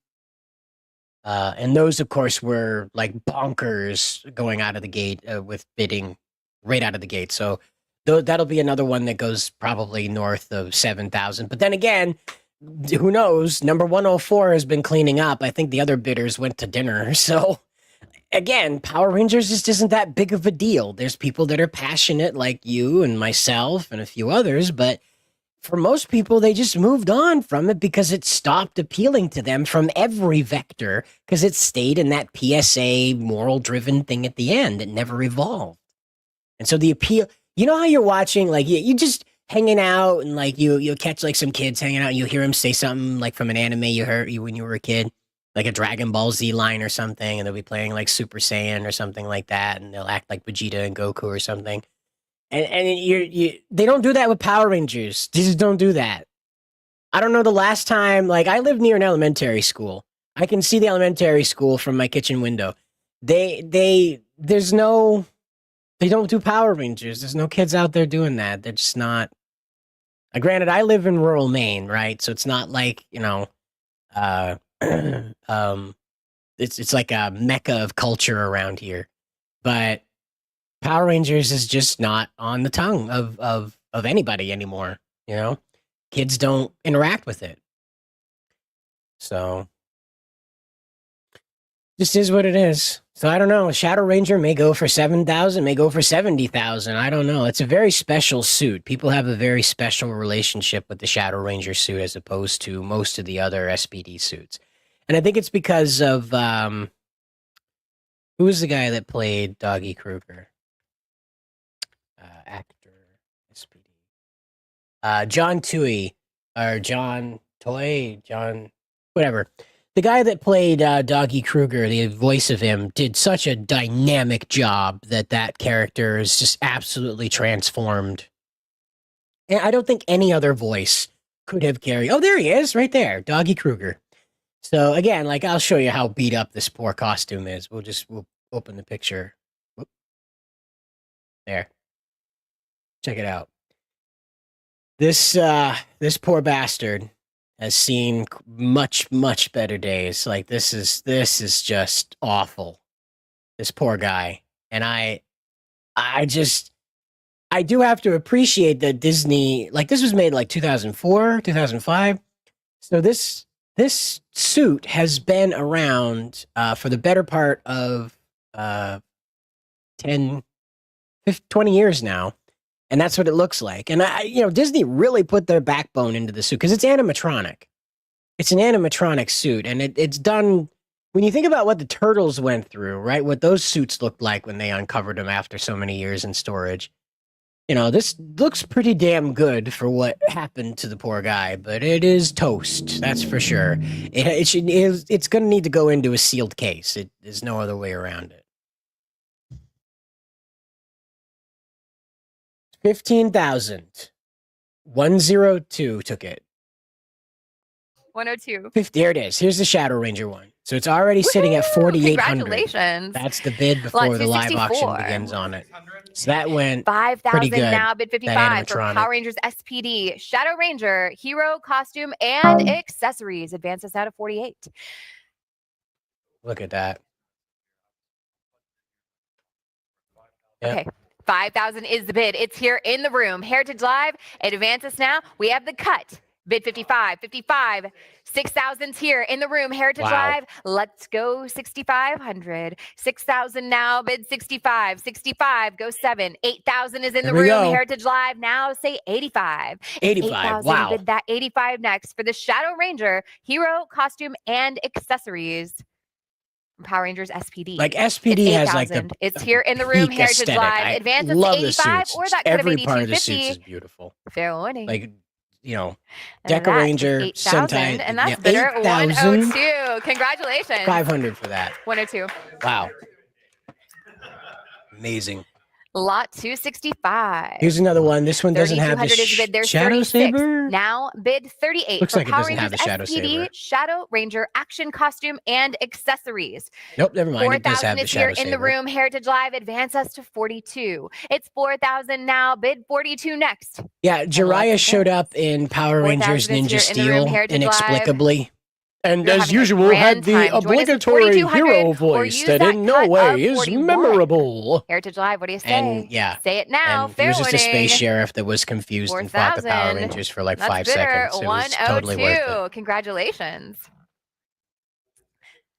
And those, of course, were like bonkers going out of the gate with bidding right out of the gate. So that'll be another one that goes probably north of 7,000. But then again, who knows? Number 104 has been cleaning up. I think the other bidders went to dinner. So again, Power Rangers just isn't that big of a deal. There's people that are passionate like you and myself and a few others, but for most people, they just moved on from it because it stopped appealing to them from every vector because it stayed in that PSA moral-driven thing at the end. It never evolved. And so the appeal, you know how you're watching, like you just hanging out and like you'll catch like some kids hanging out and you'll hear them say something like from an anime you heard when you were a kid, like a Dragon Ball Z line or something, and they'll be playing like Super Saiyan or something like that, and they'll act like Vegeta and Goku or something. And they don't do that with Power Rangers. They just don't do that. I don't know the last time, like I live near an elementary school. I can see the elementary school from my kitchen window. They don't do Power Rangers. There's no kids out there doing that. They're just not. Granted, I live in rural Maine, right? So it's not like, it's like a mecca of culture around here. but Power Rangers is just not on the tongue of anybody anymore. You know, kids don't interact with it, so this is what it is. So I don't know. Shadow Ranger may go for 7,000, may go for 70,000. I don't know. It's a very special suit. People have a very special relationship with the Shadow Ranger suit as opposed to most of the other SPD suits. And I think it's because of who was the guy that played Doggy Kruger? Actor SPD. John Tui or John Toy, John whatever. The guy that played Doggy Kruger, the voice of him, did such a dynamic job that character is just absolutely transformed. And I don't think any other voice could have carried. Oh, there he is, right there, Doggy Kruger. So again, like I'll show you how beat up this poor costume is. We'll open the picture. Whoop. There. Check it out. This poor bastard has seen much better days. Like this is just awful. This poor guy. And I do have to appreciate that Disney, like this was made like 2004, 2005. So this suit has been around for the better part of 10, 20 years now. And that's what it looks like. And Disney really put their backbone into the suit because it's animatronic. It's an animatronic suit. And it's done, when you think about what the Turtles went through, right? What those suits looked like when they uncovered them after so many years in storage. This looks pretty damn good for what happened to the poor guy, but it is toast. That's for sure. It's going to need to go into a sealed case. There's no other way around it. 15,000. 102 took it. 102. There it is. Here's the Shadow Ranger one. So it's already sitting at 4,800. Congratulations. That's the bid before the live auction begins on it. So that went 5,000 now, bid 55 for Power Rangers SPD, Shadow Ranger, hero, costume, and accessories. Advances out of 48. Look at that. Yep. Okay. 5,000 is the bid. It's here in the room. Heritage Live, advances now. We have the cut. Bid 55, 55, 6,000's here in the room. Heritage Live, let's go 6,500. 6,000 now, bid 65, 65, go 7. 8,000 is in the room. Go. Heritage Live, now say 85. 85, wow. Bid that 85 next for the Shadow Ranger, hero, costume, and accessories. Power Rangers SPD. Like SPD has like the it's here in the room. Heritage aesthetic. Live, advances to 85, or that could have been every part of the suits is beautiful. Fair warning. Like Deca Ranger, Sentai, and that's bidder 102. Congratulations. 500 for that. 102. Wow. Amazing. Lot 265. Here's another one. This one doesn't have the Shadow 36. Saber. Now bid 38 Looks for like it Power doesn't have Rangers the Shadow SPD, Saber. Shadow Ranger action costume and accessories. Nope, never mind. It does 4,000 have the is here Shadow in the Saber. room. Heritage Live, advance us to 42. It's 4,000 now. Bid 42 next. Yeah, Jiraiya showed up in Power Rangers 4,000 is Ninja here in the room. Steel Heritage inexplicably. And You're as having a usual, grand had the time. Join us at obligatory 4,200 hero or voice use that that in no cut way of is 41. memorable. Heritage Live, what do you say? And yeah. Say it now. And he Fair was just a warning. space sheriff that was confused and fought the Power 4,000. Rangers for like That's 5 bidder seconds. It was totally worth it. 102. Congratulations.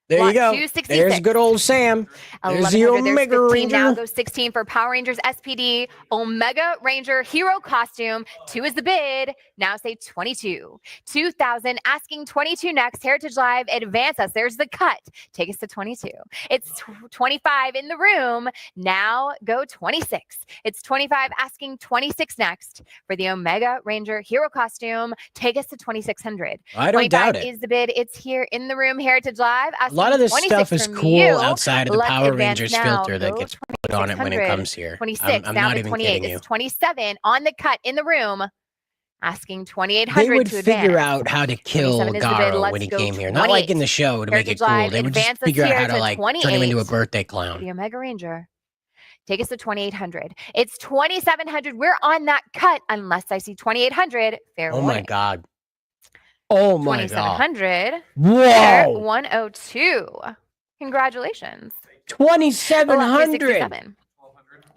There Lot you go. 266. There's good old Sam. There's the 1,100, there's Omega 15 now, Ranger. goes 16 for Power Rangers SPD, Omega Ranger hero costume. 2 is the bid. Now say 22. 2,000, asking 22 next. Heritage Live, advance us. There's the cut. Take us to 22. It's 25 in the room. Now go 26. It's 25, asking 26 next for the Omega Ranger hero costume. Take us to 2,600. I don't doubt it. 25 is the bid. It's here in the room. Heritage Live. A lot of this stuff is cool outside of the Let's Power advance Rangers now. filter that Go gets put on it when it comes here. 26, I'm now not to even 28. kidding you. It's 27 on the cut in the room. Asking They 2,800 would to figure advance. out how to kill 27 is the bid. Garo Let's when he go came here. Not like in the show to make it Heritage cool. Live They would just advances figure out here how to to like turn him into a 28. birthday clown. The Omega Ranger. Take us to 2,800. It's 2,700. We're on that cut unless I see 2,800. Fair Oh my warning. god. Oh my god. 2,700. Whoa. 102. Congratulations. $2,700. 367.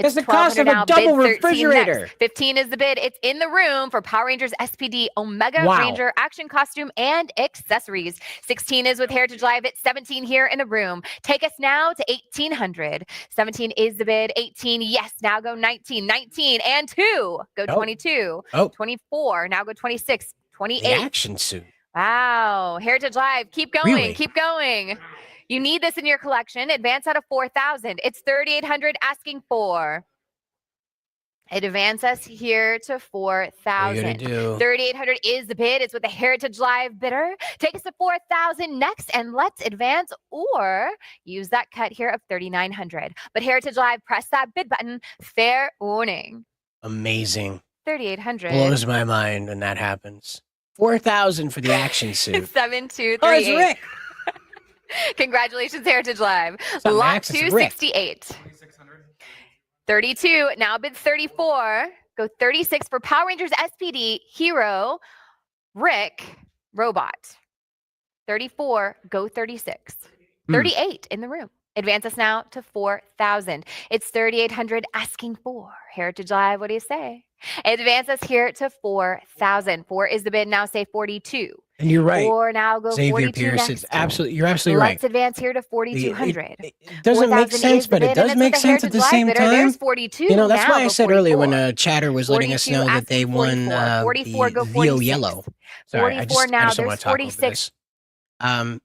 It's the cost of a now, double bid 13 refrigerator. next. 15 is the bid. It's in the room for Power Rangers SPD Omega Ranger action costume and accessories. 16 is with Heritage Live. It's 17 here in the room. Take us now to 1,800. 17 is the bid. 18, yes. Now go 19. 19 and 2. Go 22. 24. Now go 26. 28. The action suit. Wow. Heritage Live. Keep going. Really? Keep going. You need this in your collection. Advance out of 4,000. It's 3,800 asking for. Advance us here to 4,000. 3,800 is the bid. It's with the Heritage Live bidder. Take us to 4,000 next, and let's advance or use that cut here of 3,900. But Heritage Live, press that bid button. Fair warning. Amazing. 3,800. Blows my mind when that happens. 4,000 for the action suit. 7,238. Oh, it's Rick. Congratulations, Heritage Live. Lot 268. 32. Now bid 34. Go 36 for Power Rangers SPD Hero Rick Robot. 34. Go 36. 38 in the room. Advance us now to 4,000. It's 3,800 asking for. Heritage Live, what do you say? Advance us here to 4,000. 4 is the bid. Now say 42. And you're right. Or now go Xavier 42 Pierce next. is you're absolutely right. Let's advance here to 4,200. It doesn't make 4,000 sense, is but the it bid, does and make it's with sense the at the Heritage same Live bidder. time. There's 42. You know, that's now why I go said earlier when 44. chatter was letting us 42 know that they asking won 44. 44 go the 46. VO Yellow. Sorry, 44 now. I just don't There's want to talk over 46. this.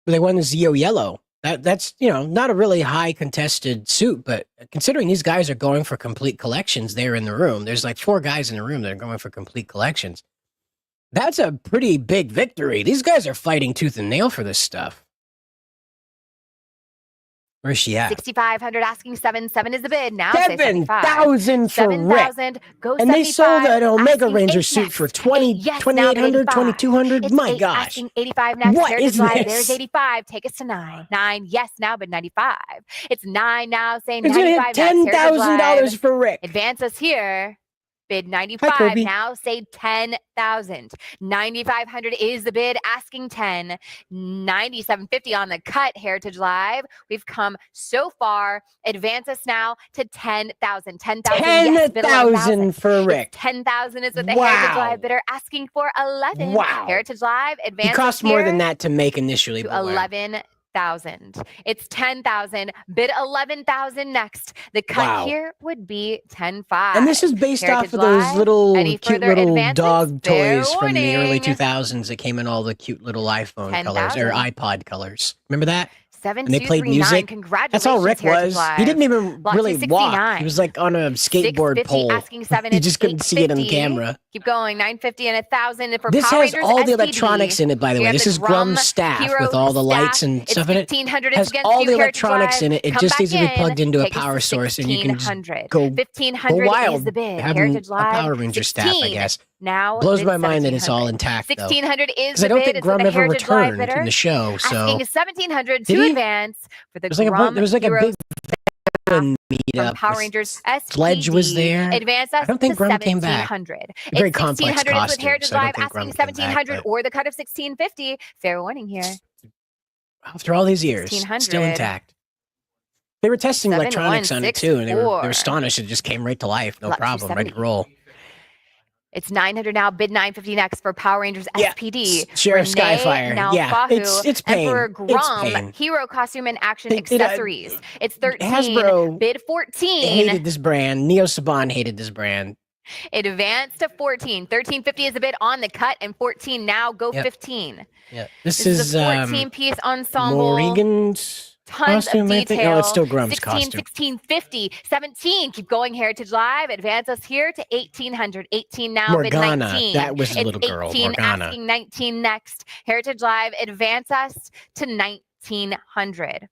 They won the Zeo Yellow. That's not a really high contested suit, but considering these guys are going for complete collections, they're in the room. There's like 4 guys in the room that are going for complete collections. That's a pretty big victory. These guys are fighting tooth and nail for this stuff. Where's she at? 6,500 asking 7. 7 is the bid. Now 7,000 for Rick. 7,000. Go And they sold an Omega asking Ranger 8 suit next. for 8, yes, now bid 2,800, 85. 2,200. It's My 8 gosh. asking 85 next. What Heritage is Live, this? There's 85. Take us to 9. 9, yes, now bid 95. It's 9 now, saying It's going to 95 hit next. Heritage $10,000 Live. for Rick. Advance us here. Bid Hi, 95. Kobe. Now say 10,000. 9,500 is the bid. Asking 10. 9,750 on the cut. Heritage Live. We've come so far. Advance us now to 10,000. 10,000. Yes, bid 10,000 for Rick. 10,000 is what the Wow. Heritage Live bidder asking for 11. Wow. Heritage Live. Advance It cost us more here than that to make initially. to but whatever. 11,000. It's 10,000. Bid 11,000 next. The cut Wow. here would be 10,500. And this is based Heritage off of those Live. little Any cute further little advances? dog Fair toys from the early warning. 2000s that came in all the cute little iPhone colors or 10,000. iPod colors. Remember that? 7, And they 2, played 3, music. 9. Congratulations, That's all Rick Heritage was. Live. He didn't even Lot really walk. 269. He was like on a skateboard 650 pole. asking 7. You It's just couldn't see it on 850. camera. Keep going. 950 and 1,000 for This Power has Rangers all the SPD. electronics in it, by the You way. have This the is Grum's staff Hero with all the lights staff. and It's stuff in it. 1,500. Has It's against all you, the Heritage electronics Live. in it. It Come just back needs to be in. plugged into a Take us power to source, and you can just 1,500. go 1,500 wild is the bid. having Heritage a Live. Power Ranger staff, I 16. guess. Now Blows bid my mind that it's all 1,700. intact, though. 1,600 is Because the I don't bid. think It's with Grum the ever Heritage Live returned bidder. in the show, so Asking 1,700 Did to he? advance for the There's like Grum there was like a Hero big villain from meetup. Power Rangers SPD. Sledge was there. Advance I us don't think to Grum came back. 1,700. A very It's complex 1,600 is with costume, Heritage so I don't Live think asking Grum came back, 1,700 but- or the cut of 1,650. Fair warning here. After all these years, still 1,600. intact. They were testing electronics on it too, and they were 7,164. astonished it just came right to life. No Lot problem, ready to 270. roll. It's 900 now. Bid 950 next for Power Rangers Yeah, SPD. Sheriff Renee Skyfire. Now Yeah, Fahu, it's pain. Emperor It's Grum, pain. hero costume and action They- accessories. It's 13. Hasbro Bid 14. Hated this brand. Neo Saban hated this brand. It advanced to 14. 1350 is a bid on the cut, and 14 now. Go Yep. 15. Yeah, This is a 14-piece ensemble. Morrigan's Tons costume, of I detail. think. No, it's still Grum's 16, costume. 16, 50, 17. Keep going, Heritage Live. Advance us here to 1,800. 18 now, bid Morgana. 19. That was the It's little girl, 18, Morgana. asking 19 next. Heritage Live, advance us to 1,900.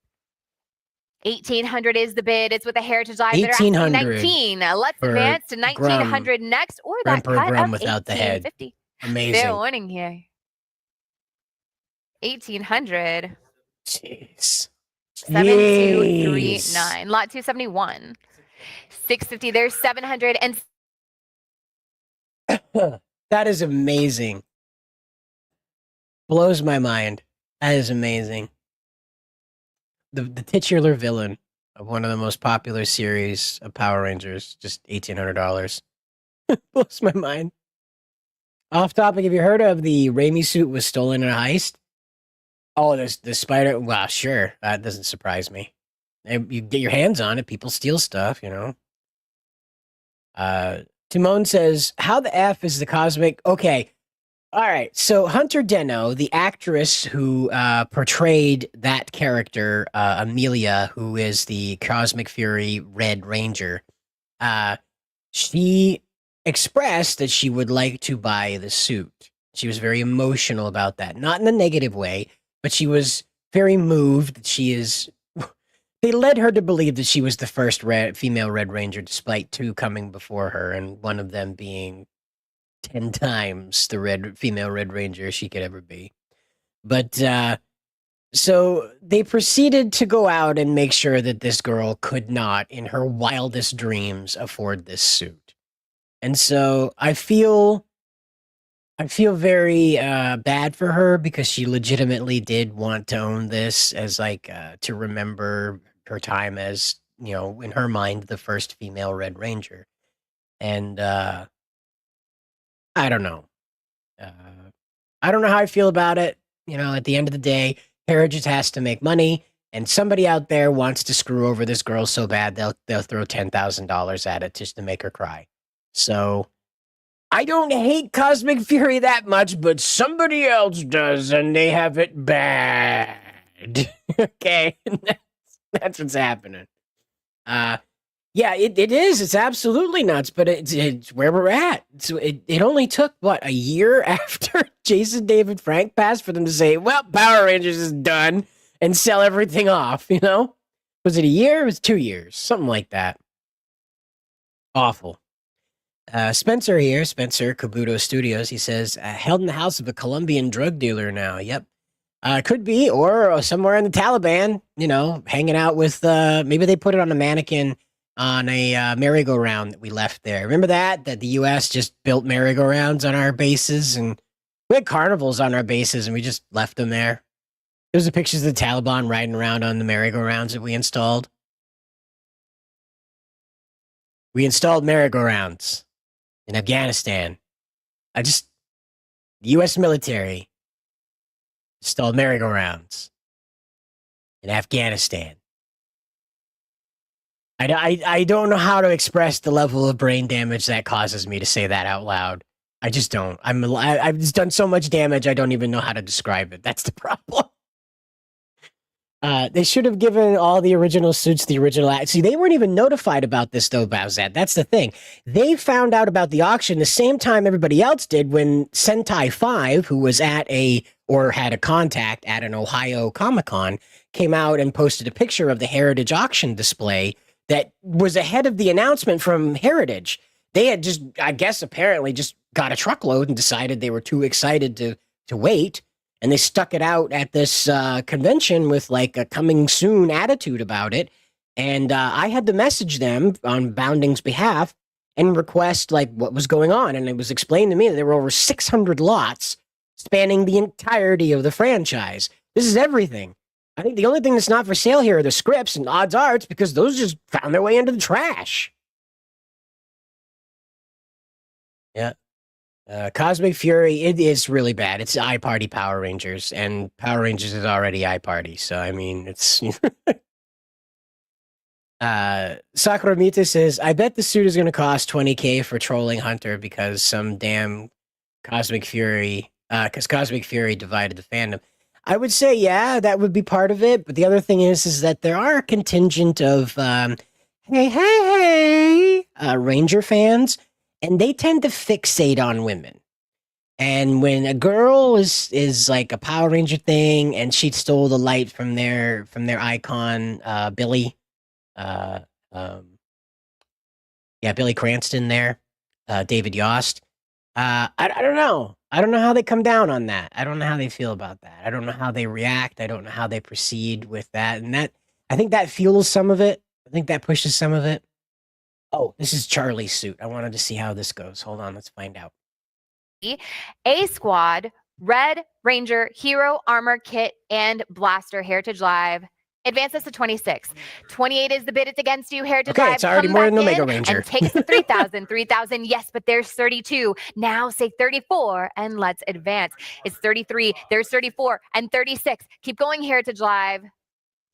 1,800 is the bid. It's with the Heritage Live bidder asking 1,800 19. Let's for advance to 1,900 next, or that Emperor cut Grum of without the head. 1,850. Amazing. Fair warning here. 1,800. Jeez. 7239. Lot 271. 650. There's 700 and That is amazing. Blows my mind. That is amazing. the titular villain of one of the most popular series of Power Rangers, just $1,800. Blows my mind. Off topic, have you heard of the Raimi suit was stolen in a heist? Oh, the spider. Well, sure. That doesn't surprise me. You get your hands on it, people steal stuff, you know. Timon says, how the F is the cosmic? Okay. All right. So Hunter Deno, the actress who portrayed that character, Amelia, who is the Cosmic Fury Red Ranger, she expressed that she would like to buy the suit. She was very emotional about that. Not in a negative way, but she was very moved that she is... They led her to believe that she was the first female Red Ranger, despite two coming before her, and one of them being 10 times the female Red Ranger she could ever be. But, so they proceeded to go out and make sure that this girl could not, in her wildest dreams, afford this suit. And so I feel very bad for her because she legitimately did want to own this as like to remember her time as, you know, in her mind, the first female Red Ranger. And I don't know. I don't know how I feel about it. You know, at the end of the day, Heritage has to make money, and somebody out there wants to screw over this girl so bad they'll throw $10,000 at it just to make her cry. So I don't hate Cosmic Fury that much, but somebody else does, and they have it bad. Okay, that's what's happening. Yeah, it is. It's absolutely nuts, but it's where we're at. So it only took, what, a year after Jason David Frank passed for them to say, well, Power Rangers is done, and sell everything off, you know? Was it a year? It was 2 years. Something like that. Awful. Spencer here, Spencer, Kabuto Studios, he says, held in the house of a Colombian drug dealer now. Yep. Could be, or somewhere in the Taliban, you know, hanging out with, maybe they put it on a mannequin on a merry-go-round that we left there. Remember that the U.S. just built merry-go-rounds on our bases, and we had carnivals on our bases, and we just left them there. There's the pictures of the Taliban riding around on the merry-go-rounds that we installed. We installed merry-go-rounds in Afghanistan. The U.S. military installed merry-go-rounds in Afghanistan. I don't know how to express the level of brain damage that causes me to say that out loud. I just don't. I've just done so much damage, I don't even know how to describe it. That's the problem. They should have given all the original suits the original... See, they weren't even notified about this, though, Bowsette. That's the thing. They found out about the auction the same time everybody else did when Sentai 5, who was had a contact at an Ohio Comic-Con, came out and posted a picture of the Heritage auction display that was ahead of the announcement from Heritage. They had just, I guess, apparently just got a truckload and decided they were too excited to wait. And they stuck it out at this convention with like a coming soon attitude about it. And I had to message them on Bounding's behalf and request like what was going on. And it was explained to me that there were over 600 lots spanning the entirety of the franchise. This is everything. I think the only thing that's not for sale here are the scripts, and odds are it's because those just found their way into the trash. Yeah. Cosmic Fury, it is really bad. It's iParty Power Rangers, and Power Rangers is already iParty, so I mean, it's... Sakuramita says, I bet the suit is going to cost $20K for trolling Hunter because some damn Cosmic Fury, because Cosmic Fury divided the fandom. I would say, yeah, that would be part of it. But the other thing is that there are a contingent of, hey, Ranger fans, and they tend to fixate on women. And when a girl is like a Power Ranger thing, and she stole the light from their icon, Billy, Billy Cranston there, David Yost. I don't know. I don't know how they come down on that. I don't know how they feel about that. I don't know how they react. I don't know how they proceed with that. And that, I think that fuels some of it. I think that pushes some of it. Oh, this is Charlie's suit. I wanted to see how this goes. Hold on, let's find out. A Squad, Red Ranger, Hero Armor Kit, and Blaster Heritage Live Advance us to 26. 28 is the bid. It's against you. Heritage Okay, Live. it's already Come more back than Omega in Ranger. and take us to 3,000. 3,000, yes, but there's 32. Now say 34, and let's advance. It's 33. There's 34 and 36. Keep going, Heritage Live.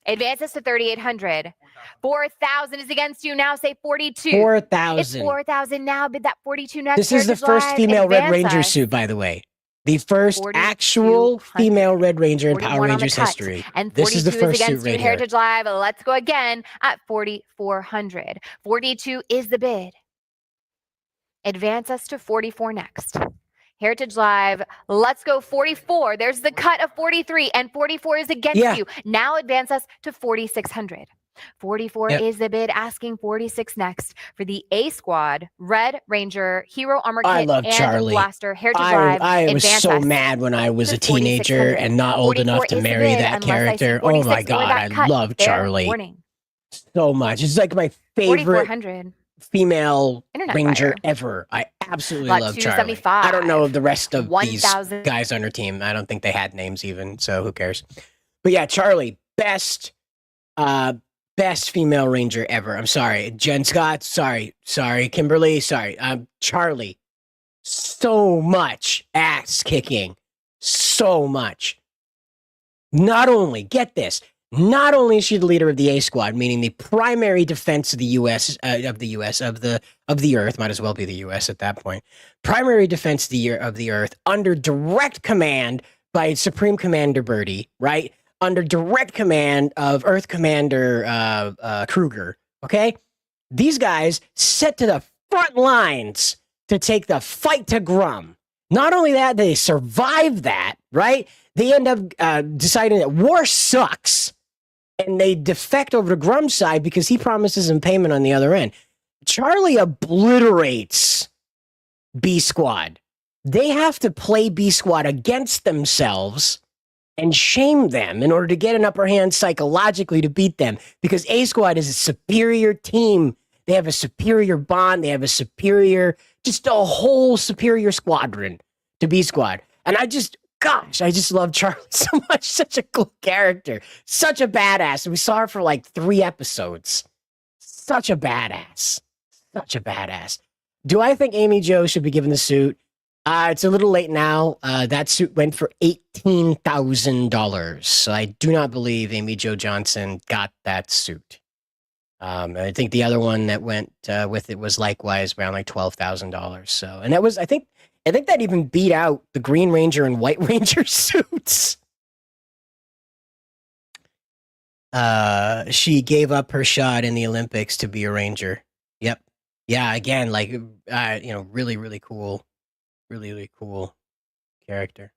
Advance us to 3,800. 4,000 is against you. Now say 42. 4,000. It's 4,000 now. Bid that 42 next. This is the Heritage first Live. female Red Advance Ranger us. suit, by the way. The first 4,200. actual female Red Ranger in 41 Power on the Rangers cut. history. And This is the 42 first suit against you, right here. Heritage Live. Let's go again at 4,400. 42 is the bid. Advance us to 44 next. Heritage Live, let's go 44. There's the cut of 43, and 44 is against you. Now advance us to 4,600. 44 is the bid, asking 46 next for the A Squad, Red Ranger, Hero Armor Kit, I love and Charlie. Blaster. Heritage Live, I was advance so us mad when I was to a teenager 4,600. and not old enough to 44 is the marry bid, that unless I see character. Oh my 46 or god, that I cut. love Fair Charlie warning. so much. It's like my favorite 4,400. female Internet Ranger buyer. ever. I absolutely Lot love Charlie. 275. I don't know of the rest of these 1,000. guys on her team. I don't think they had names even, so who cares? But yeah, Charlie, best female Ranger ever. I'm sorry. Jen Scott, sorry. Kimberly, sorry. Charlie, so much ass kicking. So much. Not only, get this, not only is she the leader of the A Squad, meaning the primary defense of the U.S. of the Earth, might as well be the U.S. at that point. Primary defense of the Earth under direct command by Supreme Commander Birdie, right? Under direct command of Earth Commander Kruger. Okay, these guys set to the front lines to take the fight to Grum. Not only that, they survive that, right? They end up deciding that war sucks. And they defect over to Grum's side because he promises him payment on the other end. Charlie obliterates B Squad. They have to play B Squad against themselves and shame them in order to get an upper hand psychologically to beat them, because A Squad is a superior team. They have a superior bond. They have a superior, just a whole superior squadron to B Squad. And I just love Charlie so much. Such a cool character. Such a badass. We saw her for like 3 episodes. Such a badass. Such a badass. Do I think Amy Jo should be given the suit? It's a little late now. That suit went for $18,000. So I do not believe Amy Jo Johnson got that suit. I think the other one that went with it was likewise around like $12,000. So, and that was, I think that even beat out the Green Ranger and White Ranger suits. She gave up her shot in the Olympics to be a Ranger. Yep. Yeah, again, like, really, really cool. Really, really cool character.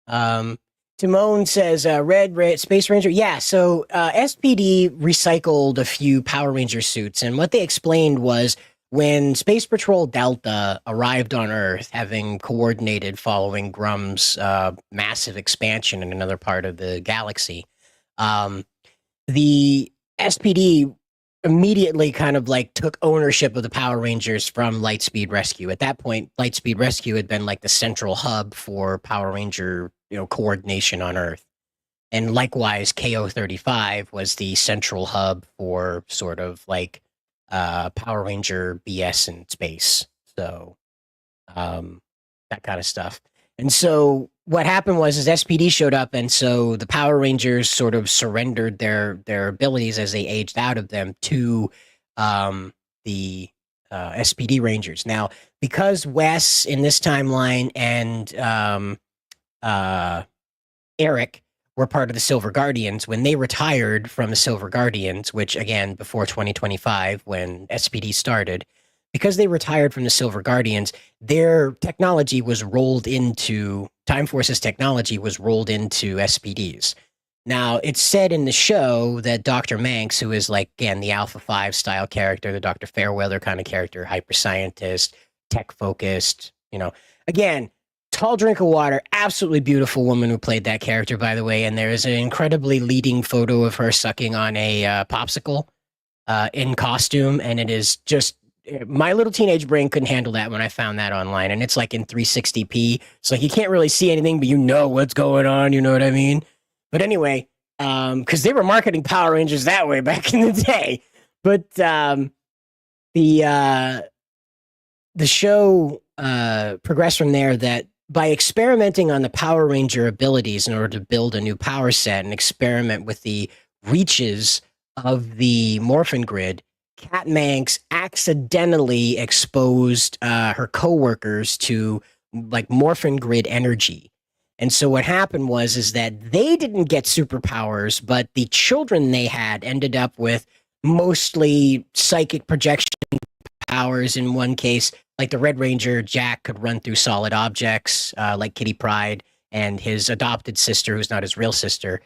Timon says, Red Space Ranger. Yeah, so SPD recycled a few Power Ranger suits, and what they explained was when Space Patrol Delta arrived on Earth, having coordinated following Grum's massive expansion in another part of the galaxy, the SPD immediately kind of like took ownership of the Power Rangers from Lightspeed Rescue. At that point, Lightspeed Rescue had been like the central hub for Power Ranger, coordination on Earth. And likewise, KO-35 was the central hub for sort of like Power Ranger BS in space. So that kind of stuff. And so what happened was SPD showed up, and so the Power Rangers sort of surrendered their abilities as they aged out of them to the SPD Rangers. Now, because Wes in this timeline and Eric were part of the Silver Guardians, when they retired from the Silver Guardians, which again, before 2025, when SPD started, because they retired from the Silver Guardians, their technology was rolled into, Time Force's technology was rolled into SPD's. Now, it's said in the show that Dr. Manx, who is like, again, the Alpha 5 style character, the Dr. Fairweather kind of character, hyper scientist, tech focused, again, tall drink of water, absolutely beautiful woman who played that character, by the way. And there is an incredibly leading photo of her sucking on a popsicle in costume. And it is just, my little teenage brain couldn't handle that when I found that online. And it's like in 360p. It's like you can't really see anything, but you know what's going on. You know what I mean? But anyway, because they were marketing Power Rangers that way back in the day. But the show progressed from there, that by experimenting on the Power Ranger abilities in order to build a new power set and experiment with the reaches of the Morphin Grid, Kat Manx accidentally exposed her coworkers to like Morphin Grid energy. And so what happened is that they didn't get superpowers, but the children they had ended up with mostly psychic projection powers. In one case, like the Red Ranger, Jack could run through solid objects, like Kitty Pryde, and his adopted sister, who's not his real sister,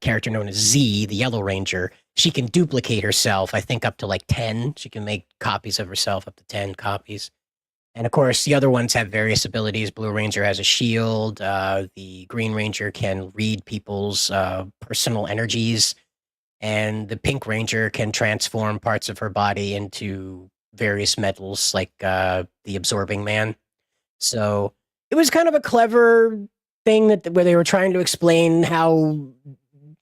character known as Z, the Yellow Ranger, she can duplicate herself, I think up to like 10. She can make copies of herself, up to 10 copies. And of course, the other ones have various abilities. Blue Ranger has a shield. The Green Ranger can read people's personal energies. And the Pink Ranger can transform parts of her body into various metals, like the Absorbing Man. So it was kind of a clever thing where they were trying to explain how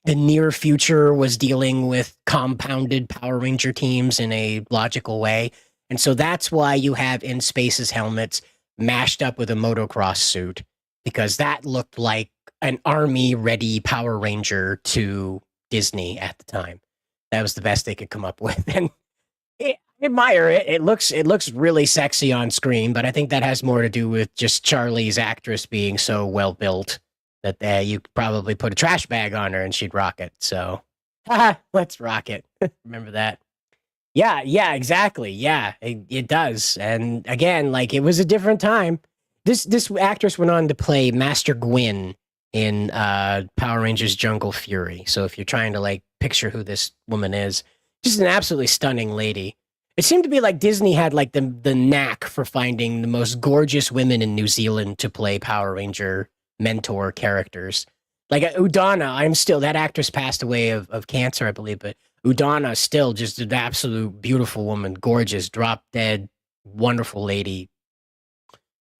the near future was dealing with compounded Power Ranger teams in a logical way. And so that's why you have In Space's helmets mashed up with a motocross suit, because that looked like an army-ready Power Ranger to Disney at the time. That was the best they could come up with. And I admire it. It looks really sexy on screen, but I think that has more to do with just Charlie's actress being so well built that you could probably put a trash bag on her and she'd rock it. So, let's rock it. Remember that? Yeah, exactly. Yeah, it does. And again, like, it was a different time. This actress went on to play Master Gwyn in Power Rangers Jungle Fury. So if you're trying to like picture who this woman is, just an absolutely stunning lady. It seemed to be like Disney had like the knack for finding the most gorgeous women in New Zealand to play Power Ranger mentor characters. Like Udana, that actress passed away of cancer, I believe, but Udana still just an absolute beautiful woman, gorgeous, drop dead, wonderful lady.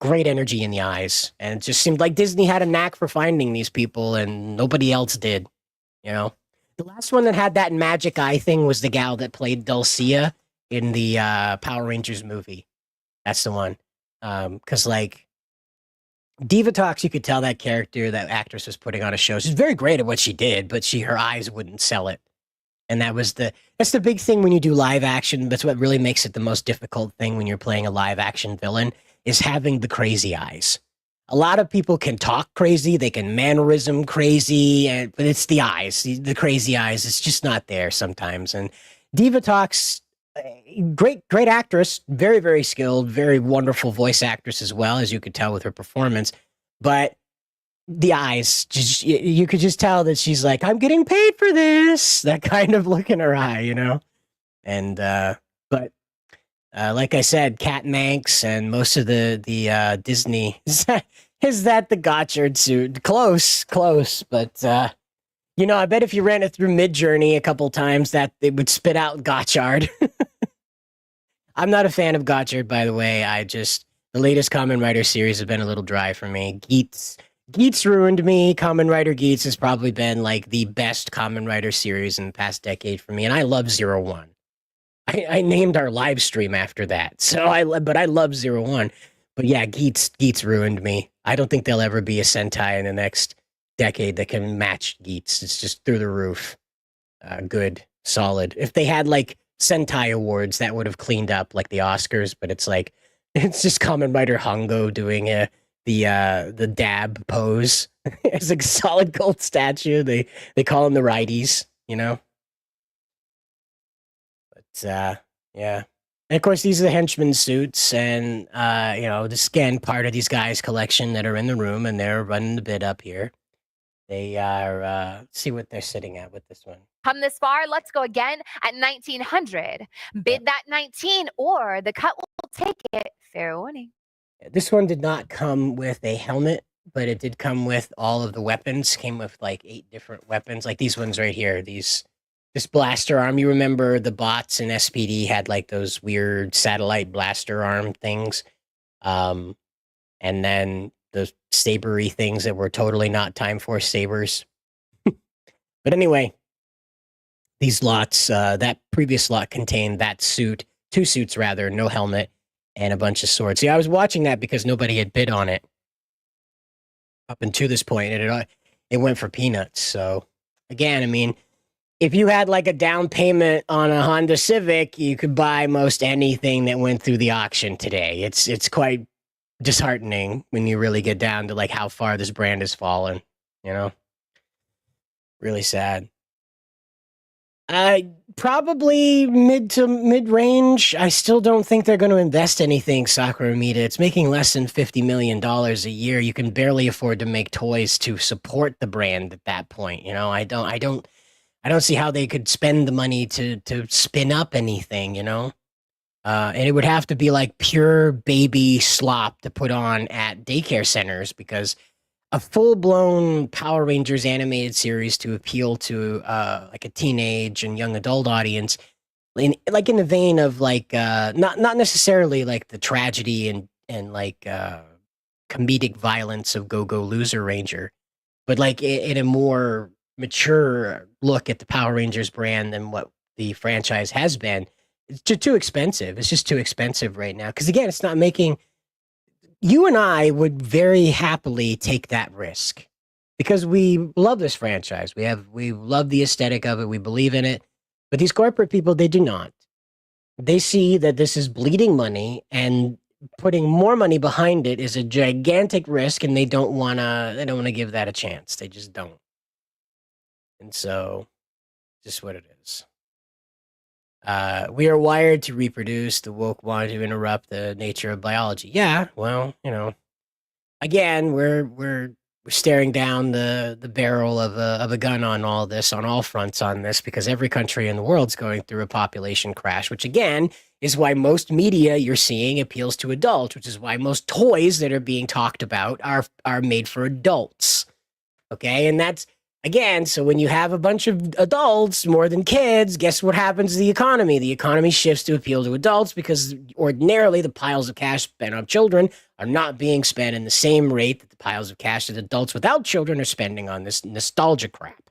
Great energy in the eyes. And it just seemed like Disney had a knack for finding these people and nobody else did, you know? The last one that had that magic eye thing was the gal that played Dulcia in the Power Rangers movie. That's the one. Because like Divatox, you could tell that character, that actress was putting on a show. She's very great at what she did, but her eyes wouldn't sell it. And that's the big thing when you do live action. That's what really makes it the most difficult thing when you're playing a live action villain, is having the crazy eyes. A lot of people can talk crazy, they can mannerism crazy, but it's the eyes, the crazy eyes. It's just not there sometimes. And Divatox, great actress, very, very skilled, very wonderful voice actress as well, as you could tell with her performance. But the eyes, you could just tell that she's like, I'm getting paid for this. That kind of look in her eye, you know? And, but like I said, Kat Manx and most of the Disney, is that the Gotchard suit? Close, but, I bet if you ran it through Midjourney a couple times, that it would spit out Gotchard. I'm not a fan of Gotchard, by the way. The latest Kamen Rider series has been a little dry for me. Geats ruined me. Kamen Rider Geats has probably been like the best Kamen Rider series in the past decade for me, and I love 01. I named our live stream after that, but I love 01. But yeah, Geats ruined me. I don't think there'll ever be a Sentai in the next decade that can match Geats. It's just through the roof. Good, solid. If they had like Sentai awards, that would have cleaned up like the Oscars, but it's just Kamen Rider Hongo doing the dab pose. It's like a solid gold statue. They call him the righties, you know? But yeah. And of course, these are the henchman suits, and the scan part of these guys' collection that are in the room, and they're running the bid up here. They are, see what they're sitting at with this one. Come this far, let's go again at 1900. Bid that 19 or the cut will take it. Fair warning. This one did not come with a helmet, but it did come with all of the weapons. Came with like 8 different weapons, like these ones right here. This blaster arm. You remember the bots in SPD had like those weird satellite blaster arm things. And then the sabery things that were totally not Time Force sabers. But anyway, these lots, that previous lot contained that suit, 2 suits rather, no helmet, and a bunch of swords. See, I was watching that because nobody had bid on it up until this point, and it went for peanuts. So again, I mean, if you had like a down payment on a Honda Civic, you could buy most anything that went through the auction today. It's quite disheartening when you really get down to like how far this brand has fallen, you know? Really sad. Probably mid to mid-range. I still don't think they're going to invest anything, Sakura Mida. It's making less than $50 million a year. You can barely afford to make toys to support the brand at that point. You know, I don't see how they could spend the money to spin up anything, you know? And it would have to be like pure baby slop to put on at daycare centers, because a full-blown Power Rangers animated series to appeal to like a teenage and young adult audience, in the vein of like not necessarily like the tragedy and like comedic violence of Go Go Loser Ranger, but like in a more mature look at the Power Rangers brand than what the franchise has been. It's just too expensive. It's just too expensive right now. Because again, it's not making. You and I would very happily take that risk because we love this franchise. We love the aesthetic of it. We believe in it. But these corporate people, they do not. They see that this is bleeding money, and putting more money behind it is a gigantic risk, and they don't want to give that a chance. They just don't. And so, just what it is. We are wired to reproduce. The woke wanted to interrupt the nature of biology. Yeah, well, you know, again, we're staring down the barrel of a gun on all this, on all fronts on this, because every country in the world's going through a population crash, which again is why most media you're seeing appeals to adults, which is why most toys that are being talked about are made for adults. Okay, and that's. Again, so when you have a bunch of adults more than kids, guess what happens to the economy? The economy shifts to appeal to adults because ordinarily the piles of cash spent on children are not being spent in the same rate that the piles of cash that adults without children are spending on this nostalgia crap.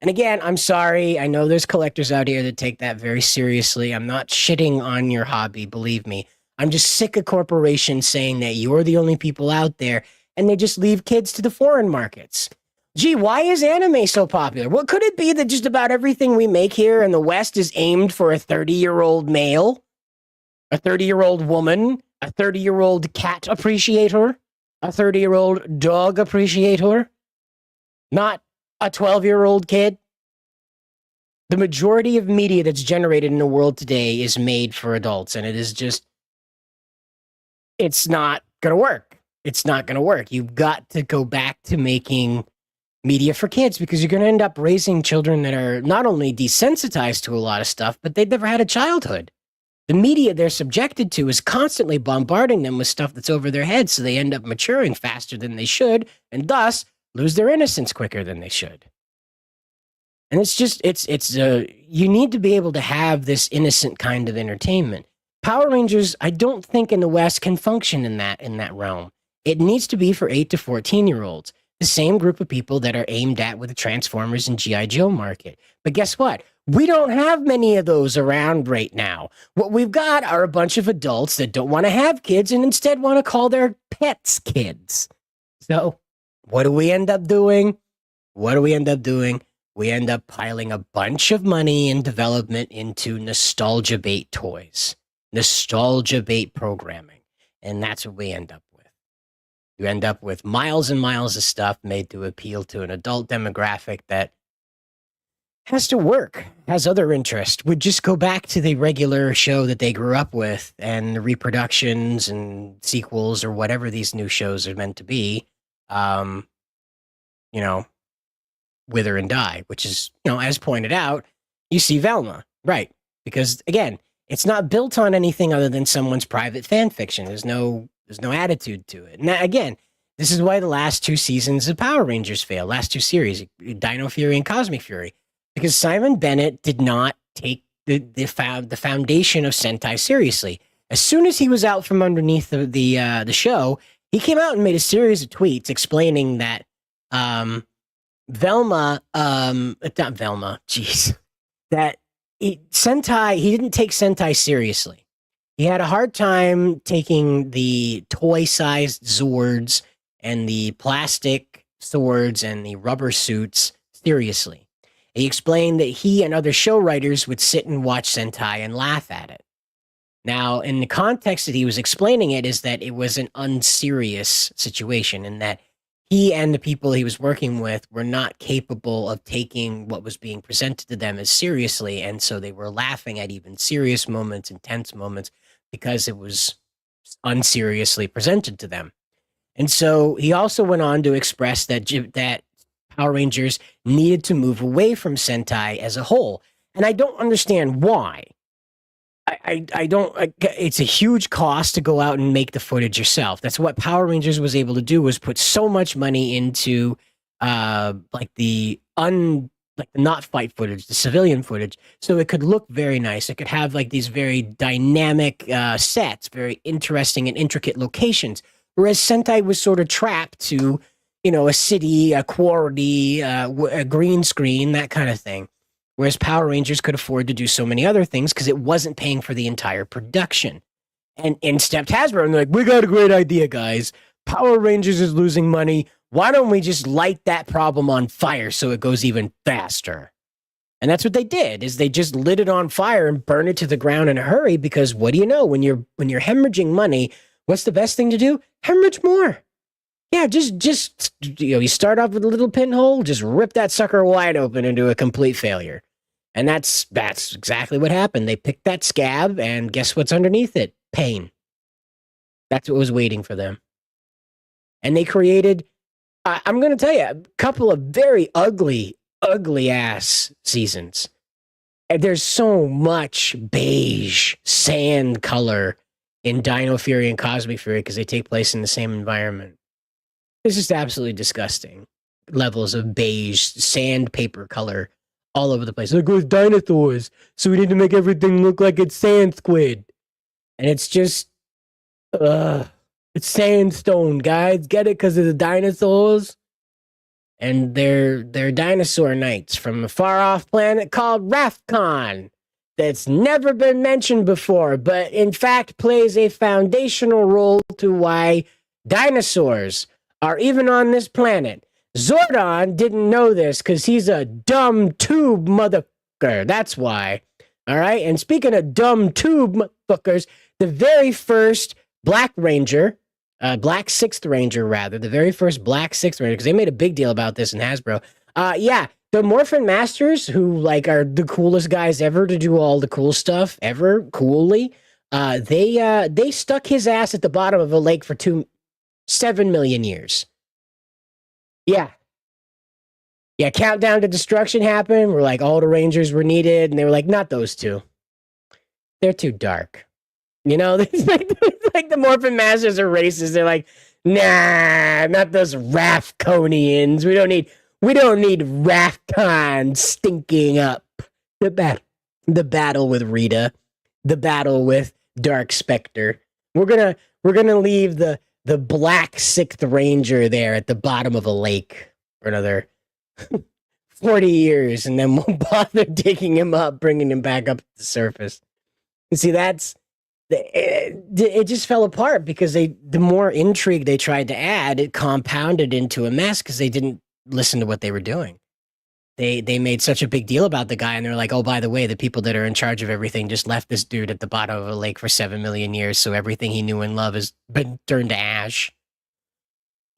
And again, I'm sorry. I know there's collectors out here that take that very seriously. I'm not shitting on your hobby, believe me. I'm just sick of corporations saying that you're the only people out there, and they just leave kids to the foreign markets. Gee, why is anime so popular? What could it be that just about everything we make here in the West is aimed for a 30-year-old male, a 30-year-old woman, a 30-year-old cat appreciator, a 30-year-old dog appreciator, not a 12-year-old kid? The majority of media that's generated in the world today is made for adults, and it is just, it's not going to work. It's not going to work. You've got to go back to making media for kids, because you're going to end up raising children that are not only desensitized to a lot of stuff, but they've never had a childhood. The media they're subjected to is constantly bombarding them with stuff that's over their heads, so they end up maturing faster than they should, and thus lose their innocence quicker than they should. And it's just, you need to be able to have this innocent kind of entertainment. Power Rangers, I don't think in the West can function in that realm. It needs to be for 8 to 14-year-olds. The same group of people that are aimed at with the Transformers and G.I. Joe market. But guess what? We don't have many of those around right now. What we've got are a bunch of adults that don't want to have kids and instead want to call their pets kids. So what do we end up doing? We end up piling a bunch of money and development into nostalgia bait toys, nostalgia bait programming. And that's what we end up with. You end up with miles and miles of stuff made to appeal to an adult demographic that has to work, has other interest, would just go back to the regular show that they grew up with, and the reproductions and sequels or whatever these new shows are meant to be, wither and die, which is, as pointed out, you see Velma, right? Because again, it's not built on anything other than someone's private fan fiction. There's no attitude to it. Now, again, this is why the last 2 seasons of Power Rangers failed. Last 2 series, Dino Fury and Cosmic Fury, because Simon Bennett did not take the foundation of Sentai seriously. As soon as he was out from underneath the show, he came out and made a series of tweets explaining that Velma, not Velma, jeez, Sentai, he didn't take Sentai seriously. He had a hard time taking the toy-sized Zords and the plastic swords and the rubber suits seriously. He explained that he and other show writers would sit and watch Sentai and laugh at it. Now, in the context that he was explaining it is that it was an unserious situation and that he and the people he was working with were not capable of taking what was being presented to them as seriously, and so they were laughing at even serious moments, intense moments, because it was unseriously presented to them. And so he also went on to express that Power Rangers needed to move away from Sentai as a whole. And I don't understand why. I don't, it's a huge cost to go out and make the footage yourself. That's what Power Rangers was able to do, was put so much money into the not fight footage, the civilian footage, so it could look very nice. It could have like these very dynamic sets, very interesting and intricate locations. Whereas Sentai was sort of trapped to, a city, a quarry, a green screen, that kind of thing. Whereas Power Rangers could afford to do so many other things because it wasn't paying for the entire production. And in stepped Hasbro, and they're like, we got a great idea, guys. Power Rangers is losing money. Why don't we just light that problem on fire so it goes even faster? And that's what they did, is they just lit it on fire and burned it to the ground in a hurry, because what do you know? When you're hemorrhaging money, what's the best thing to do? Hemorrhage more. Yeah, just you start off with a little pinhole, just rip that sucker wide open into a complete failure. And that's exactly what happened. They picked that scab, and guess what's underneath it? Pain. That's what was waiting for them. And they created, I'm going to tell you, a couple of very ugly ass seasons. And there's so much beige sand color in Dino Fury and Cosmic Fury because they take place in the same environment. It's just absolutely disgusting. Levels of beige sandpaper color all over the place. There goes dinosaurs, so we need to make everything look like it's sand squid. And it's just, it's sandstone, guys. Get it? Because of the dinosaurs? And they're dinosaur knights from a far-off planet called Rafcon that's never been mentioned before, but in fact plays a foundational role to why dinosaurs are even on this planet. Zordon didn't know this because he's a dumb tube motherfucker. That's why. All right? And speaking of dumb tube motherfuckers, the very first Black Ranger, Black Sixth Ranger, rather, the very first Black Sixth Ranger, because they made a big deal about this in Hasbro. The Morphin Masters, who are the coolest guys ever to do all the cool stuff ever, coolly, they stuck his ass at the bottom of a lake for 7 million years. Yeah, Countdown to Destruction happened. We're like, all the Rangers were needed, and they were like, not those two. They're too dark. It's like the Morphin Masters are racist. They're like, nah, not those Rafconians. We don't need Rafcon stinking up the battle with Rita, the battle with Dark Spectre. We're gonna leave the Black Sixth Ranger there at the bottom of a lake for another 40 years, and then we'll bother digging him up, bringing him back up to the surface. And see, it just fell apart because the more intrigue they tried to add, it compounded into a mess because they didn't listen to what they were doing. They made such a big deal about the guy, and they're like, oh, by the way, the people that are in charge of everything just left this dude at the bottom of a lake for 7 million years, so everything he knew and loved has been turned to ash.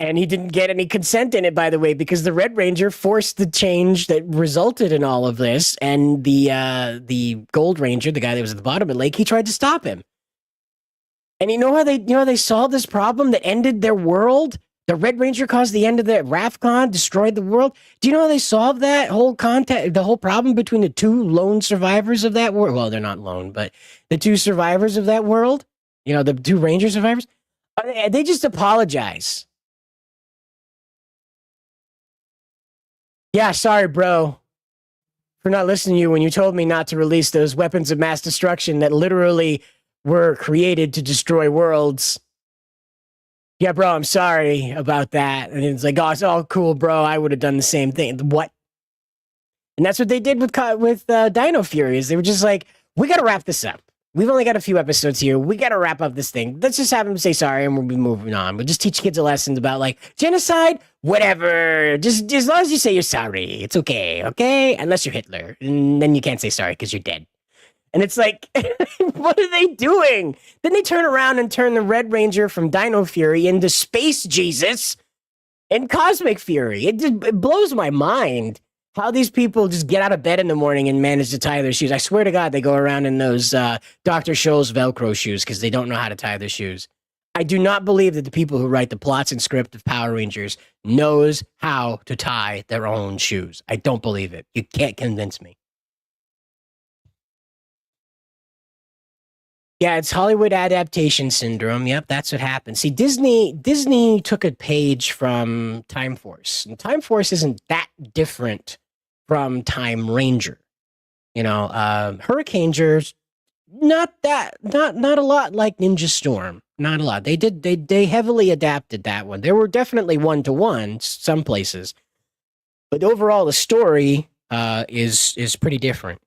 And he didn't get any consent in it, by the way, because the Red Ranger forced the change that resulted in all of this, and the Gold Ranger, the guy that was at the bottom of the lake, he tried to stop him. And you know how they solved this problem that ended their world? The Red Ranger caused the end of the Rafcon, destroyed the world. Do you know how they solved that whole the whole problem between the two lone survivors of that world? Well, they're not lone, but the two survivors of that world, the two Ranger survivors, they just apologize. Yeah, sorry, bro, for not listening to you when you told me not to release those weapons of mass destruction that literally were created to destroy worlds. yeah, bro, I'm sorry about that. And it's like, oh, it's all cool, bro. I would have done the same thing. What? And that's what they did with Dino Fury. Is they were just like, we got to wrap this up. We've only got a few episodes here. We got to wrap up this thing. Let's just have them say sorry and we'll be moving on. We'll just teach kids a lesson about like genocide, whatever. Just as long as you say you're sorry, it's okay, okay? Unless you're Hitler. And then you can't say sorry because you're dead. And it's like, what are they doing? Then they turn around and turn the Red Ranger from Dino Fury into Space Jesus and Cosmic Fury. It blows my mind. How these people just get out of bed in the morning and manage to tie their shoes. I swear to God, they go around in those Dr. Scholl's Velcro shoes because they don't know how to tie their shoes. I do not believe that the people who write the plots and script of Power Rangers knows how to tie their own shoes. I don't believe it. You can't convince me. Yeah, it's Hollywood adaptation syndrome. Yep, that's what happened. See, Disney took a page from Time Force. And Time Force isn't that different from Time Ranger. You know, Hurricane's not a lot like Ninja Storm. Not a lot. They heavily adapted that one. There were definitely one-to-one some places. But overall the story is pretty different.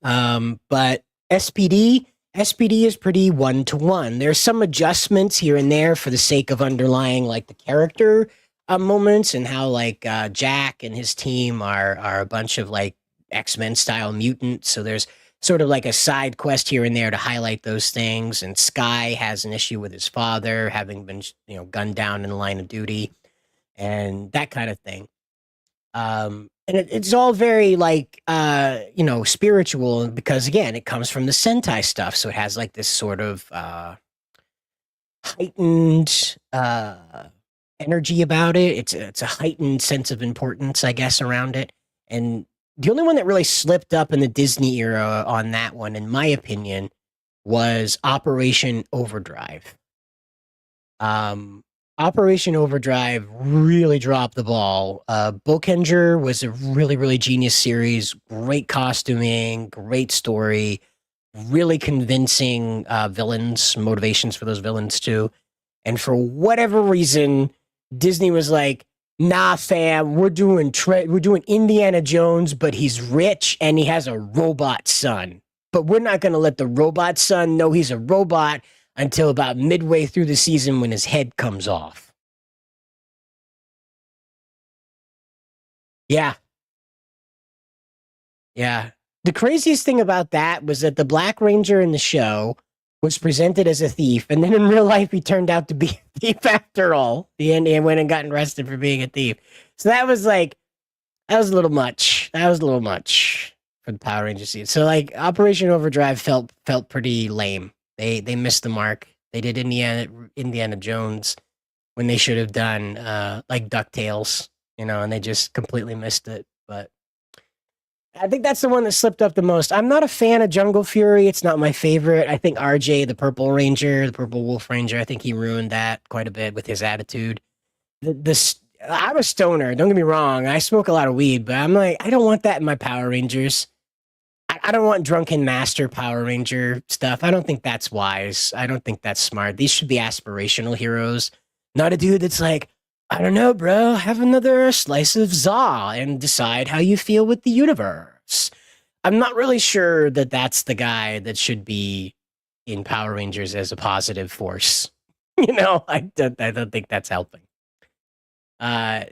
But SPD is pretty one-to-one. There's some adjustments here and there for the sake of underlying like the character moments and how like Jack and his team are a bunch of like X-Men style mutants. So there's sort of like a side quest here and there to highlight those things. And Sky has an issue with his father having been, gunned down in the line of duty and that kind of thing. And it's all very like, spiritual because again, it comes from the Sentai stuff. So it has like this sort of heightened energy about it. It's a heightened sense of importance, I guess, around it. And the only one that really slipped up in the Disney era on that one, in my opinion, was Operation Overdrive. Operation Overdrive really dropped the ball. Bokenger was a really, really genius series. Great costuming, great story, really convincing villains, motivations for those villains too. And for whatever reason, Disney was like, nah, fam, we're doing Indiana Jones, but he's rich and he has a robot son. But we're not going to let the robot son know he's a robot until about midway through the season when his head comes off. Yeah. Yeah. The craziest thing about that was that the Black Ranger in the show was presented as a thief, and then in real life he turned out to be a thief after all. The Indian went and got arrested for being a thief. So that was a little much. That was a little much for the Power Rangers scene. So like Operation Overdrive felt pretty lame. They missed the mark. They did Indiana Jones when they should have done like DuckTales, and they just completely missed it. But I think that's the one that slipped up the most. I'm not a fan of Jungle Fury. It's not my favorite. I think RJ, the Purple Wolf Ranger, I think he ruined that quite a bit with his attitude. I'm a stoner. Don't get me wrong. I smoke a lot of weed, but I'm like, I don't want that in my Power Rangers. I don't want drunken master Power Ranger stuff. I don't think that's wise. I don't think that's smart. These should be aspirational heroes, not a dude that's like, I don't know, bro, have another slice of za and decide how you feel with the universe. I'm not really sure that that's the guy that should be in Power Rangers as a positive force. I don't think that's helping. Yeah,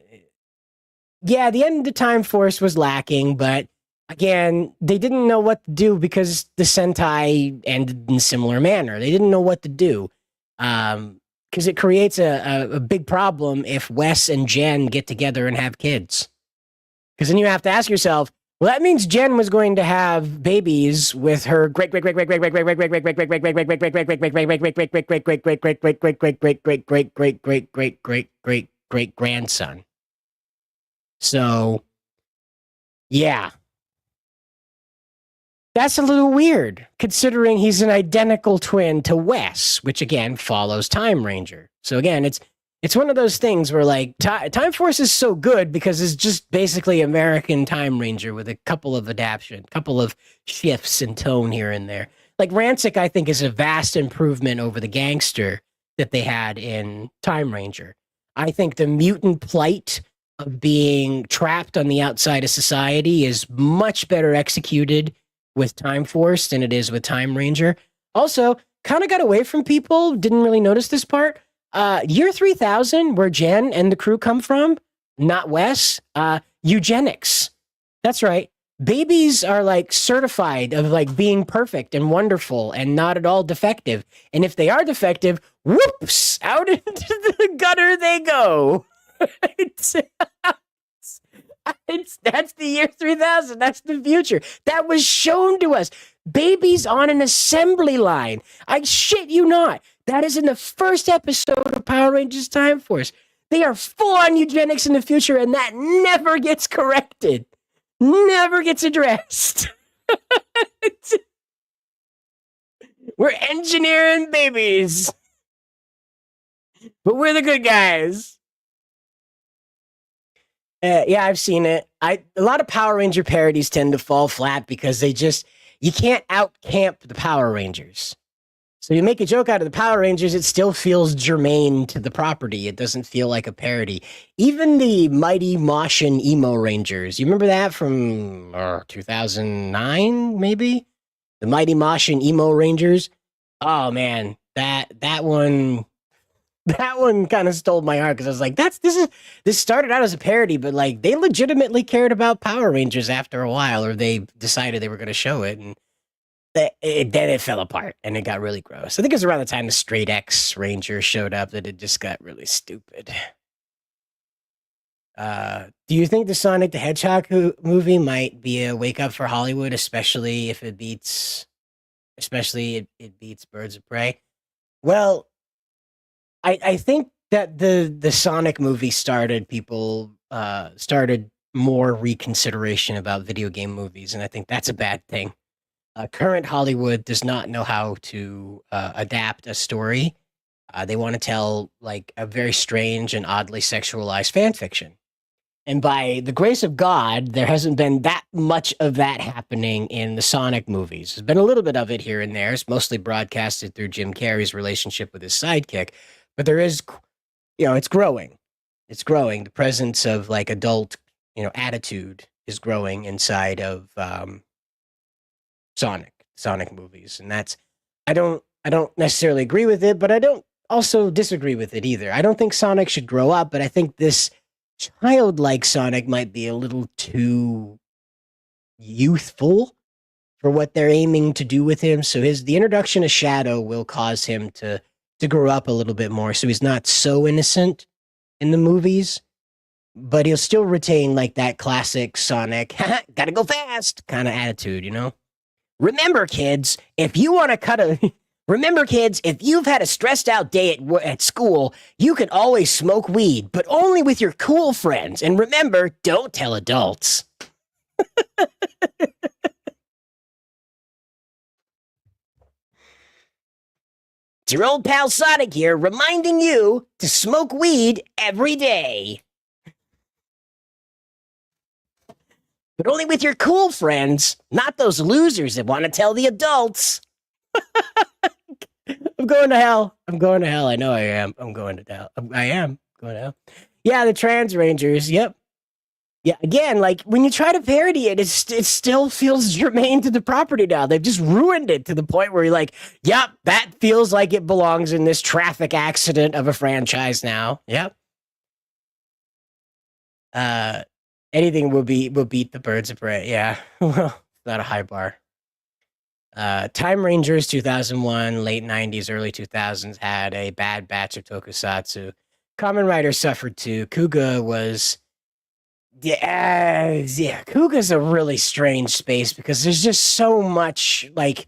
the end of Time Force was lacking, but again, they didn't know what to do because the Sentai ended in a similar manner. They didn't know what to do. Because it creates a big problem if Wes and Jen get together and have kids. Because then you have to ask yourself, well, that means Jen was going to have babies with her great grandson. So, yeah. That's a little weird, considering he's an identical twin to Wes, which again follows Time Ranger. So again, it's one of those things where like Time Force is so good because it's just basically American Time Ranger with a couple of shifts in tone here and there. Like Rancic, I think, is a vast improvement over the gangster that they had in Time Ranger. I think the mutant plight of being trapped on the outside of society is much better executed with Time Force than it is with Time Ranger. Also, kind of got away from people, didn't really notice this part. Year 3000, where Jen and the crew come from, not Wes, eugenics. That's right. Babies are like certified of like being perfect and wonderful and not at all defective. And if they are defective, whoops, out into the gutter they go. That's the year 3000. That's the future. That was shown to us. Babies on an assembly line. I shit you not. That is in the first episode of Power Rangers Time Force. They are full on eugenics in the future, and that never gets corrected. Never gets addressed. We're engineering babies. But we're the good guys. Yeah, I've seen it. A lot of Power Ranger parodies tend to fall flat because you can't out-camp the Power Rangers. So you make a joke out of the Power Rangers, it still feels germane to the property. It doesn't feel like a parody. Even the Mighty Moshin Emo Rangers, you remember that from 2009, maybe? The Mighty Moshin Emo Rangers? Oh man, that one kind of stole my heart because I was like, this started out as a parody, but like they legitimately cared about Power Rangers after a while, or they decided they were going to show it, and then it fell apart and it got really gross. I think it was around the time the Straight X Ranger showed up that it just got really stupid. Do you think the Sonic the Hedgehog movie might be a wake up for Hollywood, especially if it beats Birds of Prey? Well, I think that the Sonic movie started more reconsideration about video game movies, and I think that's a bad thing. Current Hollywood does not know how to adapt a story. They want to tell like a very strange and oddly sexualized fan fiction. And by the grace of God, there hasn't been that much of that happening in the Sonic movies. There's been a little bit of it here and there. It's mostly broadcasted through Jim Carrey's relationship with his sidekick. But there is, it's growing. It's growing. The presence of like adult, attitude is growing inside of Sonic movies. And I don't necessarily agree with it, but I don't also disagree with it either. I don't think Sonic should grow up, but I think this childlike Sonic might be a little too youthful for what they're aiming to do with him. So the introduction of Shadow will cause him to grow up a little bit more. So he's not so innocent in the movies, but he'll still retain like that classic Sonic, gotta go fast kind of attitude, Remember, kids, if you've had a stressed out day at school, you can always smoke weed, but only with your cool friends. And remember, don't tell adults. It's your old pal Sonic here, reminding you to smoke weed every day. But only with your cool friends, not those losers that want to tell the adults. I'm going to hell. I know I am. I'm going to hell. I am going to hell. Yeah, the Trans Rangers. Yep. Yeah, again, like when you try to parody it, it still feels germane to the property now. They've just ruined it to the point where you're like, yep, that feels like it belongs in this traffic accident of a franchise now. Yep. Anything will beat the Birds of Prey. Yeah. Well, not a high bar. Time Rangers 2001, late 90s, early 2000s had a bad batch of tokusatsu. Kamen Rider suffered too. Kuga was... Kuga's a really strange space because there's just so much, like,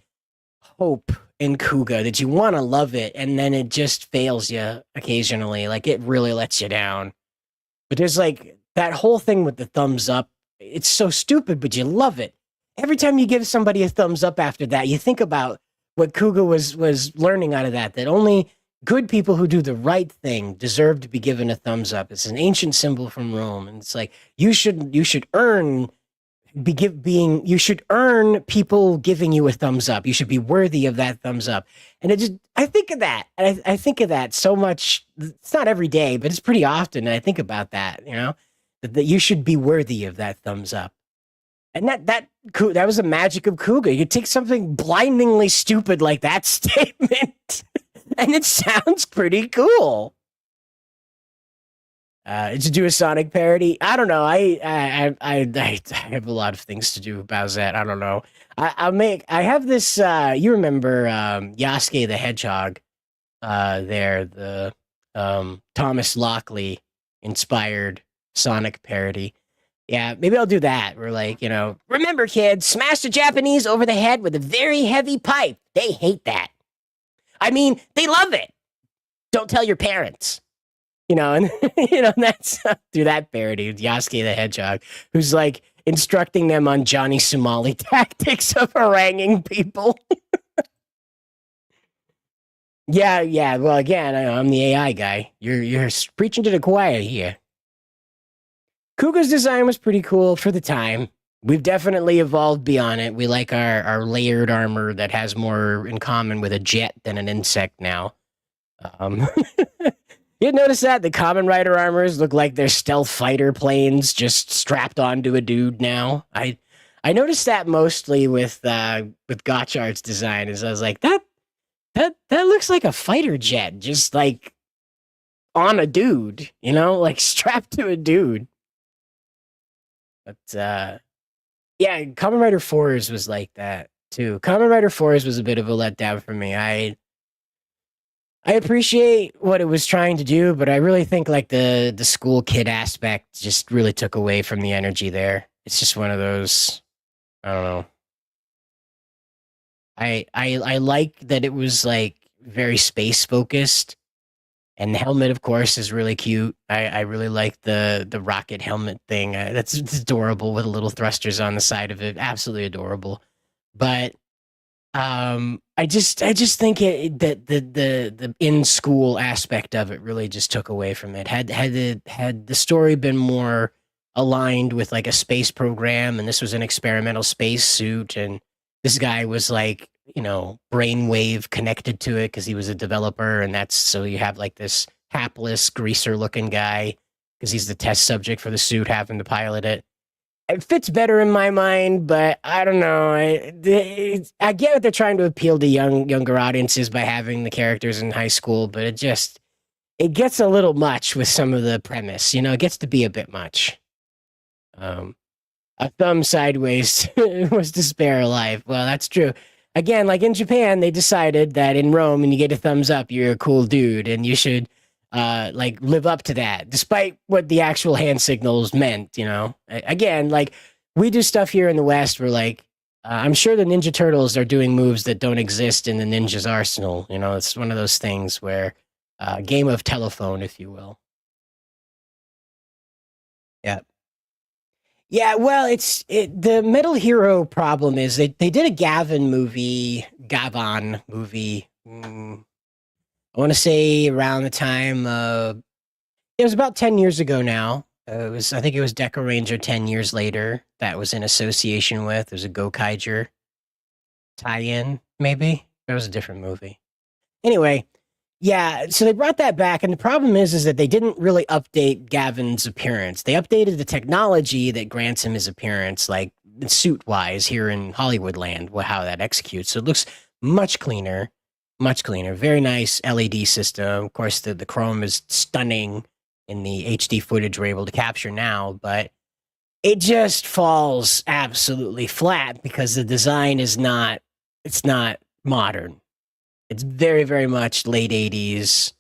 hope in Kuga that you want to love it, and then it just fails you occasionally. Like, it really lets you down. But there's, like, that whole thing with the thumbs up. It's so stupid, but you love it. Every time you give somebody a thumbs up after that, you think about what Kuga was learning out of that only good people who do the right thing deserve to be given a thumbs up. It's an ancient symbol from Rome, and it's like you should earn you should earn people giving you a thumbs up. You should be worthy of that thumbs up. And I think of that. I think of that so much. It's not every day, but it's pretty often. And I think about that, that you should be worthy of that thumbs up. And that was the magic of Kuga. You take something blindingly stupid like that statement, and it sounds pretty cool. To do a Sonic parody, I don't know. I have a lot of things to do about that. I don't know. I have this. You remember Yasuke the Hedgehog? The Thomas Lockley inspired Sonic parody. Yeah, maybe I'll do that. We're like, remember, kids, smash the Japanese over the head with a very heavy pipe. They hate that. I mean, they love it. Don't tell your parents. And that's do that parody with Yasuke the Hedgehog, who's like instructing them on Johnny Somali tactics of haranguing people. Yeah. Well, again, I'm the AI guy. You're preaching to the choir here. Kuga's design was pretty cool for the time. We've definitely evolved beyond it. We like our layered armor that has more in common with a jet than an insect now. You notice that the Kamen Rider armors look like they're stealth fighter planes just strapped onto a dude now. I noticed that mostly with Gotchard's design. Is I was like, that looks like a fighter jet, just like on a dude, like strapped to a dude. But yeah, Kamen Rider 4s was like that too. Kamen Rider 4s was a bit of a letdown for me. I appreciate what it was trying to do, but I really think like the school kid aspect just really took away from the energy there. It's just one of those, I don't know. I like that it was like very space focused, and the helmet, of course, is really cute. I really like the rocket helmet thing. It's adorable with the little thrusters on the side of it. Absolutely adorable. But I just think that the in school aspect of it really just took away from it. Had the story been more aligned with like a space program, and this was an experimental space suit, and this guy was like, brainwave connected to it because he was a developer, and that's so you have like this hapless greaser looking guy because he's the test subject for the suit having to pilot it. It fits better in my mind, but I don't know. I get what they're trying to appeal to younger audiences by having the characters in high school, but it gets a little much with some of the premise. It gets to be a bit much. A thumb sideways was to spare a life. Well, that's true. Again, like in Japan, they decided that in Rome, when you get a thumbs up, you're a cool dude, and you should like live up to that, despite what the actual hand signals meant. Again, like we do stuff here in the West where like I'm sure the Ninja Turtles are doing moves that don't exist in the ninja's arsenal. It's one of those things where game of telephone, if you will. Yeah. Yeah, well, the Metal Hero problem is they did a Gavon movie. I want to say around the time it was about 10 years ago now. I think it was Deco Ranger 10 years later that was in association with. There's a Gokaiger tie-in, maybe. It was a different movie. Anyway, yeah, so they brought that back, and the problem is that they didn't really update Gavin's appearance. They updated the technology that grants him his appearance, like suit-wise here in Hollywood land, how that executes. So it looks much cleaner. Very nice LED system. Of course, the chrome is stunning in the HD footage we're able to capture now, but it just falls absolutely flat because the design is not modern. It's very, very much late 80s,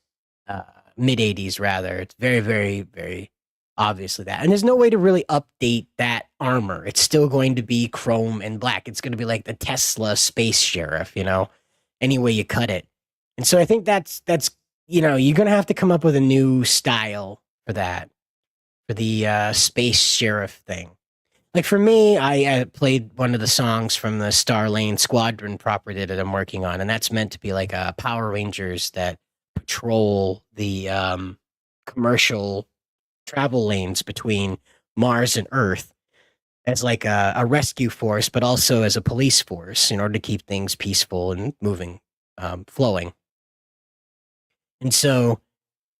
mid 80s rather. It's very, very, very obviously that. And there's no way to really update that armor. It's still going to be chrome and black. It's going to be like the Tesla Space Sheriff, any way you cut it. And so I think that's you're going to have to come up with a new style for that, for the Space Sheriff thing. Like for me, I played one of the songs from the Star Lane Squadron property that I'm working on, and that's meant to be like a Power Rangers that patrol the commercial travel lanes between Mars and Earth. as like a rescue force, but also as a police force in order to keep things peaceful and moving, flowing. And so,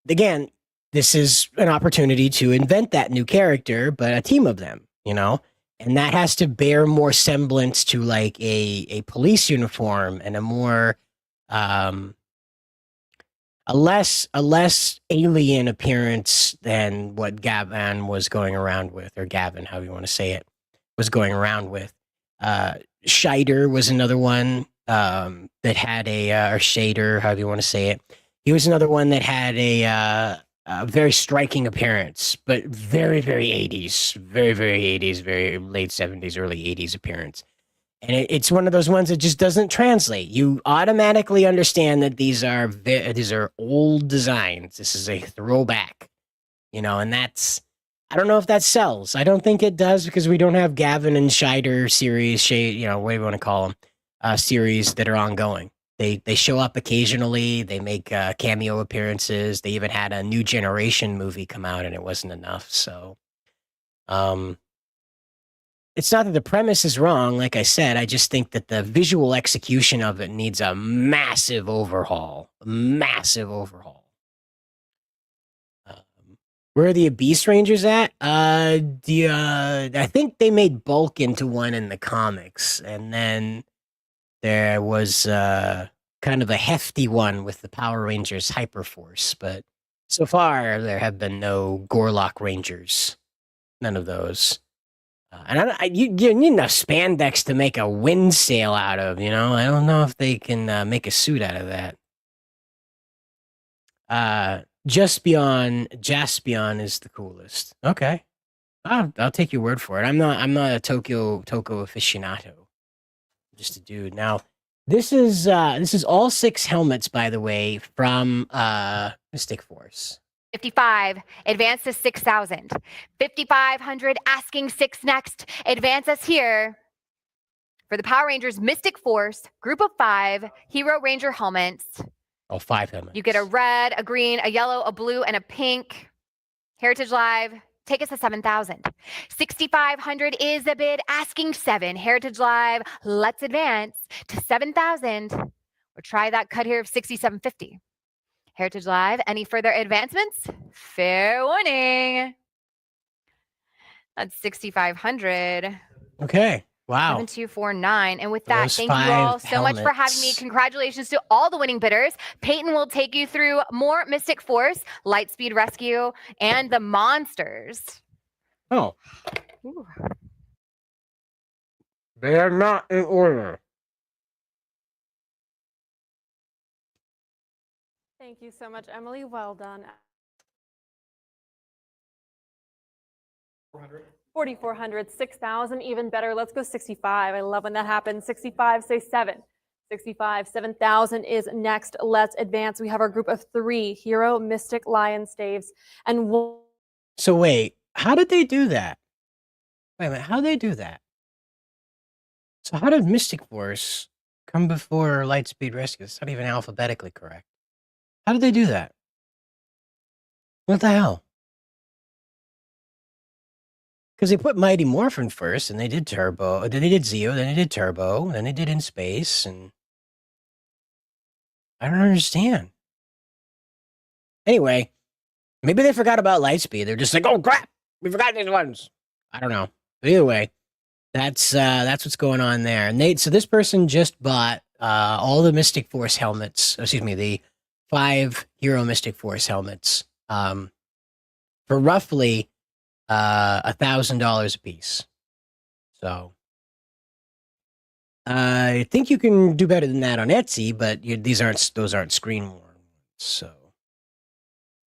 again, this is an opportunity to invent that new character, but a team of them, and that has to bear more semblance to like a police uniform and a more a less alien appearance than what Gavin was going around with, or Gavin, however you want to say it, was going around with. Scheider was another one that had or Shader, however you want to say it. He was another one that had a very striking appearance, but very, very 80s, very, very 80s, very late 70s, early 80s appearance. And it's one of those ones that just doesn't translate. You automatically understand that these are old designs. This is a throwback, and that's, I don't know if that sells. I don't think it does, because we don't have Gavin and Scheider series, what do you want to call them, series that are ongoing. They show up occasionally. They make cameo appearances. They even had a New Generation movie come out, and it wasn't enough. So, it's not that the premise is wrong. Like I said, I just think that the visual execution of it needs a massive overhaul. Where are the Beast Rangers at? I think they made Bulk into one in the comics, and then there was kind of a hefty one with the Power Rangers Hyperforce, but so far there have been no Gorlock Rangers. None of those. And you need enough spandex to make a wind sail out of, I don't know if they can make a suit out of that. Jaspion is the coolest. Okay. I'll take your word for it. I'm not a Toko aficionado. Just a dude. Now, this is all 6 helmets, by the way, from Mystic Force. 55, advance to 6,000. 5,500, asking 6 next. Advance us here for the Power Rangers Mystic Force, group of 5, Hero Ranger helmets. Oh, 5 helmets. You get a red, a green, a yellow, a blue, and a pink. Heritage Live, take us to 7,000. 6,500 is the bid, asking 7. Heritage Live, let's advance to 7,000. Or try that cut here of 6,750. Heritage Live, any further advancements? Fair warning. That's 6,500. Okay. Wow. 7249. And with that, Those thank you all so helmets. much for having me. Congratulations to all the winning bidders. Peyton will take you through more Mystic Force, Lightspeed Rescue, and the Monsters. Oh. Ooh. They are not in order. Thank you so much, Emily. Well done. 4,400, 6,000, even better. Let's go 65. I love when that happens. 65, say 7. 65, 7,000 is next. Let's advance. We have our group of 3, Hero, Mystic, Lion, Staves, and So wait, how did they do that? Wait a minute, how did they do that? So how did Mystic Force come before Lightspeed Rescue? It's not even alphabetically correct. How did they do that? What the hell? Because they put Mighty Morphin first, and they did Turbo, then they did Zeo, then they did Turbo, then they did In Space, and I don't understand. Anyway, maybe they forgot about Lightspeed. They're just like, oh crap, we forgot these ones. I don't know. But either way, that's what's going on there. And so this person just bought all the Mystic Force helmets. Excuse me, the 5 Hero Mystic Force helmets for roughly $1,000 a piece. So I think you can do better than that on Etsy, but those aren't screen worn. So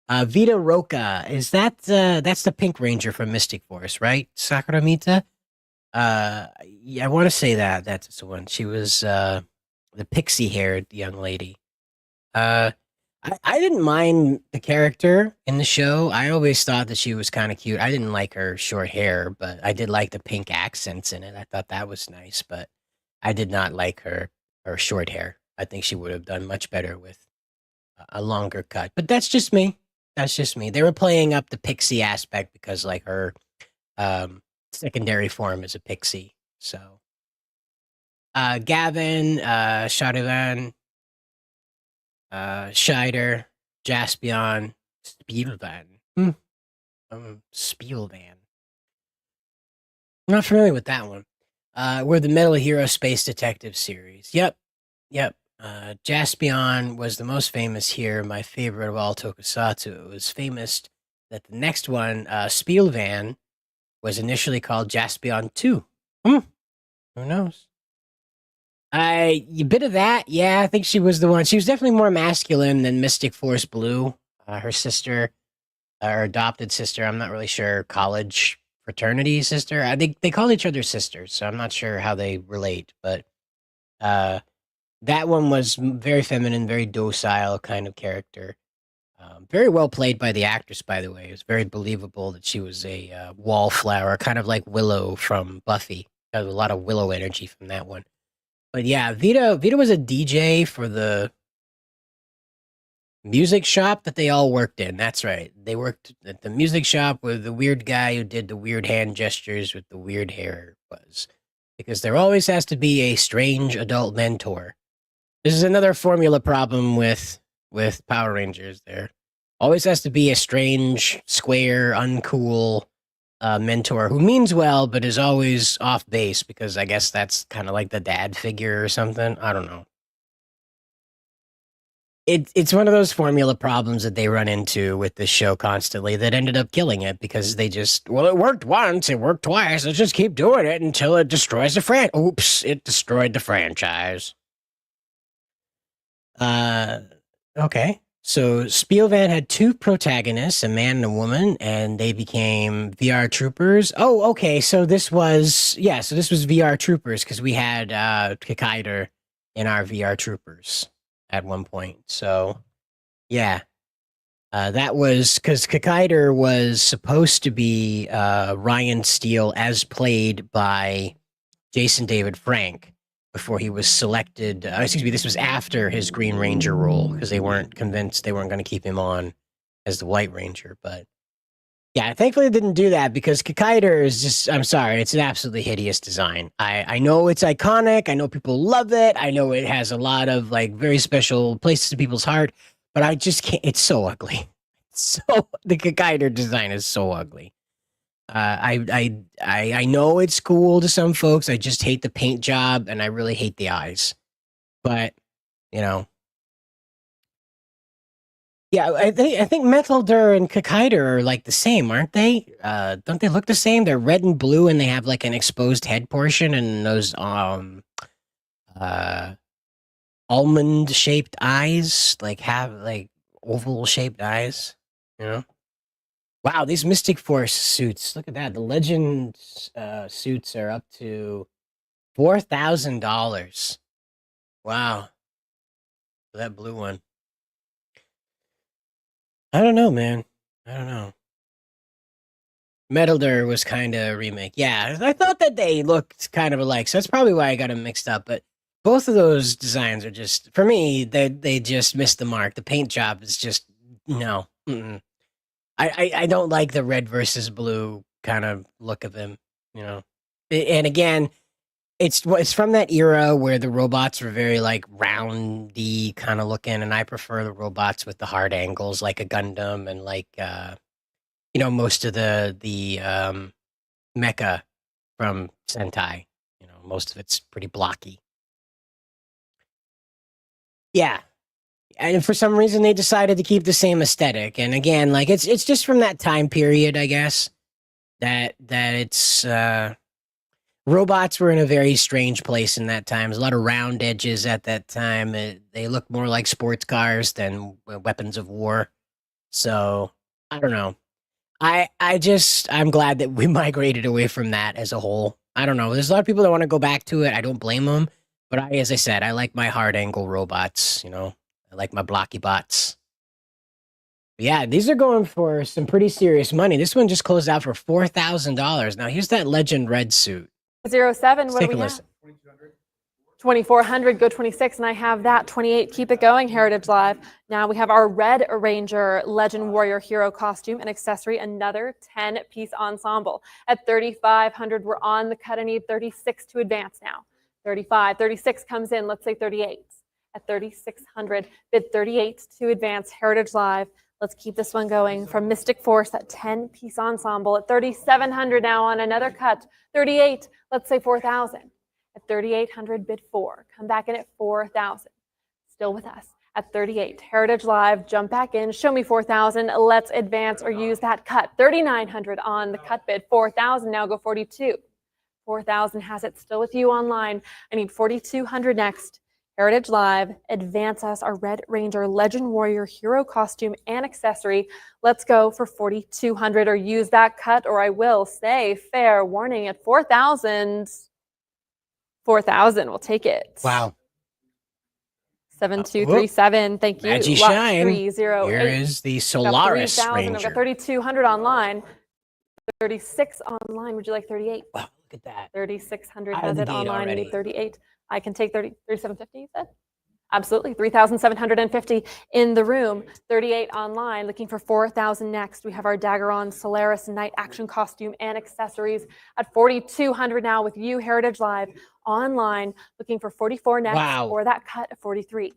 Vita Roca, is that's the Pink Ranger from Mystic Force, right? Sakuramita? Yeah, I want to say that's the one. She was the pixie-haired young lady. I didn't mind the character in the show. I always thought that she was kind of cute. I didn't like her short hair, but I did like the pink accents in it. I thought that was nice, but I did not like her short hair. I think she would have done much better with a longer cut. But that's just me. That's just me. They were playing up the pixie aspect because like her secondary form is a pixie. So, Gavin, Shadivan, Scheider, Jaspion, Spielvan. Spielvan. I'm not familiar with that one. We're the Metal Hero Space Detective series. Yep. Jaspion was the most famous here, my favorite of all tokusatsu. It was famous that the next one, Spielvan, was initially called Jaspion 2. Who knows? A bit of that, yeah. I think she was the one. She was definitely more masculine than Mystic Force Blue. Her sister, her adopted sister, I'm not really sure, college fraternity sister. I think they call each other sisters, so I'm not sure how they relate. But that one was very feminine, very docile kind of character. Very well played by the actress, by the way. It was very believable that she was a wallflower, kind of like Willow from Buffy. Got a lot of Willow energy from that one. But yeah, Vita was a DJ for the music shop that they all worked in. That's right. They worked at the music shop with the weird guy who did the weird hand gestures with the weird hair was. Because there always has to be a strange adult mentor. This is another formula problem with Power Rangers there. Always has to be a strange, square, uncool mentor who means well, but is always off base because I guess that's kind of like the dad figure or something. I don't know. It's one of those formula problems that they run into with this show constantly that ended up killing it because they just, well, it worked once, it worked twice, let's just keep doing it until it destroys the franchise. Oops, it destroyed the franchise. Okay. So Spielvan had two protagonists, a man and a woman, and they became VR Troopers. Oh, okay. So this was VR Troopers because we had Kikaider in our VR Troopers at one point. So yeah, that was because Kikaider was supposed to be Ryan Steele as played by Jason David Frank. Before he was selected, this was after his Green Ranger role because they weren't convinced they weren't going to keep him on as the White Ranger. But yeah, thankfully they didn't do that because Kikaider is just, I'm sorry, it's an absolutely hideous design. I know it's iconic. I know people love it. I know it has a lot of like very special places in people's heart, but I just can't, it's so ugly. The Kikaider design is so ugly. I know it's cool to some folks. I just hate the paint job and I really hate the eyes. But, you know. Yeah, I think Metaldur and Kikaider are like the same, aren't they? Don't they look the same? They're red and blue and they have like an exposed head portion and those almond shaped eyes, like have like oval shaped eyes, you know? Wow, these Mystic Force suits. Look at that. The Legend suits are up to $4,000. Wow. For that blue one. I don't know, man. I don't know. Metaldur was kind of a remake. Yeah, I thought that they looked kind of alike, so that's probably why I got them mixed up. But both of those designs are just, for me, they just missed the mark. The paint job is just, no. I don't like the red versus blue kind of look of him, you know. And again, it's from that era where the robots were very like roundy kind of looking, and I prefer the robots with the hard angles like a Gundam and like most of the mecha from Sentai. You know, most of it's pretty blocky. Yeah. And for some reason, they decided to keep the same aesthetic. And again, like it's just from that time period, I guess, that it's robots were in a very strange place in that time. There's a lot of round edges at that time. They look more like sports cars than weapons of war. So I don't know. I'm glad that we migrated away from that as a whole. I don't know. There's a lot of people that want to go back to it. I don't blame them. But as I said, I like my hard angle robots, you know. I like my blocky bots. But yeah, these are going for some pretty serious money. This one just closed out for $4,000. Now, here's that Legend Red suit. 07, what Take do a we listen. 2400, go 26, and I have that. 28, keep it going, Heritage Live. Now we have our Red Ranger Legend Warrior Hero costume and accessory, another 10-piece ensemble. At 3500, we're on the cut. I need 36 to advance now. 35, 36 comes in, let's say 38. At 3600, bid 38 to advance, Heritage Live. Let's keep this one going. From Mystic Force, that 10-piece ensemble. At 3700 now on another cut. 38, let's say 4000. At 3,800, bid 4. Come back in at 4,000. Still with us. At 38, Heritage Live, jump back in. Show me 4,000. Let's advance or use that cut. 3,900 on the cut bid. 4,000, now go 42. 4,000 has it. Still with you online. I need 4,200 next. Heritage Live, advance us our Red Ranger Legend Warrior Hero costume and accessory. Let's go for 4,200 or use that cut, or I will say fair warning at 4,000. 4,000, we'll take it. Wow. 7237, thank you. Maggie Shine. 308. Here is the Solaris Ranger. I've got 3,200 online. 36 online. Would you like 38? Wow, look at that. 3,600 Out of has the it gate online. already. I need 38. I can take 3,750, you said? Absolutely. 3,750 in the room. 38 online. Looking for 4,000 next. We have our Daggeron Solaris Night Action costume and accessories at 4,200 now with you, Heritage Live. Online, looking for 44 next, or that cut at 43.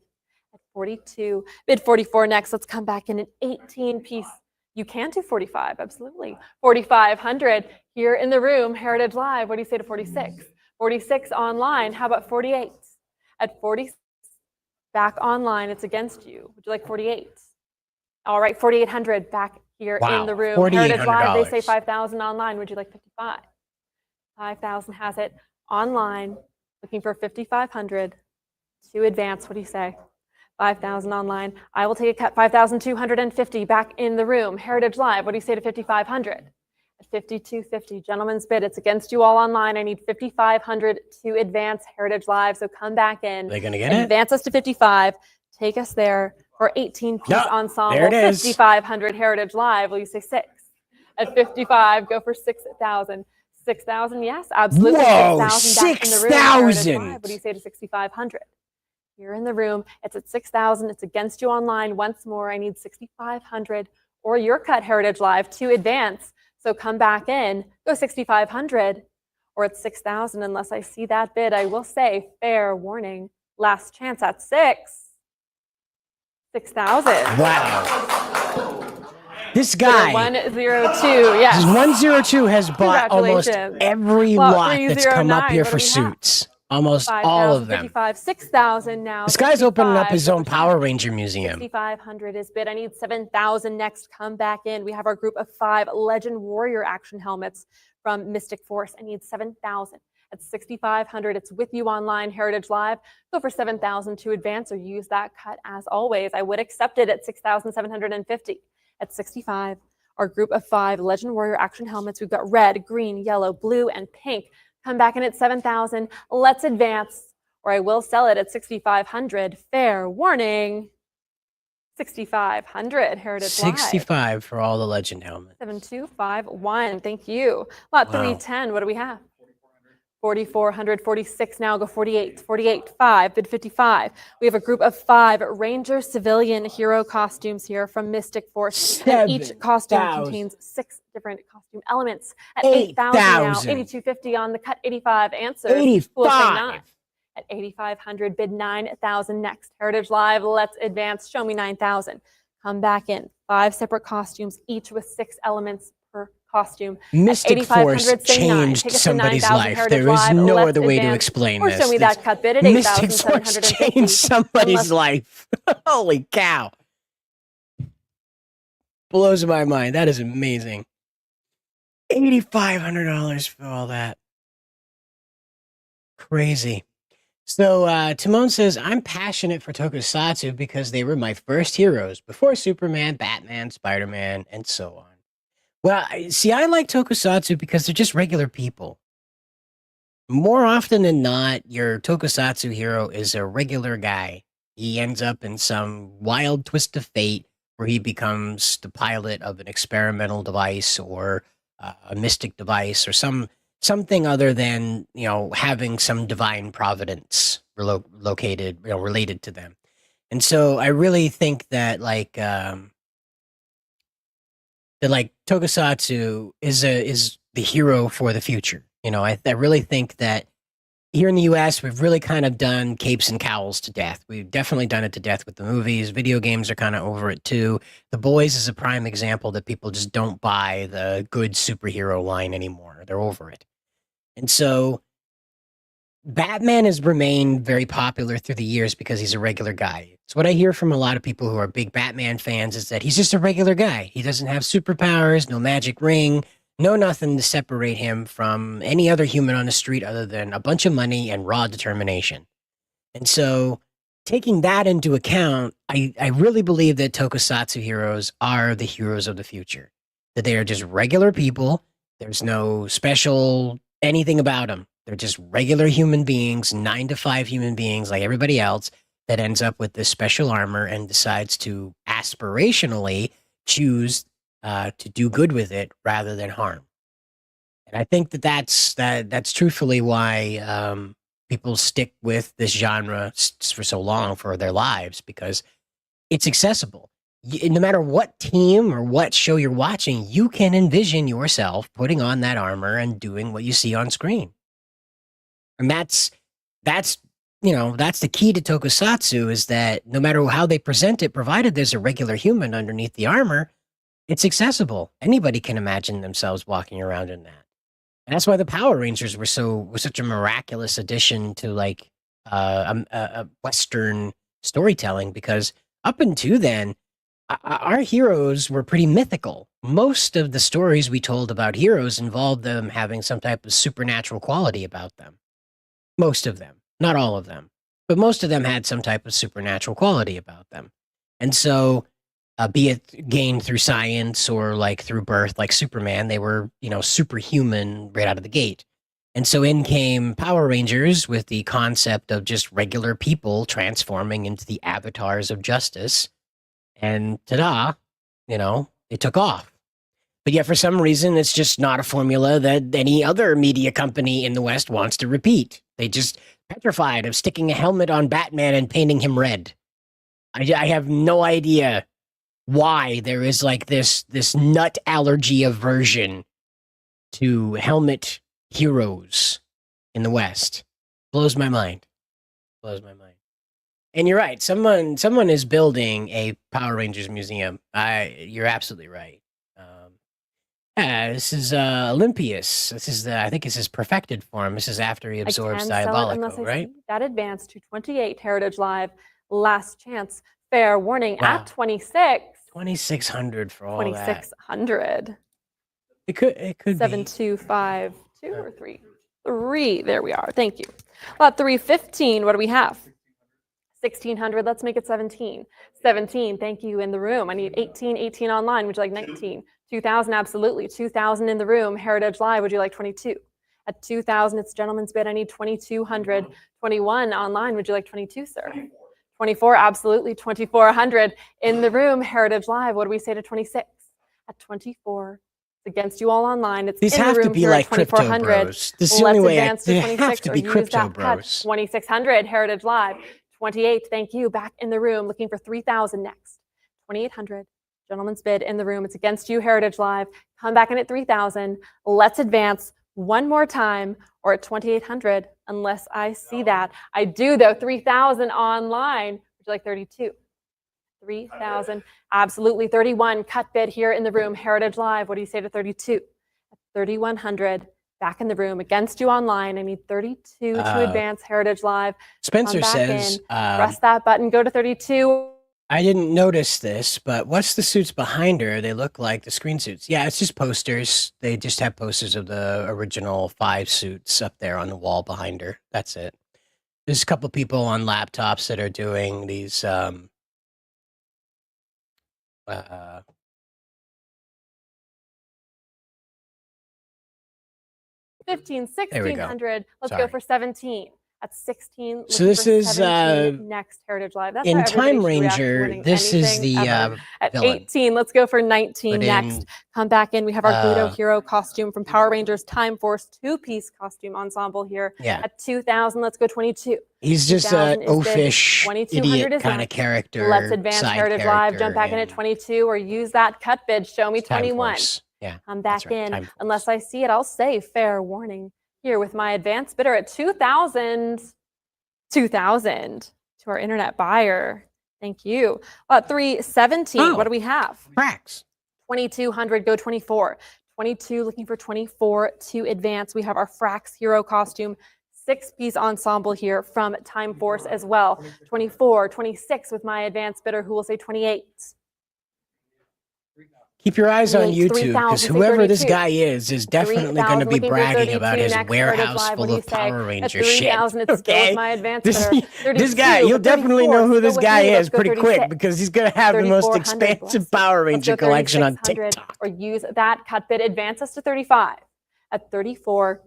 At 42, bid 44 next. Let's come back in an 18-piece. You can do 45, absolutely. 4,500 here in the room, Heritage Live. What do you say to 46? 46 online. How about 48? At 46, back online, it's against you. Would you like 48? All right, 4,800 back here in the room. Heritage Live, they say 5,000 online. Would you like 55? 5,000 has it. Online, looking for 5,500 to advance. What do you say? 5,000 online. I will take a cut. 5,250 back in the room. Heritage Live, what do you say to 5,500? At 5,250, gentlemen's bid. It's against you all online. I need 5,500 to advance, Heritage Live. So come back in. Are they going to get it? Advance us to 55. Take us there for 18-piece ensemble. There it is. 5,500 Heritage Live. Will you say 6? At 55, go for 6,000. 6,000, yes, absolutely. Whoa, 6,000. What do you say to 6,500? You're in the room. It's at 6,000. It's against you online. Once more, I need 6,500 or your cut, Heritage Live, to advance. So come back in. Go 6,500 or it's 6,000. Unless I see that bid, I will say fair warning. Last chance at 6,000. Wow. This guy, 102, yes. 102 has bought almost every lot that's come up here for suits. Almost all of them. 55, 6,000 now. This guy's opening up his own Power Ranger museum. 6,500 is bid. I need 7,000 next. Come back in. We have our group of 5 Legend Warrior action helmets from Mystic Force. I need 7,000. At 6,500, it's with you online, Heritage Live. Go for 7,000 to advance or use that cut as always. I would accept it at 6,750. At 65, our group of 5 Legend Warrior action helmets. We've got red, green, yellow, blue, and pink. Come back in at 7,000. Let's advance, or I will sell it at 6,500. Fair warning. 6,500 Heritage 65 Live. For all the Legend helmets. 7251. Thank you. Lot 310. What do we have? 4,400, 46 now, go 48, 48, 5, bid 55. We have a group of 5 Ranger civilian hero costumes here from Mystic Force. And each costume contains 6 different costume elements. At 8,000 now, 8,250 on the cut, 85 answers. 85. At 8,500, bid 9,000 next. Heritage Live, let's advance. Show me 9,000. Come back in. 5 separate costumes, each with 6 elements per costume. Mystic Force changed somebody's life. There is no other way to explain this. Show me that cut bid at Mystic Force changed somebody's life. Holy cow. Blows my mind. That is amazing. $8,500 for all that. Crazy. So Timon says, I'm passionate for tokusatsu because they were my first heroes before Superman, Batman, Spider-Man, and so on. Well, see, I like tokusatsu because they're just regular people. More often than not, your tokusatsu hero is a regular guy. He ends up in some wild twist of fate where he becomes the pilot of an experimental device or a mystic device or some something other than, having some divine providence located, related to them. And so I really think that tokusatsu is the hero for the future. I really think that here in the US, we've really kind of done capes and cowls to death. We've definitely done it to death with the movies. Video games are kind of over it too. The Boys is a prime example that people just don't buy the good superhero line anymore. They're over it. And so Batman has remained very popular through the years because he's a regular guy. It's what I hear from a lot of people who are big Batman fans is that he's just a regular guy. He doesn't have superpowers, no magic ring, no nothing to separate him from any other human on the street other than a bunch of money and raw determination. And so taking that into account, I really believe that tokusatsu heroes are the heroes of the future, that they are just regular people. There's no special anything about them. They're just regular human beings, 9 to 5 human beings like everybody else that ends up with this special armor and decides to aspirationally choose to do good with it rather than harm. And I think that's truthfully why people stick with this genre for so long for their lives, because it's accessible. No matter what team or what show you're watching, you can envision yourself putting on that armor and doing what you see on screen. And that's the key to tokusatsu, is that no matter how they present it, provided there's a regular human underneath the armor, it's accessible. Anybody can imagine themselves walking around in that. And that's why the Power Rangers were such a miraculous addition to a Western storytelling, because up until then, our heroes were pretty mythical. Most of the stories we told about heroes involved them having some type of supernatural quality about them. Most of them, not all of them, but most of them had some type of supernatural quality about them. And so, be it gained through science or through birth, like Superman, they were, superhuman right out of the gate. And so in came Power Rangers with the concept of just regular people transforming into the avatars of justice. And ta-da, it took off. But yet for some reason, it's just not a formula that any other media company in the West wants to repeat. They just petrified of sticking a helmet on Batman and painting him red. I have no idea why there is this nut allergy aversion to helmet heroes in the West. Blows my mind. And you're right. Someone is building a Power Rangers museum. You're absolutely right. This is Olympius. I think this is perfected form. This is after he absorbs Diabolico, right? That advanced to 28 Heritage Live. Last chance. Fair warning at 26. 2,600 for all 2,600. It could 7,252 or 3. 3. There we are. Thank you. About 315. What do we have? 1,600. Let's make it 17. 17. Thank you in the room. I need 18. 18 online. Would you like 19? 2,000. Absolutely. 2,000 in the room. Heritage Live. Would you like 22? At 2,000, it's gentleman's bid. I need 2,200. 21 online. Would you like 22, sir? 24. Absolutely. 2,400 in the room. Heritage Live. What do we say to 26? At 24. Against you all online. It's these in have the room to be here like at 2,400. crypto bros. This is the only way. They have to be crypto bros. 2,600 Heritage Live. 28. Thank you. Back in the room. Looking for 3,000 next. 2,800. Gentleman's bid in the room. It's against you, Heritage Live. Come back in at 3,000. Let's advance one more time, or at 2,800, unless I see that. I do, though. 3,000 online. Would you like 32? 3,000. Absolutely. 31. Cut bid here in the room. Heritage Live. What do you say to 32? 3,100. Back in the room. Against you online. I need 32 to advance. Heritage Live. Spencer says, press that button. Go to 32. I didn't notice this, but what's the suits behind her? They look like the screen suits. Yeah, it's just posters. They just have posters of the original 5 suits up there on the wall behind her. That's it. There's a couple people on laptops that are doing these 15, 1,600. Let's go for 17. At 16. So this is 17, next Heritage Live. That's in how everybody Time should react to Ranger. winning This is anything the ever. At villain. 18, let's go for 19 But next. in, Come back in. We have our Guido Hero costume from Power Rangers Time Force 2-piece costume ensemble here. Yeah. At 2,000, let's go 22. He's just an 2000 is bid. oafish 2200 idiot is kind of next. character. Let's advance side Heritage Live. Jump character back in at 22 or use that cut bid. Show me Time 21. Force. Yeah. I'm that's back right, in. Time Force. Unless I see it, I'll say fair warning here with my advance bidder at 2,000. 2,000 to our internet buyer. Thank you. 317. Oh. What do we have? Cracks. 2,200. Go 24. 22. Looking for 24 to advance. We have our Frax Hero costume. 6-piece ensemble here from Time Force as well. 24, 26 with my advance bidder who will say 28. Keep your eyes on 28, YouTube, because 3,000, whoever this 32. guy is definitely going to 3,000 be looking for bragging 32 about his next, warehouse Heritage Live. What full do of you say? Power At Ranger shit. 3,000, it's still with my advance bidder. This guy, 32, you'll definitely 34, know who this still with guy me. is Let's go pretty quick 36. because he's going to have the most 3,400. expansive Power Let's Ranger go collection on 3,600 TikTok. or use that cut bid. Advance us to 35. At 34,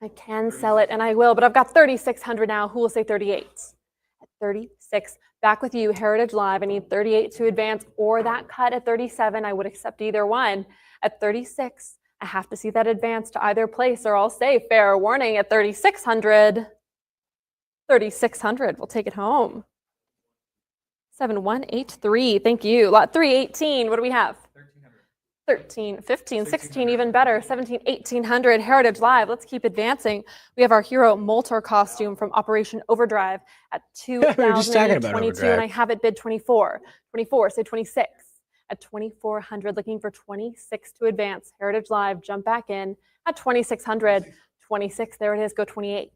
I can sell it and I will, but I've got 3,600 now. Who will say 38? At 36, back with you, Heritage Live. I need 38 to advance or that cut at 37. I would accept either one. At 36, I have to see that advance to either place or I'll say fair warning at 3,600. 3,600, we'll take it home. 7183, thank you. Lot 318, what do we have? 13, 15, 16, even better. 17, 1800, Heritage Live. Let's keep advancing. We have our Hero Moltar costume from Operation Overdrive at 2,022, and I have it bid 24. 24, say 26. At 2,400, looking for 26 to advance. Heritage Live, jump back in. At 2,600, 26, there it is, go 28.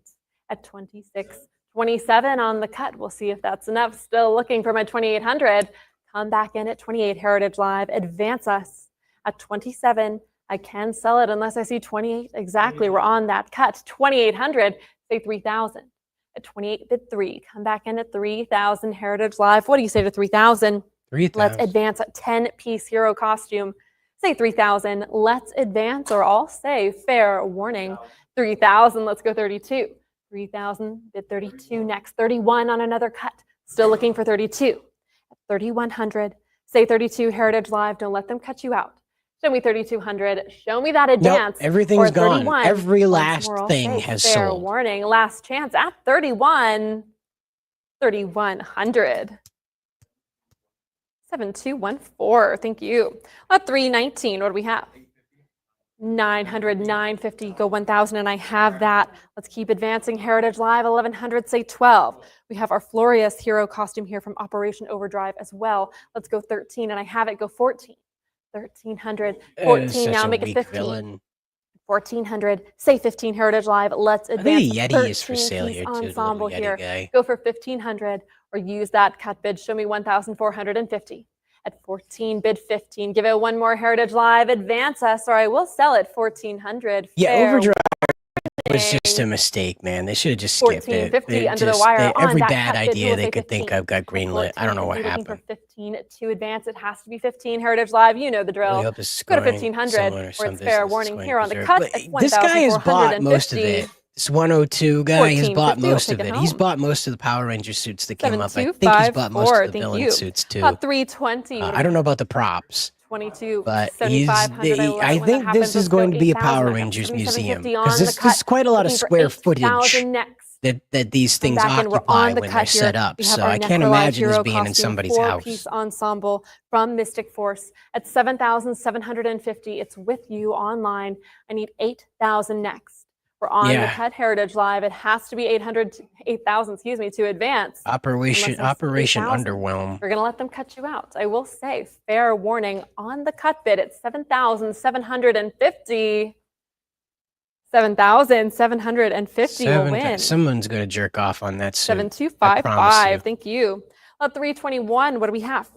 At 26, 27 on the cut. We'll see if that's enough. Still looking for my 2,800. Come back in at 28, Heritage Live. Advance us. At 27, I can sell it unless I see 28. Exactly, we're on that cut. 2,800, say 3,000. At 28, bid 3. Come back in at 3,000, Heritage Live. What do you say to 3,000? 3,000. Let's advance a 10-piece hero costume. Say 3,000. Let's advance, or I'll say fair warning. 3,000. Let's go 32. 3,000. Bid 32 next. 31 on another cut. Still looking for 32. 3,100. Say 32. Heritage Live. Don't let them cut you out. Show me 3,200. Show me that advance. Nope, everything's gone. 31. Every last more, thing has fair sold. Warning. Last chance at 31. 3,100. 7214. Thank you. 319. What do we have? 900, 950. Go 1,000, and I have that. Let's keep advancing. Heritage Live. 1,100. Say 12. We have our Florius hero costume here from Operation Overdrive as well. Let's go 13, and I have it. Go 14. 1,300. 14. Now make it 15. Villain. 1,400. Say 15. Heritage Live. Let's advance. I think the Yeti is for sale here too. Ensemble The little here. Yeti guy. Go for 1,500 or use that cut bid. Show me 1,450. At 14, bid 15. Give it one more, Heritage Live. Advance us, or I will sell it 1,400. Yeah, Fair Overdrive was just a mistake, man. They should have just skipped it. 1450 under the wire. Every on bad that idea they say could think 15. of got greenlit. I don't know what 1450, happened. Looking for 15 to advance. It has to be 15. Heritage Live, you know the drill. Really hope this is Go to going 1,500, similar or to it's some fair business warning going here on the berserk. cut. But At this guy has bought most of 1,450. it. This 102 guy has bought 1450, most of take it. it He's home. bought most of the Power Ranger suits that came up. I think he's bought most of the 7254, thank villain you. suits too. 320. I don't know about the props. 22, But he's, 7,500. love I it when think that this happens. is Let's go going to be a 8,000. Power I got Rangers 7,750 museum on because the this cut. is quite a lot of Looking for square footage 8,000 next. that these things Back and we're occupy on the when cut they're set here. up. We have So our I can't Necrolite imagine hero this being in costume, somebody's 4-piece house. ensemble from Mystic Force at 7,750. It's with you online. I need 8,000 next. We're on the cut. Heritage Live. It has to be 8,000, excuse me, to advance. Operation 8,000. Underwhelm. We're going to let them cut you out. I will say, fair warning on the cut bid at 7,750. 7,750 will win. Someone's going to jerk off on that suit. 7,255. Thank you. 321. What do we have?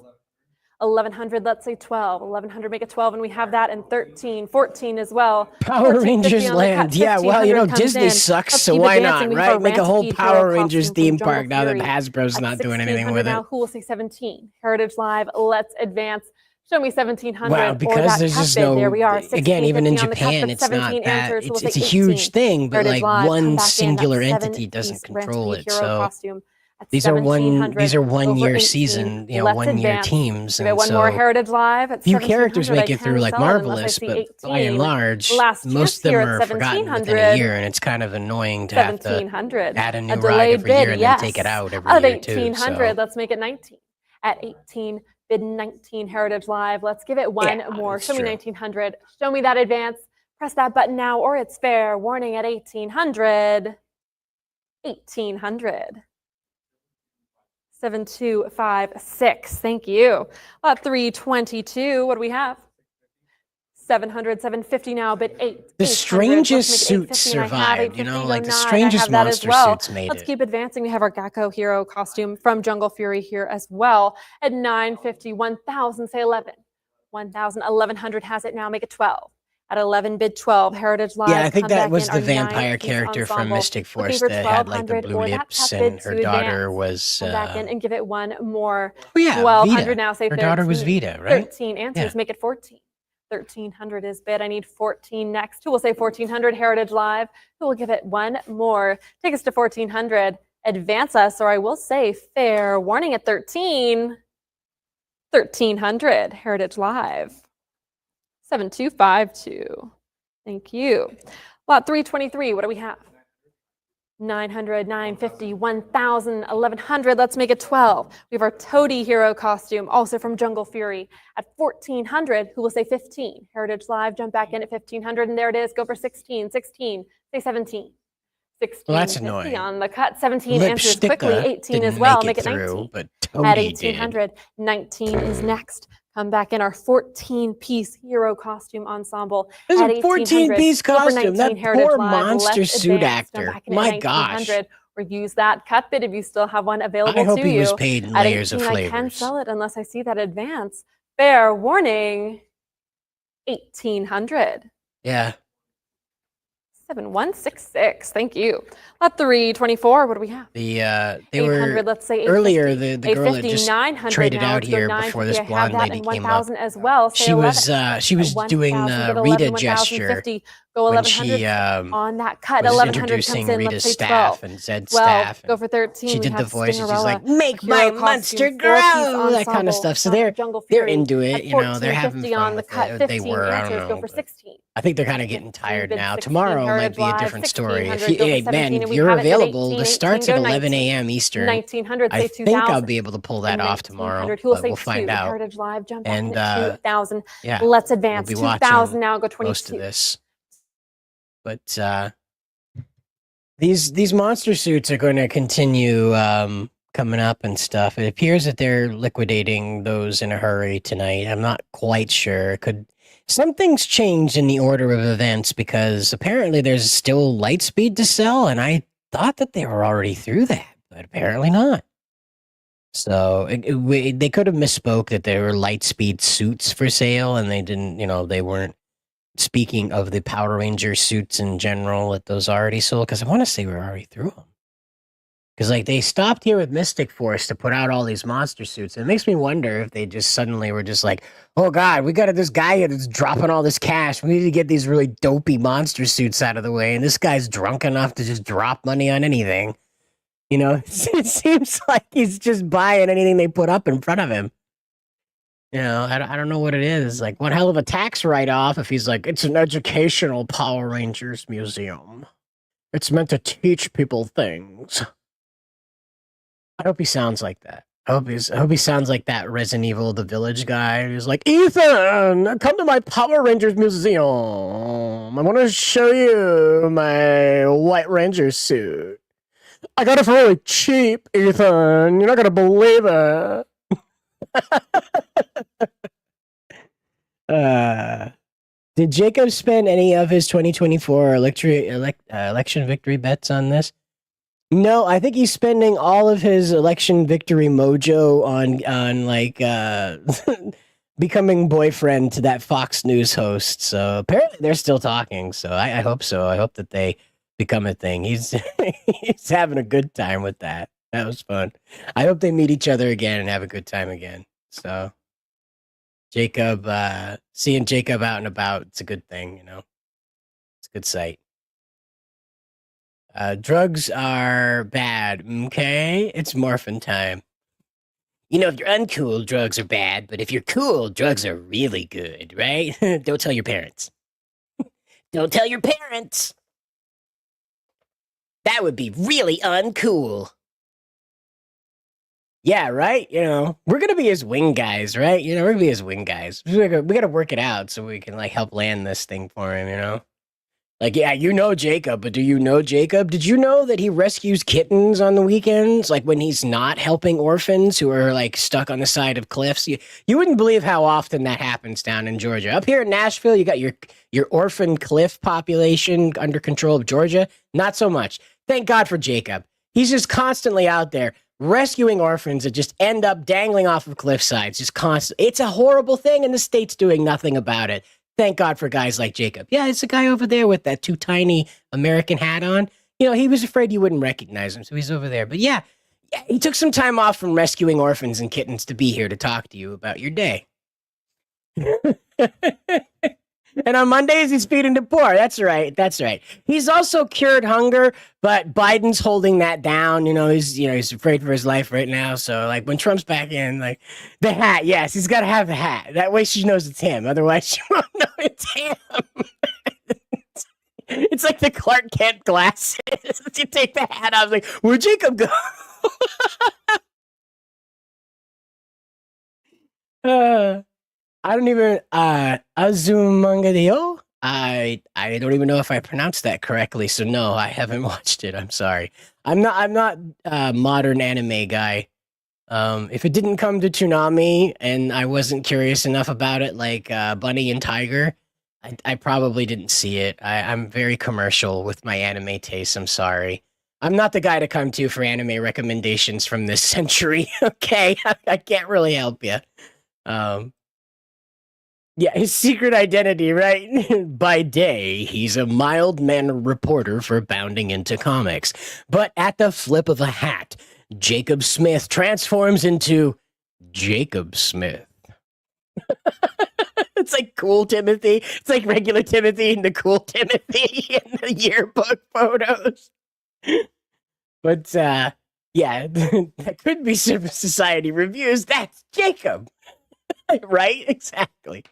1,100. Let's say 12. 1,100. Make it 12, and we have that in 13, 14 as well. Power Rangers Land. Yeah, well, you know, Disney sucks, so why not, right? Make a whole Power Rangers theme park now that Hasbro's not doing anything with it. Now, who will say 17? Heritage Live. Let's advance. Show me 1700. Wow, because there's just no. There we are. Again, even in 1650 on the Japan, cup, it's 17 not that. answers. We'll It's say a huge 18. thing, but Heritage like Live, come one back in. singular That's entity 7 doesn't piece control Rent-A-Pee it. hero So costume at these are 1700 one over year 18. season, you know, Let's 1 year advance. teams, Give it and one more so Heritage Live at few 1700. characters make I it through can like sell it unless I Marvelous, see but 18. by and large, Last most chance of them here at are forgotten within a 1700. year, and it's kind of annoying to have to 1700. add a new A ride delayed every year bid, and yes. then take it out every Of year too. 1800, So let's make it 19. At 18, bid 19 Heritage Live. Let's give it one more. that's Show me true. 1900. Show me that advance. Press that button now or it's fair. Warning at 1800. 1800. 7256. Thank you. 322. What do we have? 700, 750 now, but 8. The strangest suits survived, you know, like the strangest monster suits made Let's it. keep advancing. We have our Gakko hero costume from Jungle Fury here as well at 950, 1,000, say 11. 1,000, 1,100 has it now, make it 12. At 11, bid 12, Heritage Live. Yeah, I think that was in, the our vampire 9-piece character from ensemble. Mystic Looking Force for that had like the 1,200 blue or that lips, top and bid her to daughter advance. was. Come back in and give it one more. Oh yeah, 1,200 Vita. now, say Her 13. daughter was Vita, right? 13 answers, Yeah. make it 14. 1,300 is bid. I need 14 next. Who will say 1,400? Heritage Live. Who will give it one more? Take us to 1,400. Advance us, or I will say fair warning at 13. 1,300. Heritage Live. 7252. Thank you. Lot 323. What do we have? 900, 950, 1,000, 1,100. Let's make it 12. We have our Toady hero costume, also from Jungle Fury, at 1,400. Who will say 15? Heritage Live, jump back in at 1,500, and there it is. Go for 16, 16, say 17. 16, Well, that's 50 annoying. on the cut. 17 answers Lipsticka quickly. 18 as didn't well. make Make it through, 19. but At Toady did. 1,800, 19 is next. Come back in our 14-piece hero costume ensemble. There's at a 14-piece costume. That poor monster suit actor. My gosh. Or use that cut bid if you still have one available I hope to he you. was paid in At layers of 18, I can flavors. sell it unless I see that advance. Fair warning. 1,800. Yeah. 7166. Thank you. At 324, what do we have? They 800, were let's say earlier the girl that just 900 traded now. out Let's go here before this 950. I have blonde that, lady and came 1,000 up. as well. Say She 11. was doing 1,000, the bid Rita 11, gesture 1,050. Go when 1,100 she on that cut. was 1,100 introducing comes in. Rita's Let's say staff 12. and Zed's 12. staff. Go for 13. She We did the have voice, and she's like, Stingerella, "Make hero my costume, monster 4-piece grow," that kind of ensemble stuff. So from they're Jungle they're Fury into at it, you know. They're having 1450 fun on the with cut. it. 15 They were. I answers. don't Go know. for But 16. I think they're kind of At getting 15, tired bid now. 16, Tomorrow might Heritage be a Live, different story. If 1600, you, go for hey 17, man, and if we you're have it at available, 18, this starts 18, at go 11 19. a.m. Eastern. 1900, I say think 2000. I'll be able to pull that And off tomorrow, 1900, who will but say we'll find 2? out. Heritage Live, jump back And in at 2,000. yeah, Let's we'll advance. be 2,000 watching now, go most of 22. this. But these monster suits are going to continue coming up and stuff. It appears that they're liquidating those in a hurry tonight. I'm not quite sure. Something's changed in the order of events, because apparently there's still Lightspeed to sell, and I thought that they were already through that, but apparently not. So they could have misspoke that there were Lightspeed suits for sale, and they didn't. They weren't speaking of the Power Ranger suits in general, that those already sold, because I want to say we're already through them. Because they stopped here with Mystic Force to put out all these monster suits. It makes me wonder if they just suddenly were just like, oh god, we got this guy here that's dropping all this cash. We need to get these really dopey monster suits out of the way. And this guy's drunk enough to just drop money on anything. It seems like he's just buying anything they put up in front of him. I don't know what it is. Like, one hell of a tax write-off if he's like, it's an educational Power Rangers museum. It's meant to teach people things. I hope he sounds like that. I hope he sounds like that Resident Evil The Village guy who's like, Ethan, come to my Power Rangers museum. I want to show you my White Ranger suit. I got it for really cheap, Ethan. You're not going to believe it. Did Jacob spend any of his 2024 election victory bets on this? No, I think he's spending all of his election victory mojo on like becoming boyfriend to that Fox News host. So apparently they're still talking. So I hope so. I hope that they become a thing. He's he's having a good time with that. That was fun. I hope they meet each other again and have a good time again. So Jacob, seeing Jacob out and about, it's a good thing, you know. It's a good sight. Drugs are bad, okay? It's morphin' time. You know, if you're uncool, drugs are bad, but if you're cool, drugs are really good, right? Don't tell your parents. Don't tell your parents! That would be really uncool. Yeah, right? You know, we're gonna be his wing guys, right? You know, we're gonna be his wing guys. We gotta work it out so we can, like, help land this thing for him, you know? Like, yeah, you know Jacob, but do you know Jacob? Did you know that he rescues kittens on the weekends? Like, when he's not helping orphans who are, like, stuck on the side of cliffs? You wouldn't believe how often that happens down in Georgia. Up here in Nashville, you got your orphan cliff population under control of Georgia. Not so much. Thank God for Jacob. He's just constantly out there rescuing orphans that just end up dangling off of cliff sides. Just constant. It's a horrible thing, and the state's doing nothing about it. Thank God for guys like Jacob. Yeah, it's a guy over there with that too tiny American hat on. You know, he was afraid you wouldn't recognize him, so he's over there. But yeah, he took some time off from rescuing orphans and kittens to be here to talk to you about your day. And on Mondays, he's feeding the poor. That's right. That's right. He's also cured hunger, but Biden's holding that down. He's afraid for his life right now. So, like, when Trump's back in, like, the hat, yes, he's got to have the hat. That way she knows it's him. Otherwise, she won't know it's him. It's like the Clark Kent glasses. You take the hat off, like, where'd Jacob go? I don't even Azumangadio. I don't even know if I pronounced that correctly, so no, I haven't watched it. I'm sorry. I'm not a modern anime guy. If it didn't come to Toonami and I wasn't curious enough about it, like Bunny and Tiger, I probably didn't see it. I'm very commercial with my anime taste. I'm sorry. I'm not the guy to come to for anime recommendations from this century. Okay, I can't really help you. Yeah, his secret identity, right? By day, he's a mild-mannered reporter for Bounding Into Comics. But at the flip of a hat, Jacob Smith transforms into Jacob Smith. It's like Cool Timothy. It's like regular Timothy and the Cool Timothy in the yearbook photos. But, yeah, that could be Society Reviews. That's Jacob. Right? Exactly.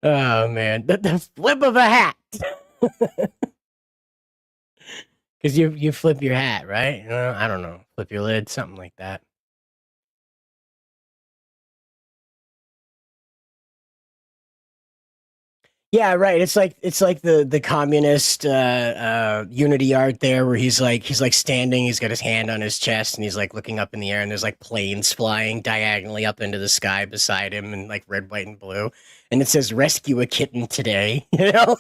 Oh man, the flip of a hat. Because you flip your hat, right? I don't know, flip your lid, something like that. Yeah, right. It's like the communist unity art there, where he's like standing, he's got his hand on his chest, and he's like looking up in the air, and there's like planes flying diagonally up into the sky beside him, in like red, white, and blue, and it says "Rescue a kitten today." You know.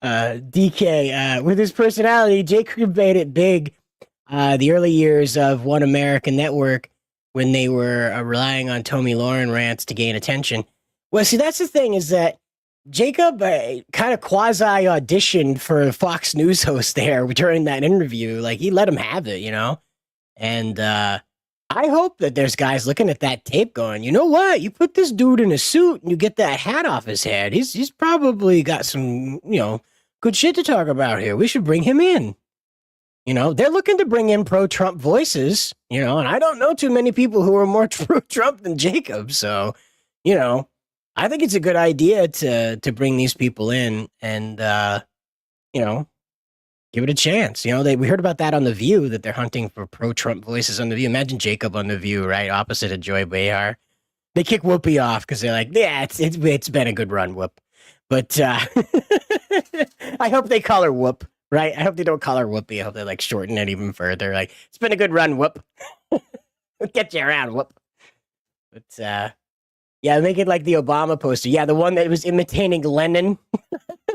DK, with his personality, Jacob made it big. The early years of One American Network, when they were relying on Tomi Lahren rants to gain attention. Well, see, that's the thing, is that Jacob kind of quasi-auditioned for a Fox News host there during that interview. Like, he let him have it, you know? And I hope that there's guys looking at that tape going, you know what? You put this dude in a suit and you get that hat off his head. He's probably got some, good shit to talk about here. We should bring him in. They're looking to bring in pro-Trump voices, and I don't know too many people who are more pro-Trump than Jacob. So, I think it's a good idea to bring these people in and, give it a chance. We heard about that on The View, that they're hunting for pro-Trump voices on The View. Imagine Jacob on The View, right? Opposite of Joy Behar. They kick Whoopi off because they're like, yeah, it's been a good run, Whoop. But I hope they call her Whoop. Right? I hope they don't call her Whoopi. I hope they shorten it even further. Like, it's been a good run, Whoop. Get you around, Whoop. But yeah, make it like the Obama poster. Yeah, the one that was imitating Lenin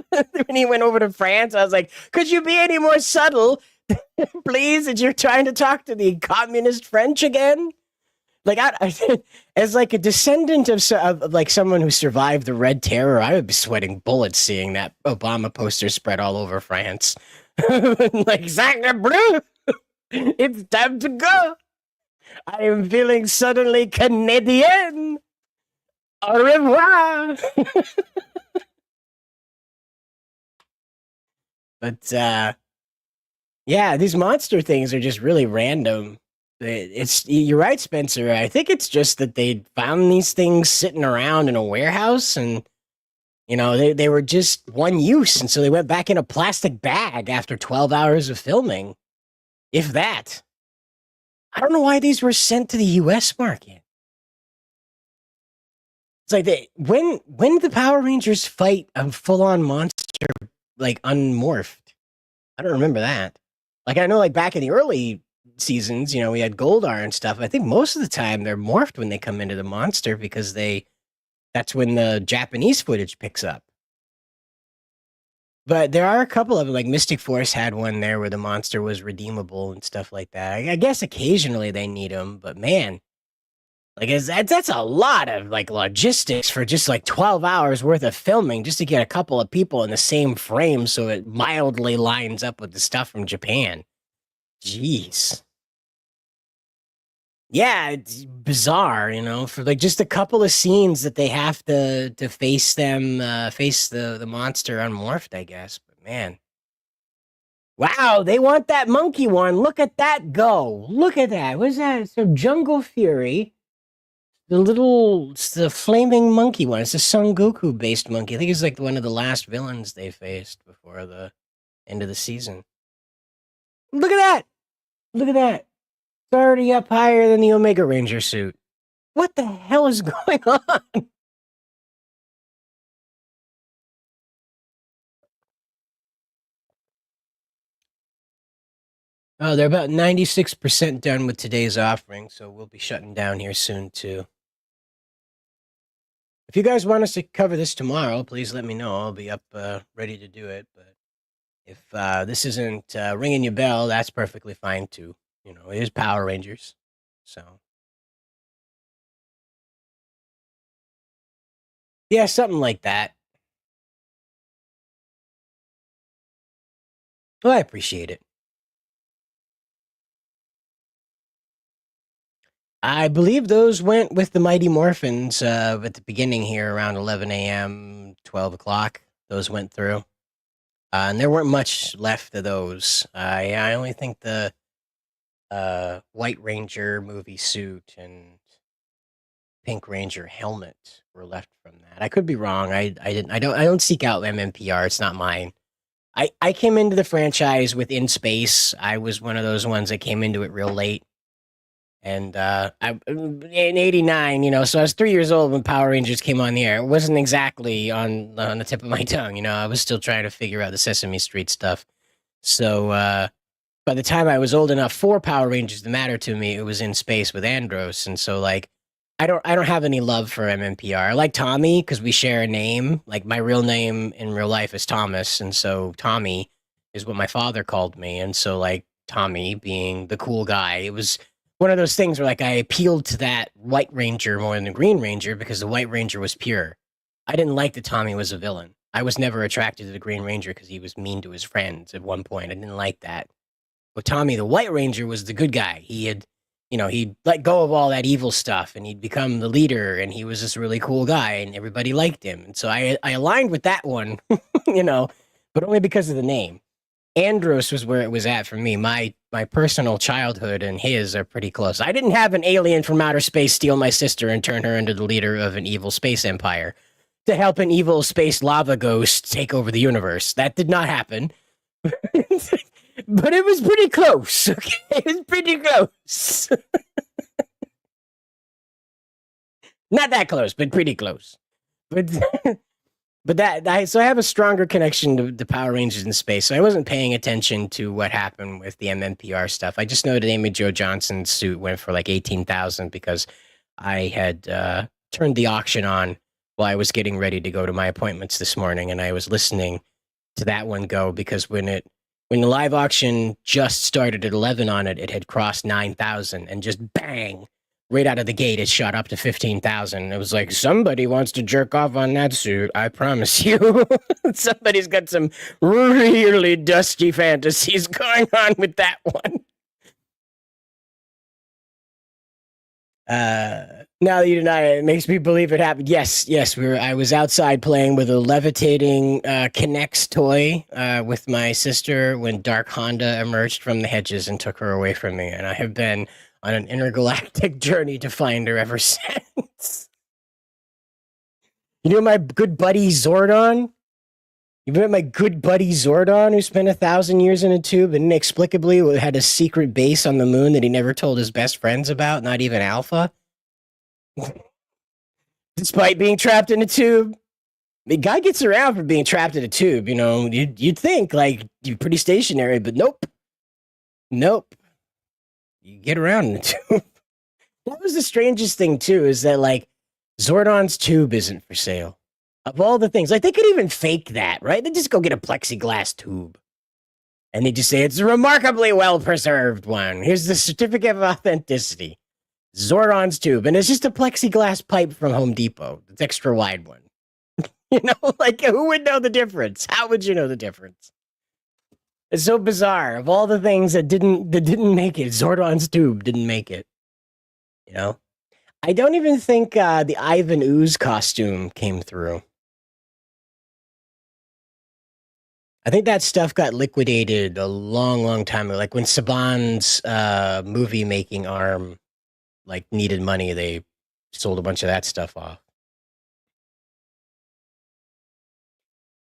when he went over to France. I was like, could you be any more subtle, please? That you're trying to talk to the communist French again? Like, as like a descendant of like someone who survived the Red Terror, I would be sweating bullets seeing that Obama poster spread all over France. Like, Sacre bleu, it's time to go. I am feeling suddenly Canadian. Au revoir. But yeah, these monster things are just really random. You're right, Spencer. I think it's just that they found these things sitting around in a warehouse, and they were just one use, and so they went back in a plastic bag after 12 hours of filming, if that. I don't know why these were sent to the U.S. market. It's like when the Power Rangers fight a full-on monster, like unmorphed. I don't remember that. Like, I know, like, back in the early seasons, we had Goldar and stuff. I think most of the time they're morphed when they come into the monster because that's when the Japanese footage picks up. But there are a couple of them, like Mystic Force had one there where the monster was redeemable and stuff like that. I guess occasionally they need them, but man, like, that's a lot of, like, logistics for just, like, 12 hours worth of filming just to get a couple of people in the same frame so it mildly lines up with the stuff from Japan. Jeez. Yeah, it's bizarre, for, like, just a couple of scenes that they have to face the monster unmorphed, I guess. But, man. Wow, they want that monkey one. Look at that go. Look at that. What's that? So Jungle Fury. It's the flaming monkey one. It's a Son Goku based monkey. I think it's like one of the last villains they faced before the end of the season. Look at that! Look at that! It's already up higher than the Omega Ranger suit. What the hell is going on? Oh, they're about 96% done with today's offering, so we'll be shutting down here soon, too. If you guys want us to cover this tomorrow, please let me know. I'll be up ready to do it. But if this isn't ringing your bell, that's perfectly fine too. It is Power Rangers. So, yeah, something like that. Well, I appreciate it. I believe those went with the Mighty Morphins at the beginning here around 11 a.m., 12 o'clock. Those went through. And there weren't much left of those. I only think the White Ranger movie suit and Pink Ranger helmet were left from that. I could be wrong. I don't seek out MMPR. It's not mine. I came into the franchise with In Space. I was one of those ones that came into it real late. And in '89, so I was 3 years old when Power Rangers came on the air. It wasn't exactly on the tip of my tongue, I was still trying to figure out the Sesame Street stuff. So by the time I was old enough for Power Rangers to matter to me, it was In Space with Andros. And so, like, I don't have any love for MMPR. I like Tommy because we share a name. Like, my real name in real life is Thomas, and so Tommy is what my father called me. And so, like, Tommy being the cool guy, it was one of those things where, like, I appealed to that White Ranger more than the Green Ranger because the White Ranger was pure. I didn't like that Tommy was a villain. I was never attracted to the Green Ranger because he was mean to his friends at one point. I didn't like that. But Tommy, the White Ranger, was the good guy. He had, he'd let go of all that evil stuff and he'd become the leader and he was this really cool guy and everybody liked him. And so I aligned with that one, but only because of the name. Andros was where it was at for me. My personal childhood and his are pretty close. I didn't have an alien from outer space steal my sister and turn her into the leader of an evil space empire to help an evil space lava ghost take over the universe. That did not happen. But it was pretty close, okay? It was pretty close. Not that close, but pretty close. But so I have a stronger connection to Power Rangers in space. So I wasn't paying attention to what happened with the MMPR stuff. I just know that Amy Jo Johnson's suit went for like $18,000 because I had turned the auction on while I was getting ready to go to my appointments this morning, and I was listening to that one go because when the live auction just started at 11 on it, it had crossed 9,000 and just bang. Right out of the gate, it shot up to 15,000. It was like, somebody wants to jerk off on that suit. I promise you. Somebody's got some really dusty fantasies going on with that one. Now that you deny it, it makes me believe it happened. Yes, I was outside playing with a levitating Kinects toy with my sister when Dark Honda emerged from the hedges and took her away from me, and I have been on an intergalactic journey to find her ever since. You know my good buddy Zordon? You met my good buddy Zordon, who spent 1,000 years in a tube and inexplicably had a secret base on the moon that he never told his best friends about, not even Alpha? Despite being trapped in a tube. The guy gets around for being trapped in a tube, you know. You'd think, like, you're pretty stationary, but nope. Nope. You get around in a tube. That was the strangest thing, too, is that, like, Zordon's tube isn't for sale. Of all the things, like, they could even fake that, right? They just go get a plexiglass tube. And they just say, it's a remarkably well-preserved one. Here's the certificate of authenticity. Zordon's tube. And it's just a plexiglass pipe from Home Depot. It's extra wide one. You know, like, who would know the difference? How would you know the difference? It's so bizarre. Of all the things that didn't make it, Zordon's tube didn't make it. You know? I don't even think the Ivan Ooze costume came through. I think that stuff got liquidated a long, long time ago. Like when Saban's movie making arm like needed money, they sold a bunch of that stuff off.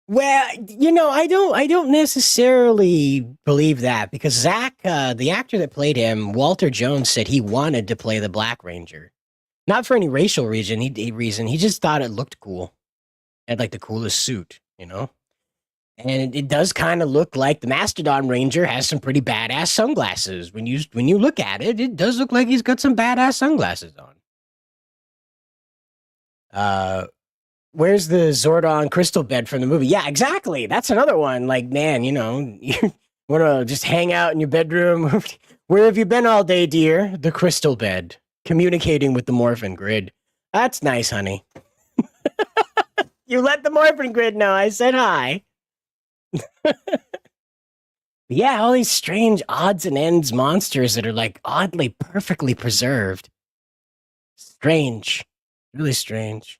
Well, you know, I don't necessarily believe that because Zach, the actor that played him, Walter Jones, said he wanted to play the Black Ranger, not for any racial reason. He just thought it looked cool, had like the coolest suit, you know. And it does kind of look like the Mastodon Ranger has some pretty badass sunglasses. When you look at it, it does look like he's got some badass sunglasses on. Where's the Zordon crystal bed from the movie? Yeah, exactly. That's another one. Like, man, you know, you want to just hang out in your bedroom. Where have you been all day, dear? The crystal bed. Communicating with the Morphin Grid. That's nice, honey. You let the Morphin Grid know I said hi. Yeah, all these strange odds and ends monsters that are like oddly perfectly preserved. Strange. Really strange.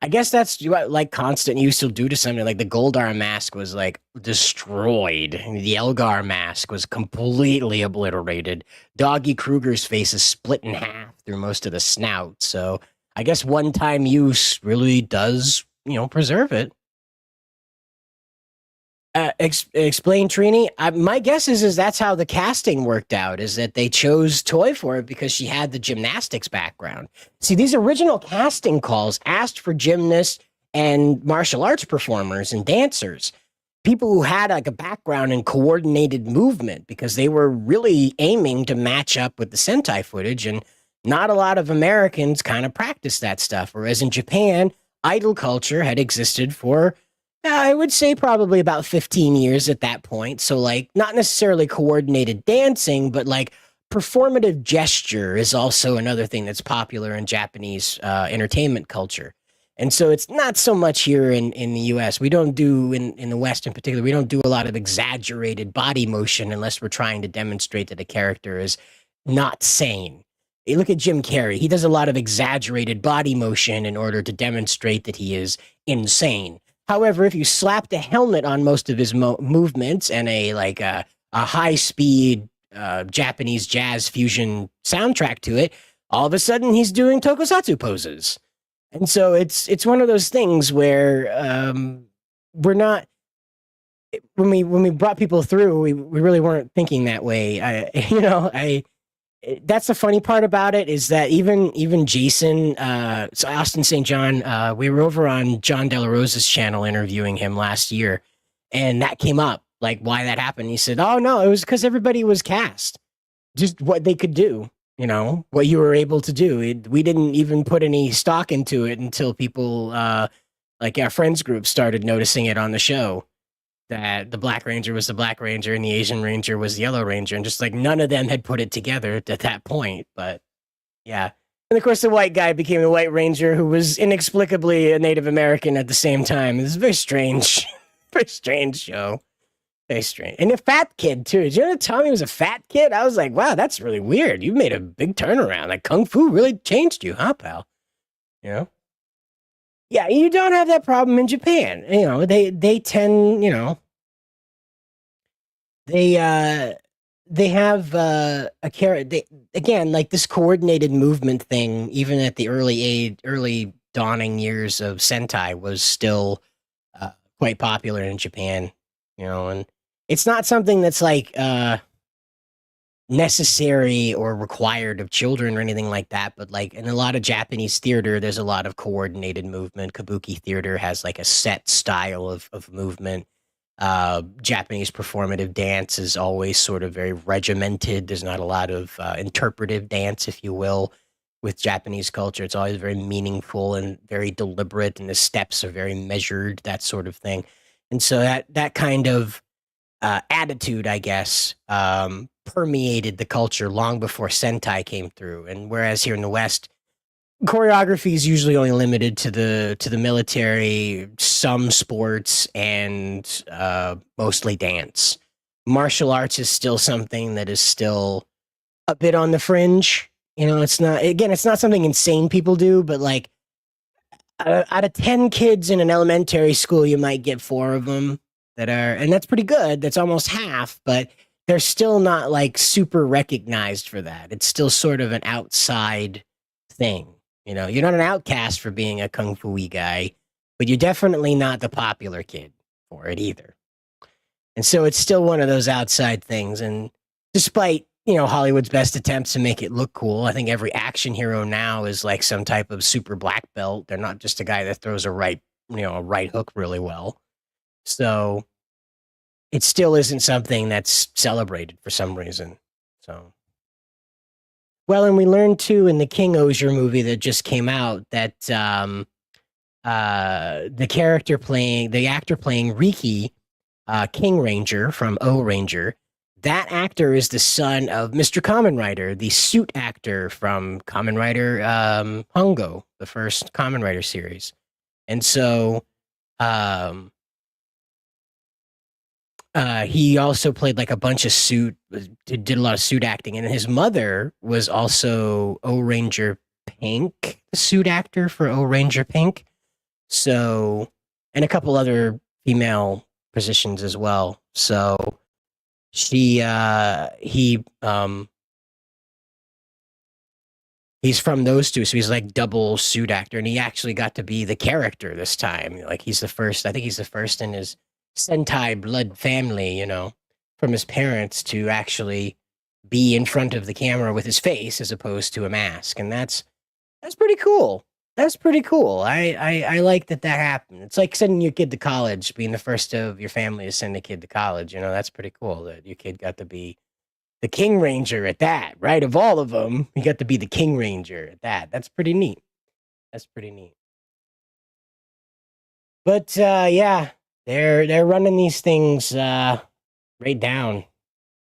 I guess that's what like Constant used to do to something. Like the Goldar mask was like destroyed. The Elgar mask was completely obliterated. Doggy Kruger's face is split in half through most of the snout. So I guess one-time use really does, you know, preserve it. Explain, Trini. My guess is that's how the casting worked out, is that they chose Toy for it because she had the gymnastics background. See, these original casting calls asked for gymnasts and martial arts performers and dancers, people who had like a background in coordinated movement, because they were really aiming to match up with the Sentai footage, and not a lot of Americans kind of practiced that stuff. Whereas in Japan, idol culture had existed for I would say probably about 15 years at that point. So like not necessarily coordinated dancing, but like performative gesture is also another thing that's popular in Japanese entertainment culture. And so it's not so much here in the US. We don't do, in the West in particular, we don't do a lot of exaggerated body motion unless we're trying to demonstrate that a character is not sane. You look at Jim Carrey. He does a lot of exaggerated body motion in order to demonstrate that he is insane. However, if you slapped a helmet on most of his movements and a high-speed Japanese jazz fusion soundtrack to it, all of a sudden he's doing tokusatsu poses. And so it's one of those things where we're not, when we brought people through, we really weren't thinking that way. That's the funny part about it, is that even Jason, so Austin St. John, we were over on John De La Rosa's channel interviewing him last year, and that came up, like why that happened. He said, oh no, it was because everybody was cast, just what they could do, you know, what you were able to do. We didn't even put any stock into it until people, like our friends group, started noticing it on the show, that the Black Ranger was the Black Ranger and the Asian Ranger was the Yellow Ranger, and just like none of them had put it together at that point. But yeah. And of course the white guy became the White Ranger, who was inexplicably a Native American at the same time. It's a very strange, very strange show. Very strange. And a fat kid, too. Did you know Tommy was a fat kid? I was like, wow, that's really weird. You made a big turnaround. Like, Kung Fu really changed you, huh, pal? You know? Yeah, you don't have that problem in Japan. You know, they tend, you know, they have a character. Again, like this coordinated movement thing, even at the early dawning years of Sentai, was still quite popular in Japan. You know, and it's not something that's like necessary or required of children or anything like that, but like in a lot of Japanese theater, there's a lot of coordinated movement. Kabuki theater has like a set style of movement. Japanese performative dance is always sort of very regimented. There's not a lot of interpretive dance, if you will, with Japanese culture. It's always very meaningful and very deliberate, and the steps are very measured, that sort of thing. And so that kind of attitude, I guess, permeated the culture long before Sentai came through. And whereas here in the West, choreography is usually only limited to the military, some sports, and mostly dance. Martial arts is still something that is still a bit on the fringe. You know, it's not something insane people do, but like out of 10 kids in an elementary school, you might get 4 of them that are, and that's pretty good. That's almost half, but they're still not like super recognized for that. It's still sort of an outside thing. You know, you're not an outcast for being a kung fu-y guy, but you're definitely not the popular kid for it either. And so it's still one of those outside things. And despite, you know, Hollywood's best attempts to make it look cool, I think every action hero now is like some type of super black belt. They're not just a guy that throws a right hook really well. So it still isn't something that's celebrated for some reason. So, well, and we learned too in the King Osier movie that just came out that the actor playing Riki, King Ranger from O Ranger, that actor is the son of Mr. Kamen Rider, the suit actor from Kamen Rider Hongo, the first Kamen Rider series. And so he also played like a bunch of did a lot of suit acting. And his mother was also O Ranger Pink, the suit actor for O Ranger Pink. So, and a couple other female positions as well. So he's from those two, so he's like double suit actor, and he actually got to be the character this time. Like he's the first in his Sentai blood family, you know, from his parents to actually be in front of the camera with his face as opposed to a mask, and that's pretty cool. That's pretty cool. I like that happened. It's like sending your kid to college, being the first of your family to send a kid to college. You know, that's pretty cool that your kid got to be the King Ranger at that, right? Of all of them, you got to be the King Ranger at that. That's pretty neat. That's pretty neat. But yeah, they're running these things right down.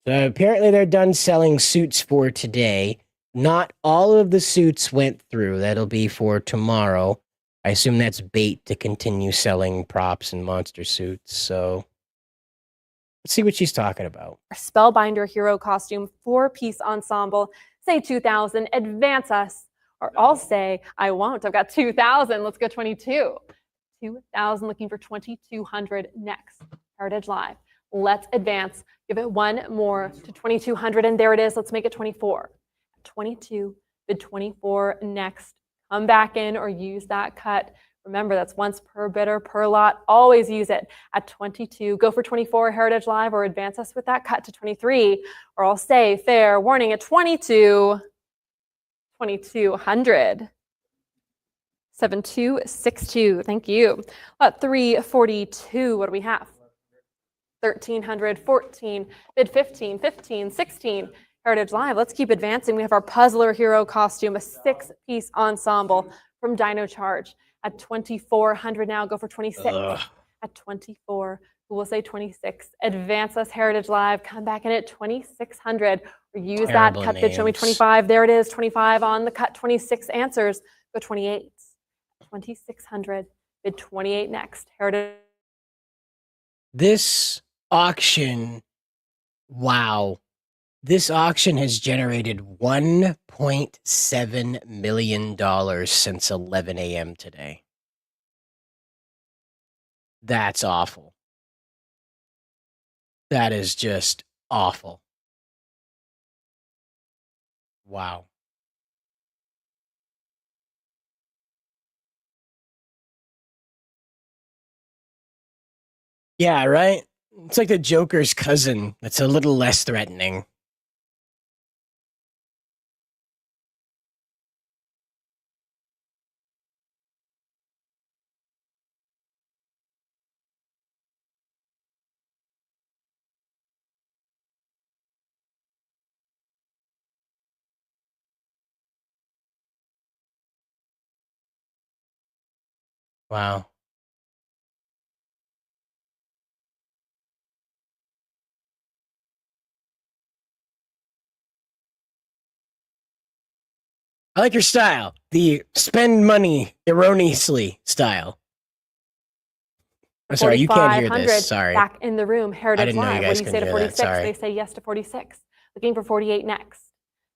So apparently they're done selling suits for today. Not all of the suits went through. That'll be for tomorrow. I assume that's bait to continue selling props and monster suits. So let's see what she's talking about. Spellbinder hero costume, 4-piece ensemble. Say 2,000. Advance us. Or I'll say I won't. I've got 2,000. Let's go 22. 2,000. Looking for 2,200 next. Heritage Live. Let's advance. Give it one more to 2,200. And there it is. Let's make it 24. 22, bid 24 next. Come back in or use that cut. Remember, that's once per bidder per lot. Always use it at 22. Go for 24 Heritage Live or advance us with that cut to 23. Or I'll say fair warning at 22. 2,200. 7262. Thank you. 342. What do we have? 1,300. 14. Bid 15. 15. 16. Heritage Live. Let's keep advancing. We have our Puzzler hero costume, a 6-piece ensemble from Dino Charge at 2,400 now. Go for 26 at 24. We'll say 26. Advance us, Heritage Live. Come back in at 2,600. Or use terrible that cut bid. Show me 25. There it is. 25 on the cut. 26 answers. Go 28. 2,600. Bid 28 next. Heritage. This auction, wow. This auction has generated $1.7 million since 11 a.m. today. That's awful. That is just awful. Wow. Yeah, right? It's like the Joker's cousin. That's a little less threatening. Wow. I like your style. The spend money erroneously style. I'm sorry, you can't hear this. Sorry. Back in the room, Heritage I didn't know you Live. guys What do you say to couldn't hear 46? that. Sorry. They say yes to 46. Looking for 48 next.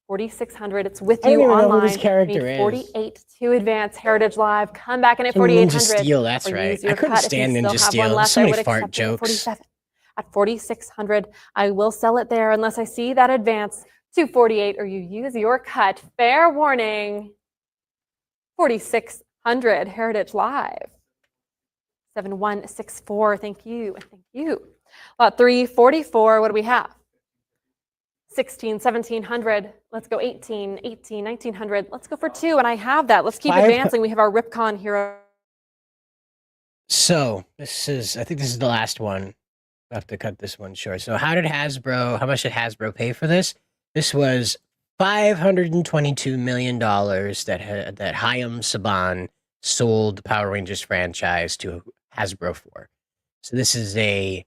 4,600. It's with I don't you even know online. who this character Need is. 48 to advance. Heritage Live. Come back in at Some 4,800. Ninja Steel, that's or right. use your I couldn't cut. stand if you Ninja still have Steel. one left, So I many would fart accept it at jokes. 47. At 4,600, I will sell it there unless I see that advance to 48 or you use your cut. Fair warning. 4,600. Heritage Live. 7164. Thank you. Thank you. Lot 344. What do we have? 16, 1700. Let's go 18, 18, 1900. Let's go for 2. And I have that. Let's keep advancing. We have our Ripcon hero. So I think this is the last one. I have to cut this one short. So how much did Hasbro pay for this? This was $522 million that Hayam Saban sold the Power Rangers franchise to Hasbro for. So this is a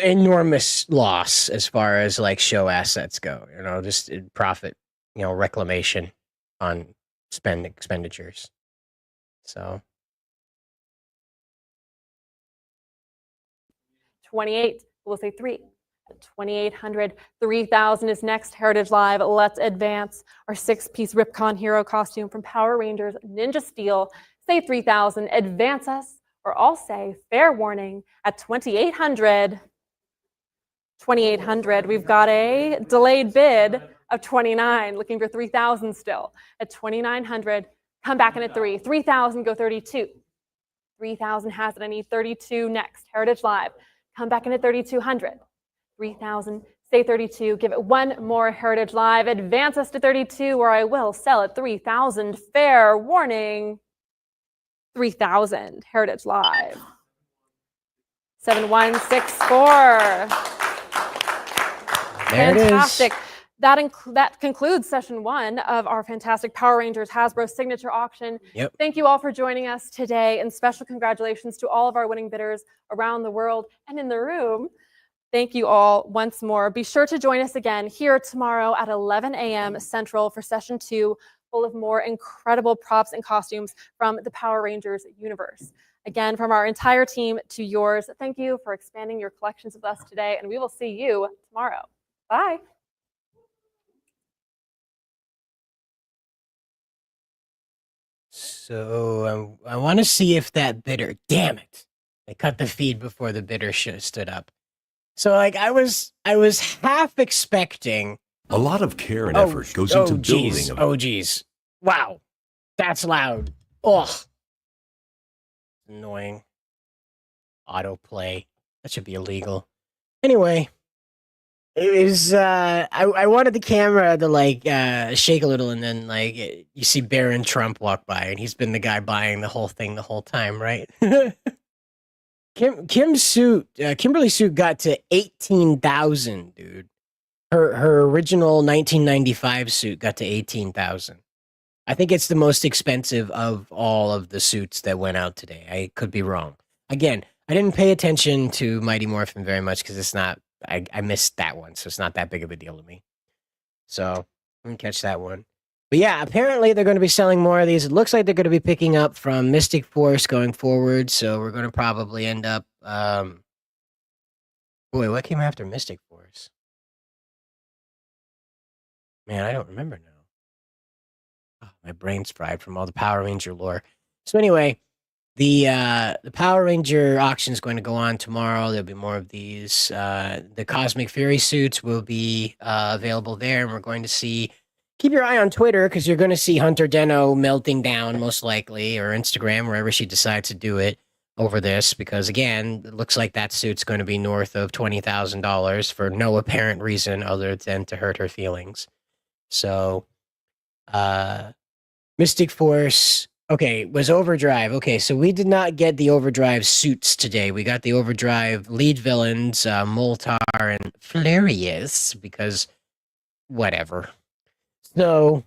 enormous loss as far as like show assets go. Just profit, reclamation on expenditures. So 28. We'll say 3. 2,800. 3,000 is next. Heritage Live. Let's advance. Our 6-piece Ripcon hero costume from Power Rangers Ninja Steel. Say 3,000. Advance us. Or I'll say fair warning at 2,800. 2,800. We've got a delayed bid of 29. Looking for 3,000 still. At 2,900. Come back in at 3. 3,000. Go 32. 3,000 has it. I need 32 next. Heritage Live. Come back in at 3,200. 3,000. Say 32. Give it one more. Heritage Live. Advance us to 32 or I will sell at 3,000. Fair warning. 3,000. Heritage Live. 7164. Fantastic. That concludes session 1 of our fantastic Power Rangers Hasbro signature auction. Yep. Thank you all for joining us today, and special congratulations to all of our winning bidders around the world and in the room. Thank you all once more. Be sure to join us again here tomorrow at 11 a.m. Central for session 2, full of more incredible props and costumes from the Power Rangers universe. Again, from our entire team to yours, thank you for expanding your collections with us today, and we will see you tomorrow. Bye. So I want to see if that bidder, damn it, they cut the feed before the bidder stood up. So like I was half expecting a lot of care and effort goes into building a... Oh geez. Wow. That's loud. Ugh. Annoying. Autoplay. That should be illegal. Anyway. It was I wanted the camera to like shake a little, and then like you see Barron Trump walk by, and he's been the guy buying the whole thing the whole time, right? Kimberly's suit got to 18,000, dude. Her original 1995 suit got to 18,000. I think it's the most expensive of all of the suits that went out today. I could be wrong. Again, I didn't pay attention to Mighty Morphin very much because it's not. I missed that one, so it's not that big of a deal to me. So I didn't catch that one. But yeah, apparently they're going to be selling more of these. It looks like they're going to be picking up from Mystic Force going forward, so we're going to probably end up Boy, what came after Mystic Force? Man, I don't remember now. Oh, my brain's fried from all the Power Ranger lore. So anyway, the Power Ranger auction is going to go on tomorrow. There'll be more of these. The Cosmic Fury suits will be available there, and we're going to see. Keep your eye on Twitter because you're going to see Hunter Deno melting down, most likely, or Instagram, wherever she decides to do it over this. Because again, it looks like that suit's going to be north of $20,000 for no apparent reason other than to hurt her feelings. So, Mystic Force. Okay, was Overdrive. Okay, so we did not get the Overdrive suits today. We got the Overdrive lead villains, Moltar and Flarius, because whatever. So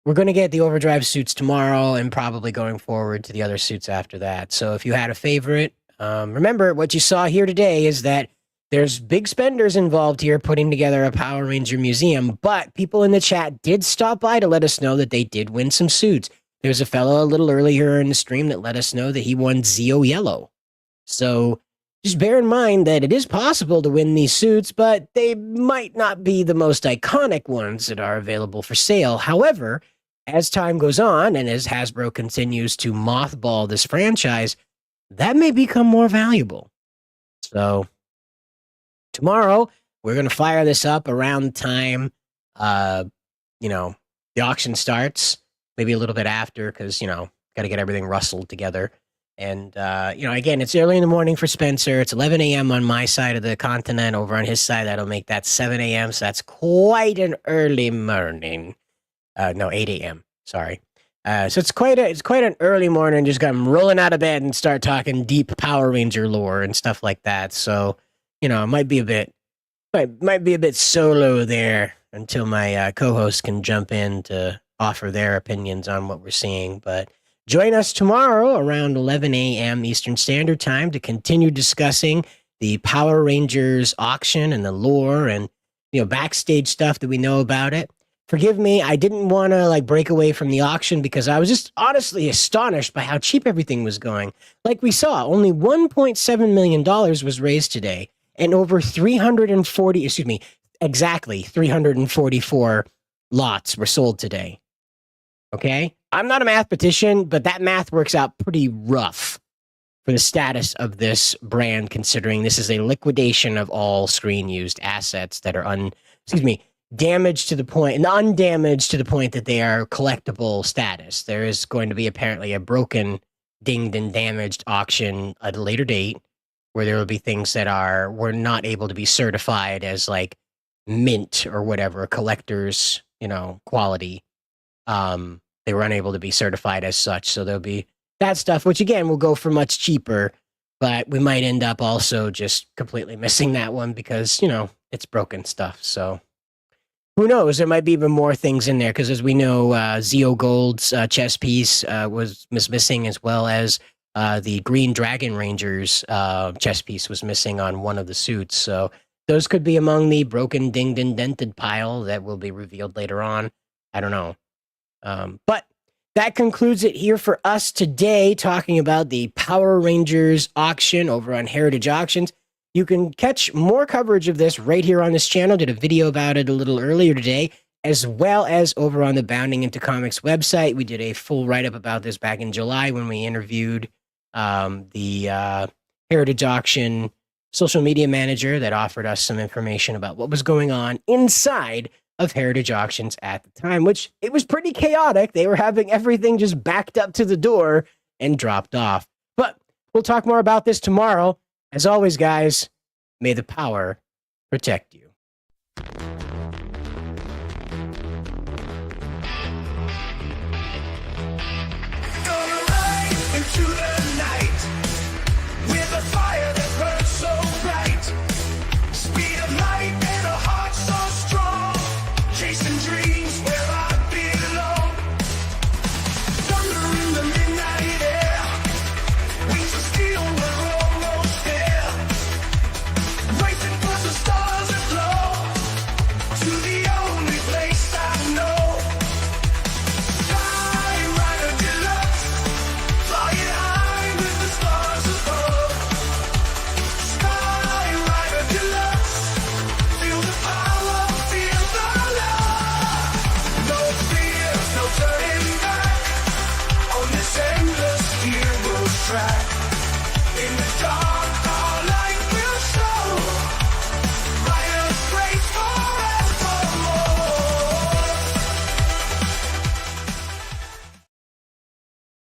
we're going to get the Overdrive suits tomorrow and probably going forward to the other suits after that. So if you had a favorite, remember what you saw here today is that there's big spenders involved here putting together a Power Ranger museum, but people in the chat did stop by to let us know that they did win some suits. There was a fellow a little earlier in the stream that let us know that he won Zeo Yellow. So just bear in mind that it is possible to win these suits, but they might not be the most iconic ones that are available for sale. However, as time goes on and as Hasbro continues to mothball this franchise, that may become more valuable. So tomorrow, we're going to fire this up around the time, the auction starts. Maybe a little bit after because, got to get everything rustled together. And, again, it's early in the morning for Spencer. It's 11 a.m. on my side of the continent. Over on his side, that'll make that 7 a.m. So that's quite an early morning. 8 a.m. Sorry. So it's quite an early morning. Just got him rolling out of bed and start talking deep Power Ranger lore and stuff like that. So, it might be a bit solo there until my co-host can jump in to offer their opinions on what we're seeing. But join us tomorrow around 11 a.m. Eastern Standard Time to continue discussing the Power Rangers auction and the lore and, backstage stuff that we know about it. Forgive me, I didn't want to break away from the auction because I was just honestly astonished by how cheap everything was going. Like we saw, only $1.7 million was raised today and over 344 lots were sold today. Okay? I'm not a mathematician, but that math works out pretty rough for the status of this brand, considering this is a liquidation of all screen-used assets that are damaged to the point, and undamaged to the point that they are collectible status. There is going to be apparently a broken, dinged, and damaged auction at a later date where there will be things that were not able to be certified as mint or whatever, collector's, quality. They were unable to be certified as such. So there'll be that stuff, which again will go for much cheaper, but we might end up also just completely missing that one because, it's broken stuff. So who knows? There might be even more things in there because as we know, Zeo Gold's chess piece was missing, as well as the Green Dragon Rangers chess piece was missing on one of the suits. So those could be among the broken, dinged, and dented pile that will be revealed later on. I don't know. But that concludes it here for us today, talking about the Power Rangers auction over on Heritage Auctions. You can catch more coverage of this right here on this channel. Did a video about it a little earlier today, as well as over on the Bounding Into Comics website. We did a full write-up about this back in July when we interviewed the Heritage Auction social media manager that offered us some information about what was going on inside of Heritage Auctions at the time, which it was pretty chaotic. They were having everything just backed up to the door and dropped off. But we'll talk more about this tomorrow. As always, guys, may the power protect you.